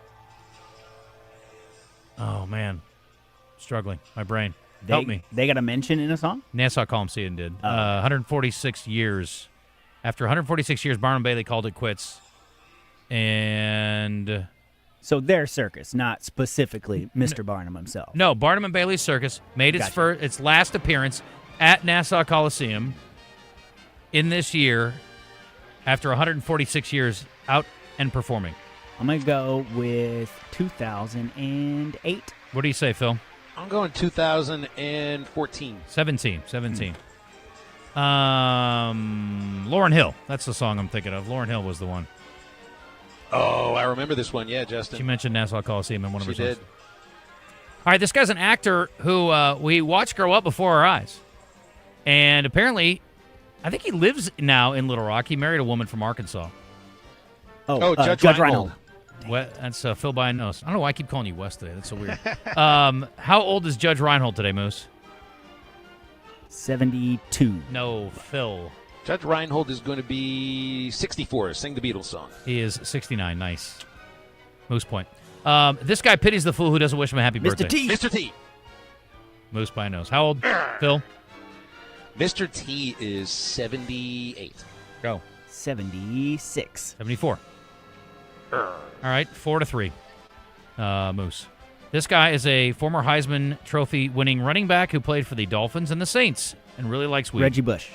Oh, man. Struggling. My brain. Help me. They got a mention in a song? Nassau Coliseum did. 146 years. After 146 years, Barnum Bailey called it quits. And... So their circus, not specifically Mr. Barnum himself. No, Barnum and Bailey Circus made its last appearance at Nassau Coliseum in this year after 146 years out and performing. I'm going to go with 2008. What do you say, Phil? I'm going 2014. 17. Lauryn Hill. That's the song I'm thinking of. Lauryn Hill was the one. Oh, I remember this one. Yeah, Justin. She mentioned Nassau Coliseum in one of her songs. She did. All right, this guy's an actor who we watched grow up before our eyes. And apparently, I think he lives now in Little Rock. He married a woman from Arkansas. Judge Reinhold. That's Phil by a nose. I don't know why I keep calling you Wes today. That's so weird. How old is Judge Reinhold today, Moose? 72. No, Phil. Judge Reinhold is going to be 64. Sing the Beatles song. He is 69. Nice. Moose point. This guy pities the fool who doesn't wish him a happy birthday. Mr. T. Moose by a nose. How old, Phil? Mr. T is 78. Go. 76. 74. All right, 4-3. Moose. This guy is a former Heisman Trophy winning running back who played for the Dolphins and the Saints and really likes weed. Reggie Bush.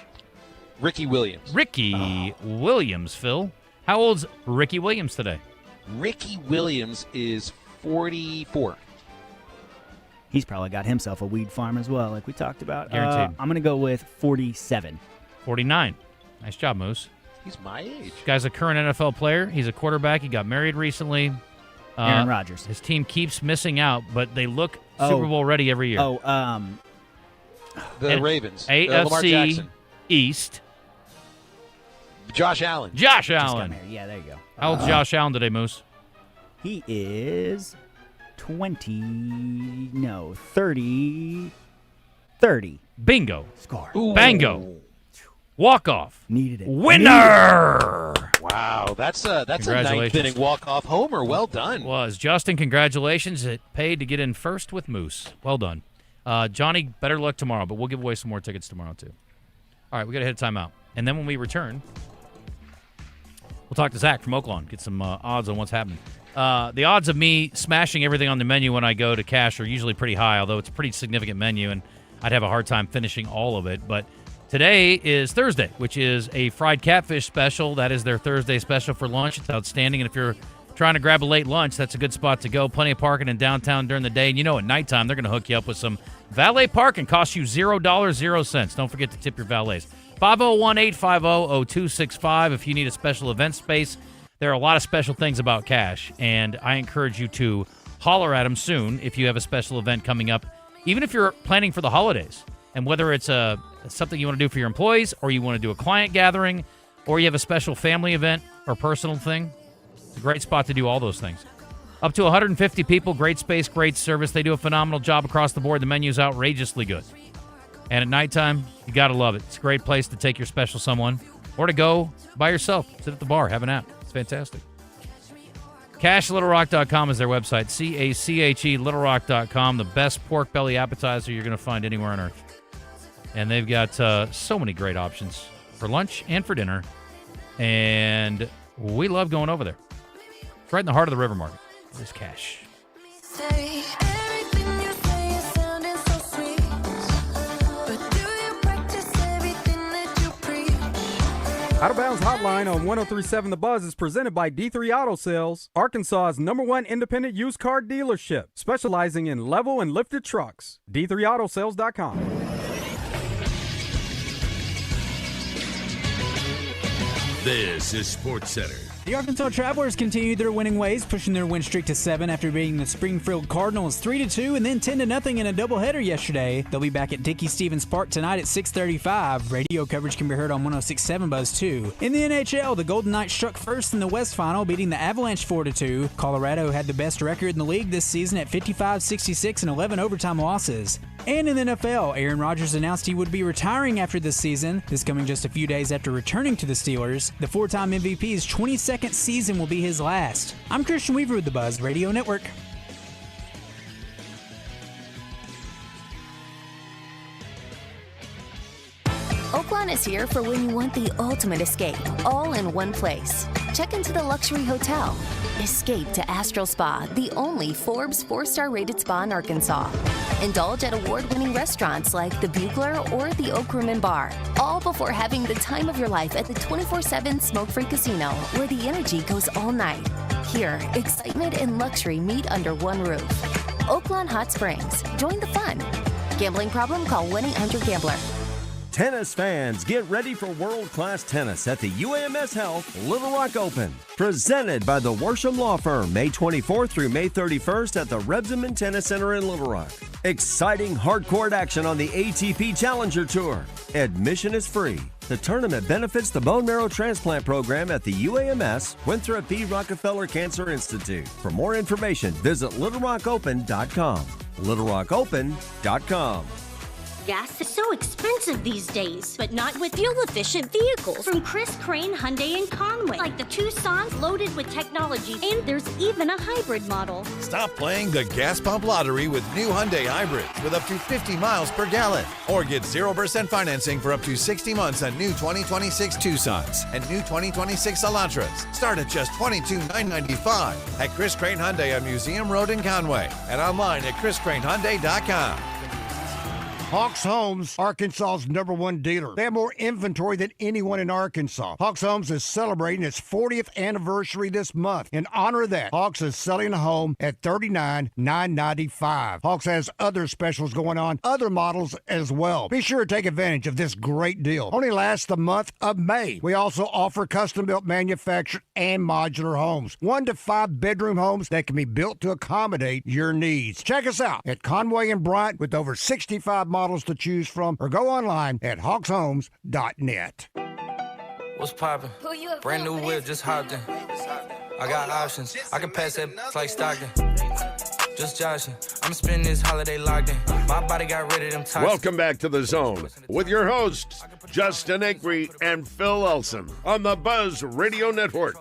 Ricky Williams. Ricky Williams, Phil. How old's Ricky Williams today? Ricky Williams is 44. He's probably got himself a weed farm as well, like we talked about. Guaranteed. I'm going to go with 47. 49. Nice job, Moose. He's my age. This guy's a current NFL player. He's a quarterback. He got married recently. Aaron Rodgers. His team keeps missing out, but they look Super Bowl ready every year. The Ravens. AFC Lamar Jackson. East. Josh Allen. Josh Just got Allen. married. Yeah, there you go. How old's Josh Allen today, Moose? He is 30. Bingo. Score. Ooh. Bango. Walk-off. Needed it. Winner! Wow, that's a ninth inning walk-off homer. Well done. Was. Justin, congratulations. It paid to get in first with Moose. Well done. Johnny, better luck tomorrow, but we'll give away some more tickets tomorrow, too. All right, we got to hit a timeout. And then when we return, we'll talk to Zach from Oaklawn, get some odds on what's happening. The odds of me smashing everything on the menu when I go to cash are usually pretty high, although it's a pretty significant menu, and I'd have a hard time finishing all of it. But today is Thursday, which is a fried catfish special. That is their Thursday special for lunch. It's outstanding, and if you're trying to grab a late lunch, that's a good spot to go. Plenty of parking in downtown during the day, and at nighttime, they're going to hook you up with some valet parking. Costs you $0.00. Don't forget to tip your valets. 501-850-0265 if you need a special event space. There are a lot of special things about Cash, and I encourage you to holler at them soon if you have a special event coming up, even if you're planning for the holidays. And whether it's something you want to do for your employees, or you want to do a client gathering, or you have a special family event or personal thing, it's a great spot to do all those things. Up to 150 people, great space, great service. They do a phenomenal job across the board. The menu's outrageously good. And at nighttime, you got to love it. It's a great place to take your special someone or to go by yourself. Sit at the bar, have a nap. It's fantastic. CashLittleRock.com is their website. CACHE LittleRock.com. The best pork belly appetizer you're going to find anywhere on earth. And they've got so many great options for lunch and for dinner. And we love going over there. It's right in the heart of the River Market. There's Cash. Out of Bounds Hotline on 103.7 The Buzz is presented by D3 Auto Sales, Arkansas's #1 independent used car dealership, specializing in level and lifted trucks. D3AutoSales.com. This is SportsCenter. The Arkansas Travelers continue their winning ways, pushing their win streak to 7 after beating the Springfield Cardinals 3-2 and then 10-0 in a doubleheader yesterday. They'll be back at Dickey Stevens Park tonight at 6:35. Radio coverage can be heard on 106.7 Buzz too. In the NHL, the Golden Knights struck first in the West Final, beating the Avalanche 4-2. Colorado had the best record in the league this season at 55-66 and 11 overtime losses. And in the NFL, Aaron Rodgers announced he would be retiring after this season. This coming just a few days after returning to the Steelers. The four-time MVP's 22nd season will be his last. I'm Christian Weaver with the Buzz Radio Network. Oaklawn is here for when you want the ultimate escape, all in one place. Check into the luxury hotel. Escape to Astral Spa, the only Forbes 4-star rated spa in Arkansas. Indulge at award-winning restaurants like the Bugler or the Oaklawn Bar, all before having the time of your life at the 24/7 smoke-free casino, where the energy goes all night. Here, excitement and luxury meet under one roof. Oaklawn Hot Springs. Join the fun. Gambling problem? Call 1-800-GAMBLER. Tennis fans, get ready for world-class tennis at the UAMS Health Little Rock Open. Presented by the Worsham Law Firm, May 24th through May 31st at the Rebsamen Tennis Center in Little Rock. Exciting hard-court action on the ATP Challenger Tour. Admission is free. The tournament benefits the bone marrow transplant program at the UAMS Winthrop B. Rockefeller Cancer Institute. For more information, visit littlerockopen.com. littlerockopen.com. Gas is so expensive these days, but not with fuel-efficient vehicles from Chris Crane Hyundai in Conway, like the Tucson's loaded with technology, and there's even a hybrid model. Stop playing the gas pump lottery with new Hyundai hybrids with up to 50 miles per gallon, or get 0% financing for up to 60 months on new 2026 Tucsons and new 2026 Elantras. Start at just $22,995 at Chris Crane Hyundai on Museum Road in Conway and online at chriscranehyundai.com. Hawks Homes, Arkansas's #1 dealer. They have more inventory than anyone in Arkansas. Hawks Homes is celebrating its 40th anniversary this month. In honor of that, Hawks is selling a home at $39,995. Hawks has other specials going on, other models as well. Be sure to take advantage of this great deal. Only lasts the month of May. We also offer custom-built manufactured and modular homes. 1 to 5 bedroom homes that can be built to accommodate your needs. Check us out at Conway and Bryant with over 65 models to choose from, or go online at hawkshomes.net. What's poppin'? Brand new whip, just hopped in. I got options. I can pass that like Stockton. Just joshing. I'm spending this holiday locked in. My body got rid of them toxins. Welcome back to The Zone with your hosts, Justin Acri and Phil Elson on the Buzz Radio Network.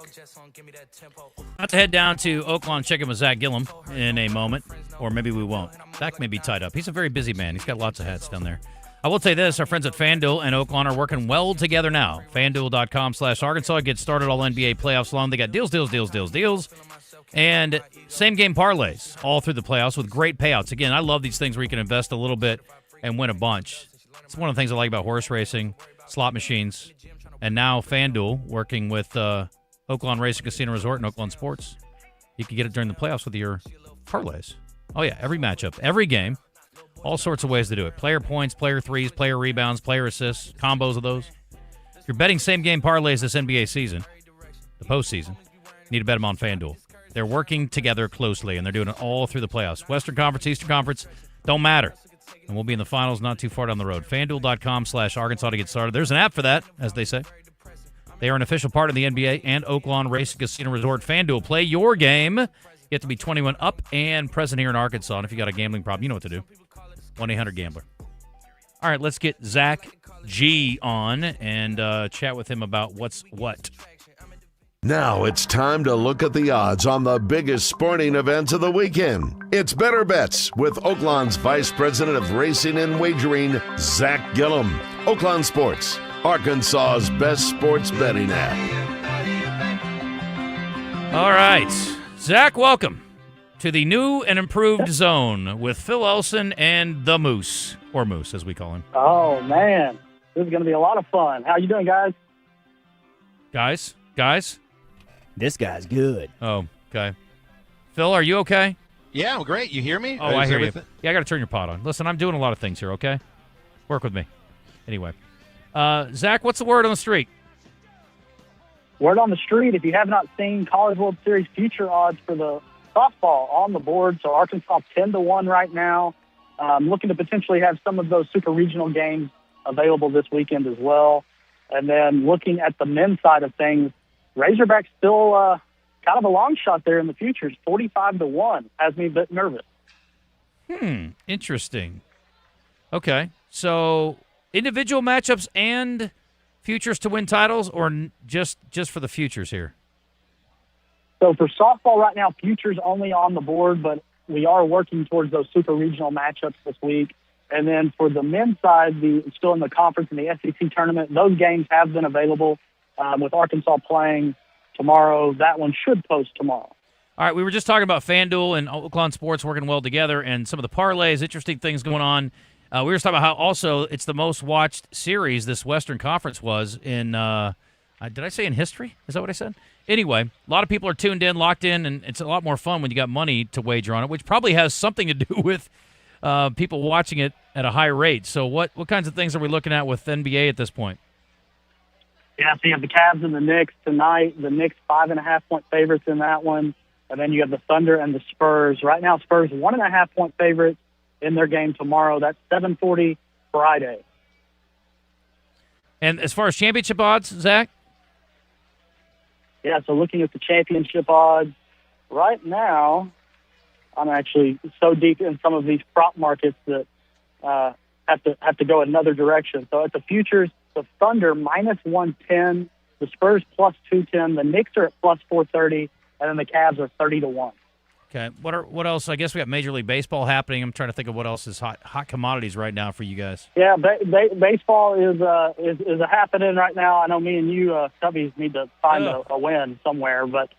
About to head down to Oaklawn, check in with Zach Gillum in a moment, or maybe we won't. Zach may be tied up. He's a very busy man. He's got lots of hats down there. I will say this, our friends at FanDuel and Oaklawn are working well together now. FanDuel.com/Arkansas. Get started all NBA playoffs long. They got deals. And same-game parlays all through the playoffs with great payouts. Again, I love these things where you can invest a little bit and win a bunch. It's one of the things I like about horse racing, slot machines, and now FanDuel working with Oaklawn Racing Casino Resort and Oaklawn Sports. You can get it during the playoffs with your parlays. Oh, yeah, every matchup, every game, all sorts of ways to do it. Player points, player threes, player rebounds, player assists, combos of those. If you're betting same-game parlays this NBA season, the postseason, you need to bet them on FanDuel. They're working together closely, and they're doing it all through the playoffs. Western Conference, Eastern Conference, don't matter. And we'll be in the finals not too far down the road. FanDuel.com/Arkansas to get started. There's an app for that, as they say. They are an official part of the NBA and Oaklawn Racing Casino Resort. FanDuel, play your game. You have to be 21 up and present here in Arkansas. And if you got a gambling problem, you know what to do. 1-800-GAMBLER. All right, let's get Zach G on and chat with him about what's what. Now it's time to look at the odds on the biggest sporting events of the weekend. It's Better Bets with Oaklawn's Vice President of Racing and Wagering, Zach Gillum. Oaklawn Sports, Arkansas's best sports betting app. All right. Zach, welcome to the new and improved Zone with Phil Elson and the Moose, or Moose as we call him. Oh, man. This is going to be a lot of fun. How you doing, guys? Guys? This guy's good. Oh, okay. Phil, are you okay? Yeah, I'm great. You hear me? Oh, I hear you. Yeah, I got to turn your pod on. Listen, I'm doing a lot of things here, okay? Work with me. Anyway. Zach, what's the word on the street? Word on the street, if you have not seen College World Series future odds for the softball on the board, so Arkansas 10-1 right now. Looking to potentially have some of those super regional games available this weekend as well. And then looking at the men's side of things, Razorbacks still kind of a long shot there in the futures, 45-1. Has me a bit nervous. Interesting. Okay, so individual matchups and futures to win titles, or just for the futures here? So for softball right now, futures only on the board, but we are working towards those super regional matchups this week. And then for the men's side, still in the conference and the SEC tournament, those games have been available. With Arkansas playing tomorrow, that one should post tomorrow. All right, we were just talking about FanDuel and Oaklawn Sports working well together and some of the parlays, interesting things going on. We were talking about how also it's the most watched series this Western Conference was in, did I say in history? Is that what I said? Anyway, a lot of people are tuned in, locked in, and it's a lot more fun when you got money to wager on it, which probably has something to do with people watching it at a high rate. So what kinds of things are we looking at with NBA at this point? Yeah, so you have the Cavs and the Knicks tonight. The Knicks 5.5-point favorites in that one. And then you have the Thunder and the Spurs. Right now, Spurs 1.5-point favorites in their game tomorrow. That's 7:40 Friday. And as far as championship odds, Zach? Yeah, so looking at the championship odds, right now, I'm actually so deep in some of these prop markets that have to go another direction. So at the futures, the Thunder -110, the Spurs +210, the Knicks are at +430, and then the Cavs are 30-1. Okay. What else? I guess we got Major League Baseball happening. I'm trying to think of what else is hot commodities right now for you guys. Yeah, baseball is a happening right now. I know me and you, Cubbies, need to find a win somewhere, but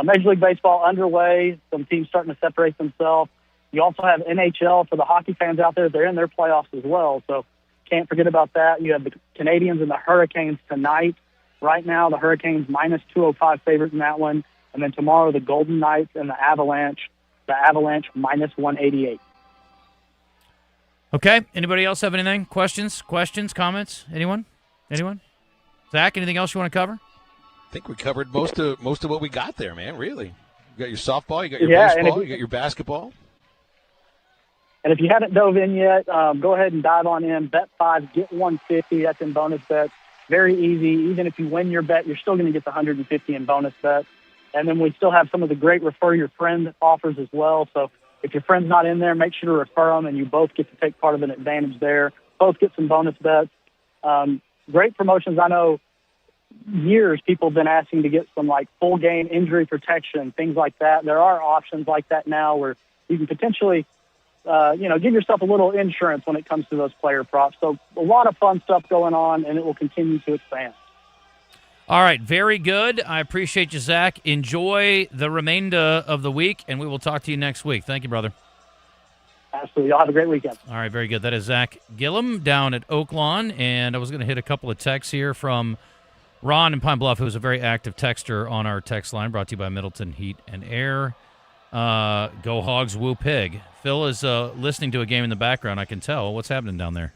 Major League Baseball underway. Some teams starting to separate themselves. You also have NHL for the hockey fans out there. They're in their playoffs as well, so can't forget about that. You have the Canadians and the Hurricanes tonight. Right now, the Hurricanes -205 favorite in that one. And then tomorrow, the Golden Knights and the Avalanche. The Avalanche -188. Okay. Anybody else have anything? Questions, comments? Anyone? Zach, anything else you want to cover? I think we covered most of what we got there, man, really. You got your softball, you got your baseball, you got your basketball. And if you haven't dove in yet, go ahead and dive on in. Bet 5, get 150. That's in bonus bets. Very easy. Even if you win your bet, you're still going to get the 150 in bonus bets. And then we still have some of the great refer your friend offers as well. So if your friend's not in there, make sure to refer them, and you both get to take part of an advantage there. Both get some bonus bets. Great promotions. I know years people have been asking to get some like full game injury protection, things like that. There are options like that now where you can potentially give yourself a little insurance when it comes to those player props. So a lot of fun stuff going on, and it will continue to expand. All right, very good. I appreciate you, Zach. Enjoy the remainder of the week, and we will talk to you next week. Thank you, brother. Absolutely. Y'all have a great weekend. All right, very good. That is Zach Gillum down at Oaklawn, and I was going to hit a couple of texts here from Ron in Pine Bluff, who's a very active texter on our text line, brought to you by Middleton Heat and Air. Go Hogs, woo pig. Phil is listening to a game in the background, I can tell. What's happening down there?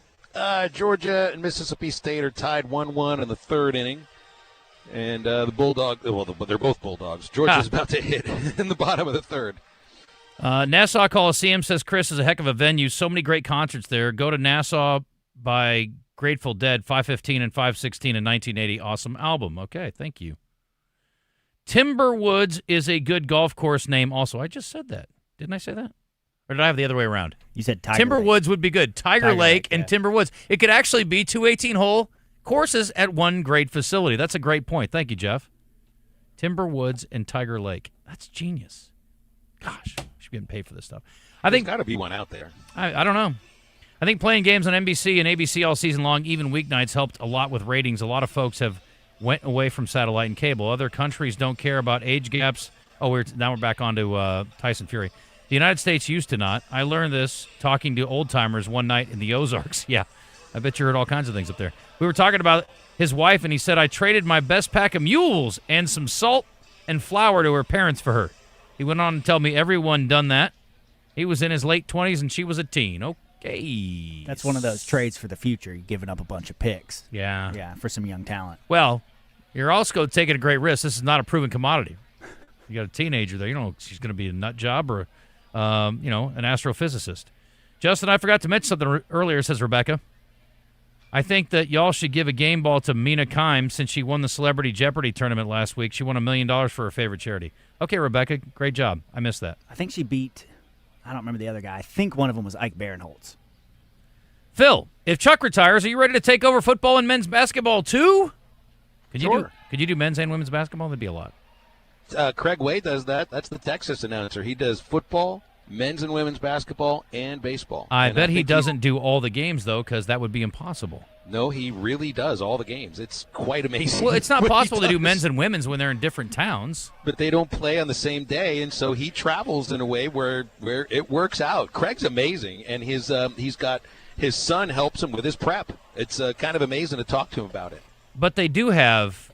Georgia and Mississippi State are tied 1-1 in the third inning. And the Bulldogs, they're both Bulldogs. Georgia's about to hit in the bottom of the third. Nassau Coliseum, says Chris, is a heck of a venue. So many great concerts there. Go to Nassau by Grateful Dead, 515 and 516 in 1980. Awesome album. Okay, thank you. Timberwoods is a good golf course name also. I just said that. Didn't I say that? Or did I have the other way around? You said Tiger Timberwoods Lake. Would be good. Tiger Lake and Timberwoods. It could actually be 2 18-hole courses at one great facility. That's a great point. Thank you, Jeff. Timberwoods and Tiger Lake. That's genius. Gosh, I should be getting paid for this stuff. There's got to be one out there. I don't know. I think playing games on NBC and ABC all season long, even weeknights, helped a lot with ratings. A lot of folks have went away from satellite and cable. Other countries don't care about age gaps. Oh, now we're back on to Tyson Fury. The United States used to not. I learned this talking to old-timers one night in the Ozarks. Yeah, I bet you heard all kinds of things up there. We were talking about his wife, and he said, I traded my best pack of mules and some salt and flour to her parents for her. He went on to tell me everyone done that. He was in his late 20s, and she was a teen. Okay. That's one of those trades for the future. You're giving up a bunch of picks. Yeah. Yeah, for some young talent. Well, you're also taking a great risk. This is not a proven commodity. You got a teenager there. You don't know if she's going to be a nut job or, an astrophysicist. Justin, I forgot to mention something earlier, says Rebecca. I think that y'all should give a game ball to Mina Kimes since she won the Celebrity Jeopardy tournament last week. She won $1 million for her favorite charity. Okay, Rebecca, great job. I missed that. I think she beat, I don't remember the other guy. I think one of them was Ike Barinholtz. Phil, if Chuck retires, are you ready to take over football and men's basketball too? Could you do men's and women's basketball? That'd be a lot. Craig Way does that. That's the Texas announcer. He does football men's and women's basketball and baseball. I bet he doesn't do all the games, though, because that would be impossible. No, he really does all the games. It's quite amazing. Well, it's not possible to do men's and women's when they're in different towns. But they don't play on the same day, and so he travels in a way where it works out. Craig's amazing, and he's got his son helps him with his prep. It's kind of amazing to talk to him about it. But they do have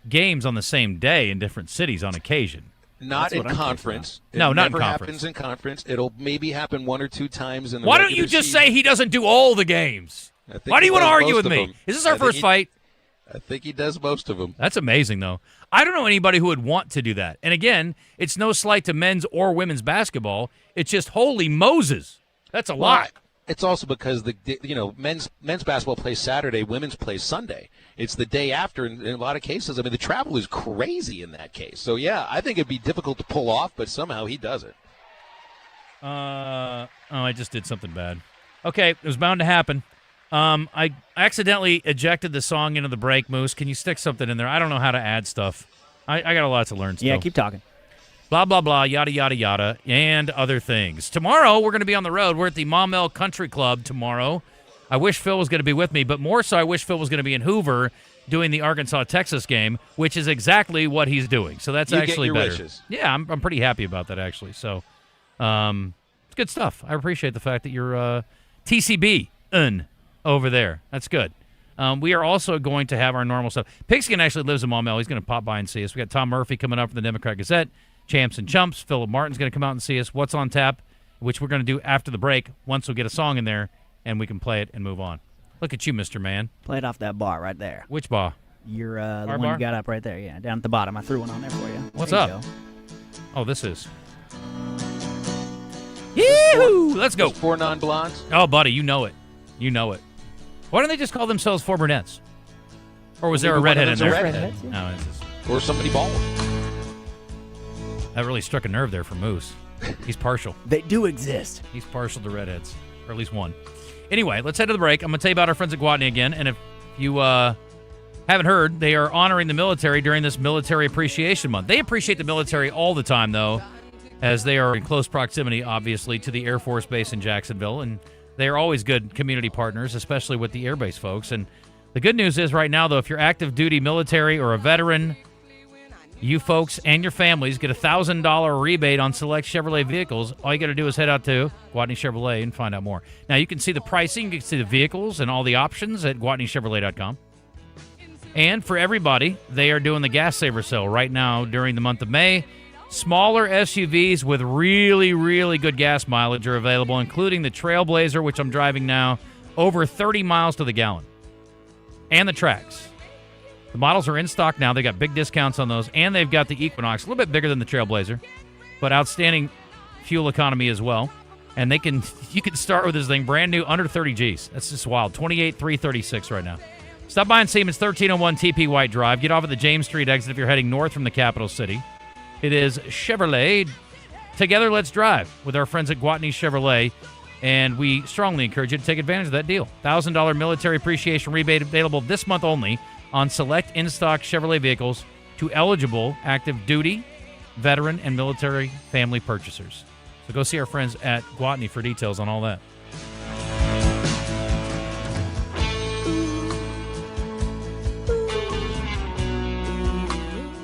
games on the same day in different cities on occasion. Not in conference. No, not in never conference. happens in conference. It'll maybe happen 1 or 2 times in the Why don't you regular just season. say he doesn't do all the games? Why do you want to argue with me? Is this our first fight? I think he does most of them. That's amazing, though. I don't know anybody who would want to do that. And again, it's no slight to men's or women's basketball. It's just holy Moses. That's a lot. It's also because men's basketball plays Saturday, women's plays Sunday. It's the day after in a lot of cases. I mean, the travel is crazy in that case. So yeah, I think it'd be difficult to pull off, but somehow he does it. I just did something bad. Okay, it was bound to happen. I accidentally ejected the song into the break, Moose. Can you stick something in there? I don't know how to add stuff. I got a lot to learn still. Yeah, keep talking. Blah, blah, blah, yada, yada, yada, and other things. Tomorrow, we're going to be on the road. We're at the Maumelle Country Club tomorrow. I wish Phil was going to be with me, but more so I wish Phil was going to be in Hoover doing the Arkansas-Texas game, which is exactly what he's doing. So that's actually better. Wishes. Yeah, I'm pretty happy about that, actually. So it's good stuff. I appreciate the fact that you're TCB over there. That's good. We are also going to have our normal stuff. Pigskin actually lives in Maumelle. He's going to pop by and see us. We got Tom Murphy coming up from the Democrat Gazette, Champs and Chumps. Philip Martin's going to come out and see us. What's on tap, which we're going to do after the break once we get a song in there and we can play it and move on. Look at you, Mr. Man. Play it off that bar right there. Which bar? You're the Our one bar? you got up right there. Yeah, down at the bottom. I threw one on there for you. What's There you up? go. Oh, this is. Yee-hoo! Let's go. 4 non-blondes? Oh, buddy, you know it. You know it. Why don't they just call themselves 4 brunettes? Or was there a redhead in there? No, it's just... Or somebody bald. That really struck a nerve there for Moose. He's partial. They do exist. He's partial to redheads, or at least one. Anyway, let's head to the break. I'm going to tell you about our friends at Gwatney again, and if you haven't heard, they are honoring the military during this Military Appreciation Month. They appreciate the military all the time, though, as they are in close proximity, obviously, to the Air Force Base in Jacksonville, and they are always good community partners, especially with the Air Base folks. And the good news is right now, though, if you're active duty military or a veteran, you folks and your families get a $1,000 rebate on select Chevrolet vehicles. All you got to do is head out to Gwatney Chevrolet and find out more. Now, you can see the pricing, you can see the vehicles and all the options at GwatneyChevrolet.com. And for everybody, they are doing the gas saver sale right now during the month of May. Smaller SUVs with really, really good gas mileage are available, including the Trailblazer, which I'm driving now, over 30 miles to the gallon, and the Trax. The models are in stock now. They got big discounts on those, and they've got the Equinox, a little bit bigger than the Trailblazer, but outstanding fuel economy as well. And you can start with this thing brand new, under 30 Gs. That's just wild. 28,336 right now. Stop by and see them. It's 1301 TP White Drive. Get off at the James Street exit if you're heading north from the capital city. It is Chevrolet. Together, let's drive with our friends at Gwatney Chevrolet. And we strongly encourage you to take advantage of that deal. $1,000 military appreciation rebate available this month only on select in-stock Chevrolet vehicles to eligible active duty, veteran, and military family purchasers. So go see our friends at Gwatney for details on all that.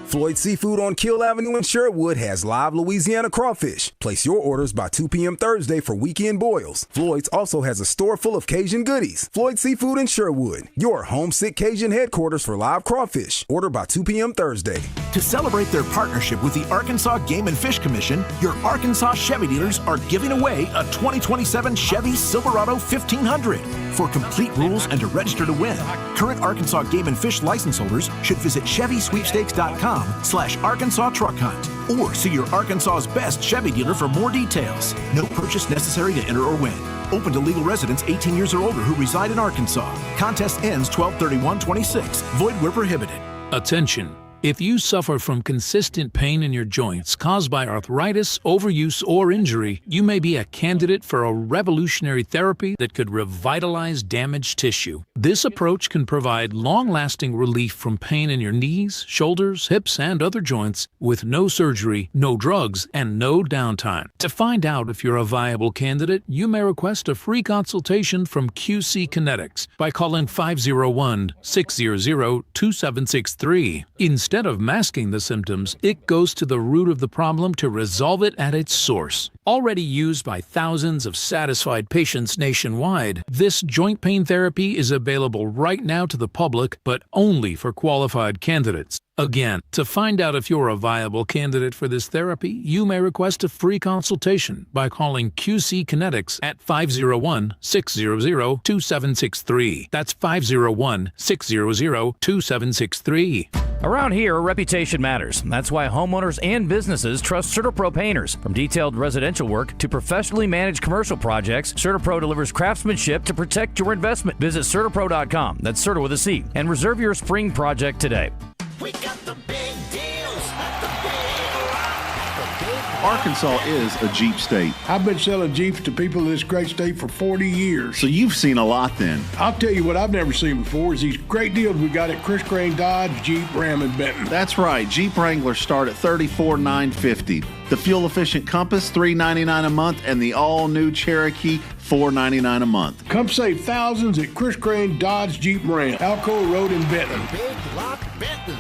Floyd Seafood on Kill Avenue in Sherwood has live Louisiana crawfish. Place your orders by 2 p.m. Thursday for weekend boils. Floyd's also has a store full of Cajun goodies. Floyd Seafood in Sherwood, your homesick Cajun headquarters for live crawfish. Order by 2 p.m. Thursday. To celebrate their partnership with the Arkansas Game and Fish Commission, your Arkansas Chevy dealers are giving away a 2027 Chevy Silverado 1500. For complete rules and to register to win, current Arkansas Game and Fish license holders should visit ChevySweepstakes.com/Arkansas Truck Hunt or see your Arkansas's best Chevy dealer for more details. No purchase necessary to enter or win. Open to legal residents 18 years or older who reside in Arkansas. Contest ends 12/31/26. Void where prohibited. Attention. If you suffer from consistent pain in your joints caused by arthritis, overuse, or injury, you may be a candidate for a revolutionary therapy that could revitalize damaged tissue. This approach can provide long-lasting relief from pain in your knees, shoulders, hips, and other joints with no surgery, no drugs, and no downtime. To find out if you're a viable candidate, you may request a free consultation from QC Kinetics by calling 501-600-2763. Instead of masking the symptoms, it goes to the root of the problem to resolve it at its source. Already used by thousands of satisfied patients nationwide, this joint pain therapy is available right now to the public, but only for qualified candidates. Again, to find out if you're a viable candidate for this therapy, you may request a free consultation by calling QC Kinetics at 501-600-2763. That's 501-600-2763. Around here, reputation matters. That's why homeowners and businesses trust CertaPro painters. From detailed residential work to professionally managed commercial projects, CertaPro delivers craftsmanship to protect your investment. Visit CertaPro.com, that's Certa with a C, and reserve your spring project today. We got the big deals at the Big Rock. Arkansas is a Jeep state. I've been selling Jeeps to people in this great state for 40 years. So you've seen a lot then. I'll tell you what I've never seen before is these great deals we got at Chris Crane Dodge, Jeep, Ram, and Benton. That's right. Jeep Wranglers start at $34,950. The fuel-efficient Compass, $399 a month, and the all-new Cherokee, $499 a month. Come save thousands at Chris Crane Dodge, Jeep, Ram, Alcoa Road in Benton. Big Rock Benton.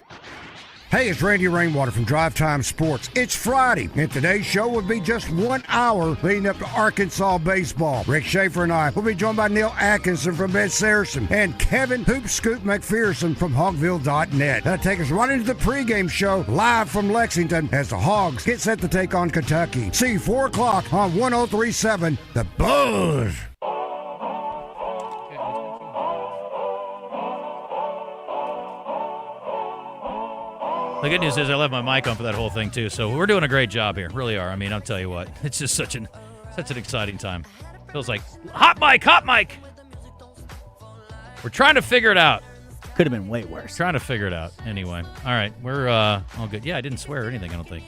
Hey, it's Randy Rainwater from Drive Time Sports. It's Friday, and today's show will be just 1 hour leading up to Arkansas baseball. Rick Schaefer and I will be joined by Neil Atkinson from Ed Saracen and Kevin Hoop Scoop McPherson from Hogville.net. That'll take us right into the pregame show live from Lexington as the Hogs get set to take on Kentucky. See you 4 o'clock on 103.7 The Buzz. The good news is I left my mic on for that whole thing, too, so we're doing a great job here. Really are. I mean, I'll tell you what. It's just such an exciting time. Feels like hot mic! We're trying to figure it out. Could have been way worse. Trying to figure it out. Anyway. All right. We're all good. Yeah, I didn't swear or anything, I don't think.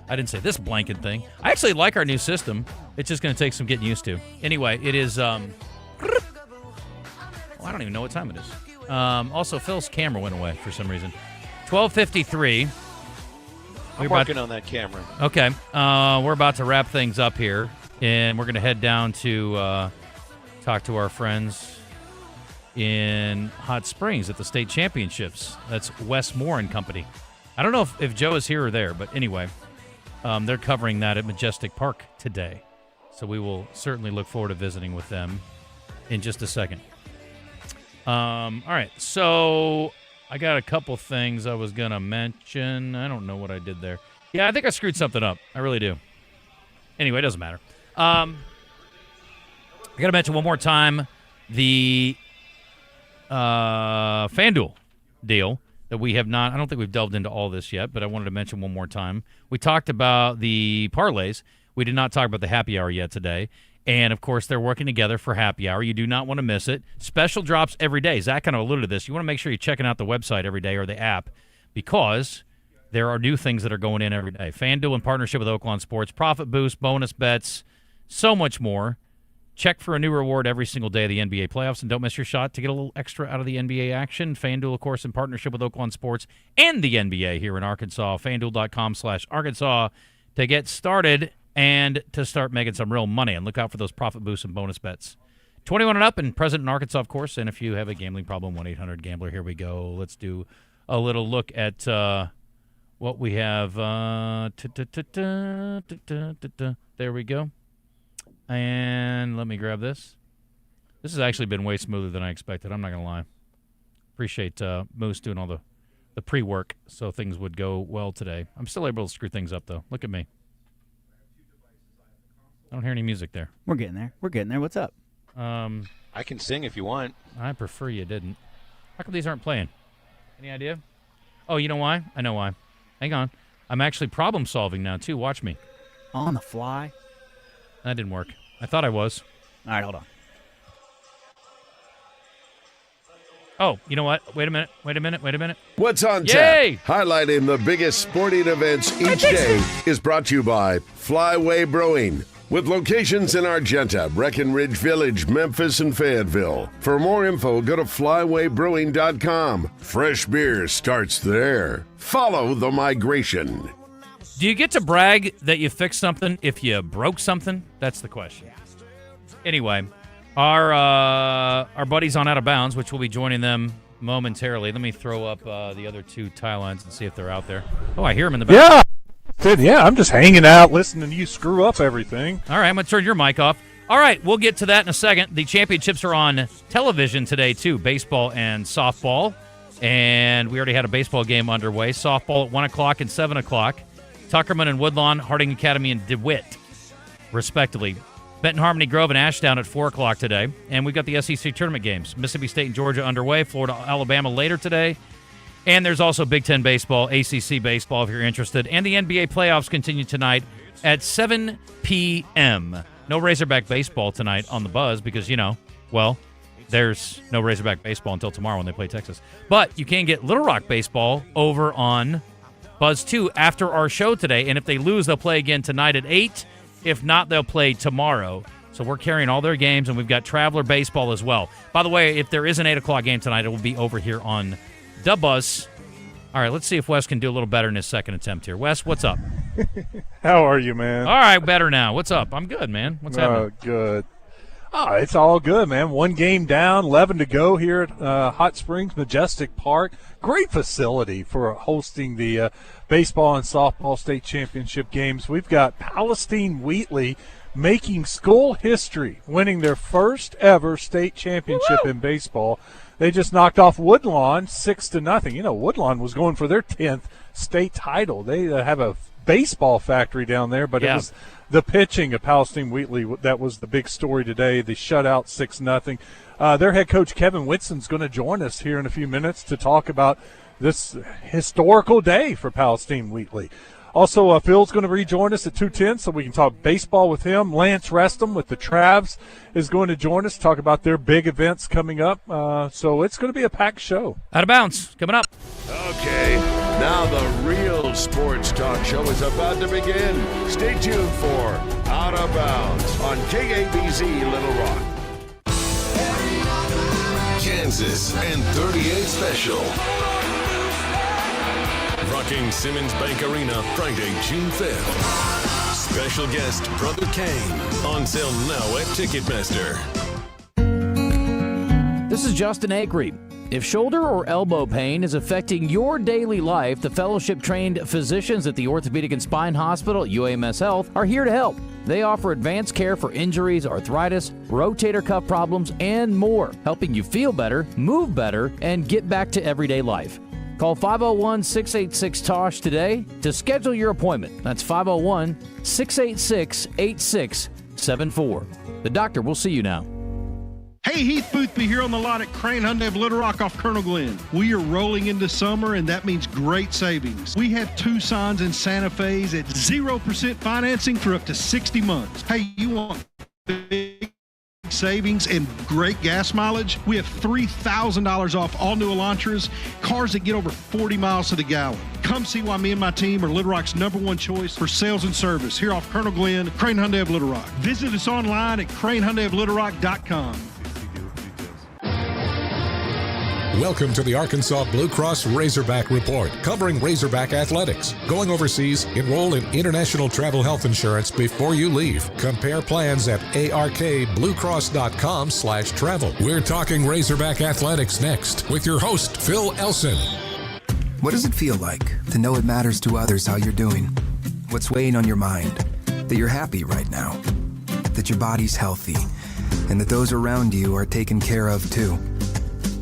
I didn't say this blanket thing. I actually like our new system. It's just going to take some getting used to. Anyway, it is... I don't even know what time it is. Also, Phil's camera went away for some reason. 12:53. I'm working on that camera. Okay. We're about to wrap things up here, and we're going to head down to talk to our friends in Hot Springs at the state championships. That's Wes Moore and Company. I don't know if Joe is here or there, but anyway, they're covering that at Majestic Park today. So we will certainly look forward to visiting with them in just a second. All right. So... I got a couple things I was going to mention. I don't know what I did there. Yeah, I think I screwed something up. I really do. Anyway, it doesn't matter. I got to mention one more time the FanDuel deal that we have not, I don't think we've delved into all this yet, but I wanted to mention one more time. We talked about the parlays. We did not talk about the happy hour yet today. And, of course, they're working together for happy hour. You do not want to miss it. Special drops every day. Zach kind of alluded to this. You want to make sure you're checking out the website every day or the app because there are new things that are going in every day. FanDuel in partnership with Oaklawn Sports. Profit boost, bonus bets, so much more. Check for a new reward every single day of the NBA playoffs, and don't miss your shot to get a little extra out of the NBA action. FanDuel, of course, in partnership with Oaklawn Sports and the NBA here in Arkansas. FanDuel.com/Arkansas to get started and to start making some real money. And look out for those profit boosts and bonus bets. 21 and up and present in Arkansas, of course. And if you have a gambling problem, 1-800-GAMBLER. Here we go. Let's do a little look at what we have. There we go. And let me grab this. This has actually been way smoother than I expected. I'm not going to lie. Appreciate Moose doing all the pre-work so things would go well today. I'm still able to screw things up, though. Look at me. I don't hear any music there. We're getting there. What's up? I can sing if you want. I prefer you didn't. How come these aren't playing? Any idea? Oh, you know why? I know why. Hang on. I'm actually problem solving now, too. Watch me. On the fly? That didn't work. I thought I was. All right, hold on. Oh, you know what? Wait a minute. What's on Yay! tap? Highlighting the biggest sporting events each day is brought to you by Flyway Brewing, with locations in Argenta, Breckenridge Village, Memphis, and Fayetteville. For more info, go to flywaybrewing.com. Fresh beer starts there. Follow the migration. Do you get to brag that you fixed something if you broke something? That's the question. Anyway, our buddies on Out of Bounds, which will be joining them momentarily. Let me throw up the other two tie lines and see if they're out there. Oh, I hear them in the back. Yeah, I'm just hanging out, listening to you screw up everything. All right, I'm going to turn your mic off. All right, we'll get to that in a second. The championships are on television today, too, baseball and softball. And we already had a baseball game underway. Softball at 1 o'clock and 7 o'clock. Tuckerman and Woodlawn, Harding Academy and DeWitt, respectively. Benton Harmony Grove and Ashdown at 4 o'clock today. And we've got the SEC tournament games. Mississippi State and Georgia underway. Florida, Alabama later today. And there's also Big Ten baseball, ACC baseball if you're interested. And the NBA playoffs continue tonight at 7 p.m. No Razorback baseball tonight on the Buzz because, there's no Razorback baseball until tomorrow when they play Texas. But you can get Little Rock baseball over on Buzz 2 after our show today. And if they lose, they'll play again tonight at 8. If not, they'll play tomorrow. So we're carrying all their games, and we've got Traveler baseball as well. By the way, if there is an 8 o'clock game tonight, it will be over here on the Buzz. All right, let's see if Wes can do a little better in his second attempt here. Wes, what's up? How are you, man? All right, better now. What's up? I'm good, man. What's happening? Good. Oh, it's all good, man. One game down, 11 to go here at Hot Springs Majestic Park. Great facility for hosting the baseball and softball state championship games. We've got Palestine Wheatley making school history, winning their first ever state championship in baseball. They just knocked off Woodlawn 6-0. You know, Woodlawn was going for their 10th state title. They have a baseball factory down there, but it was the pitching of Palestine Wheatley that was the big story today. They shut out 6-0. Their head coach Kevin Whitson's going to join us here in a few minutes to talk about this historical day for Palestine Wheatley. Also, Phil's going to rejoin us at 2:10 so we can talk baseball with him. Lance Restum with the Travs is going to join us to talk about their big events coming up. So it's going to be a packed show. Out of Bounds, coming up. Okay, now the real sports talk show is about to begin. Stay tuned for Out of Bounds on KABZ Little Rock. Kansas and 38 special. Rocking Simmons Bank Arena Friday, June 5th. Special guest Brother Kane. On sale now at Ticketmaster. This is Justin Acri. If shoulder or elbow pain is affecting your daily life, the fellowship-trained physicians at the Orthopedic and Spine Hospital at UAMS Health are here to help. They offer advanced care for injuries, arthritis, rotator cuff problems, and more, helping you feel better, move better, and get back to everyday life. Call 501-686-TOSH today to schedule your appointment. That's 501-686-8674. The doctor will see you now. Hey, Heath Boothby here on the lot at Crane Hyundai of Little Rock off Colonel Glenn. We are rolling into summer, and that means great savings. We have Tucsons and Santa Fe's at 0% financing for up to 60 months. Hey, you want big savings and great gas mileage? We have $3,000 off all new Elantras, cars that get over 40 miles to the gallon. Come see why me and my team are Little Rock's #1 choice for sales and service here off Colonel Glenn, Crane Hyundai of Little Rock. Visit us online at cranehyundaioflittlerock.com. Welcome to the Arkansas Blue Cross Razorback Report, covering Razorback athletics. Going overseas, enroll in international travel health insurance before you leave. Compare plans at arkbluecross.com/travel. We're talking Razorback athletics next with your host, Phil Elson. What does it feel like to know it matters to others how you're doing? What's weighing on your mind? That you're happy right now? That your body's healthy? And that those around you are taken care of too?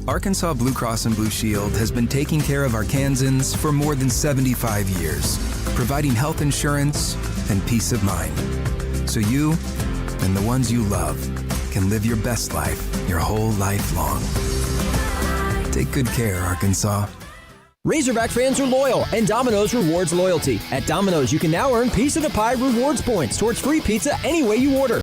Arkansas Blue Cross and Blue Shield has been taking care of Arkansans for more than 75 years, providing health insurance and peace of mind. So you and the ones you love can live your best life your whole life long. Take good care, Arkansas. Razorback fans are loyal, and Domino's rewards loyalty. At Domino's, you can now earn Piece of the Pie rewards points towards free pizza any way you order.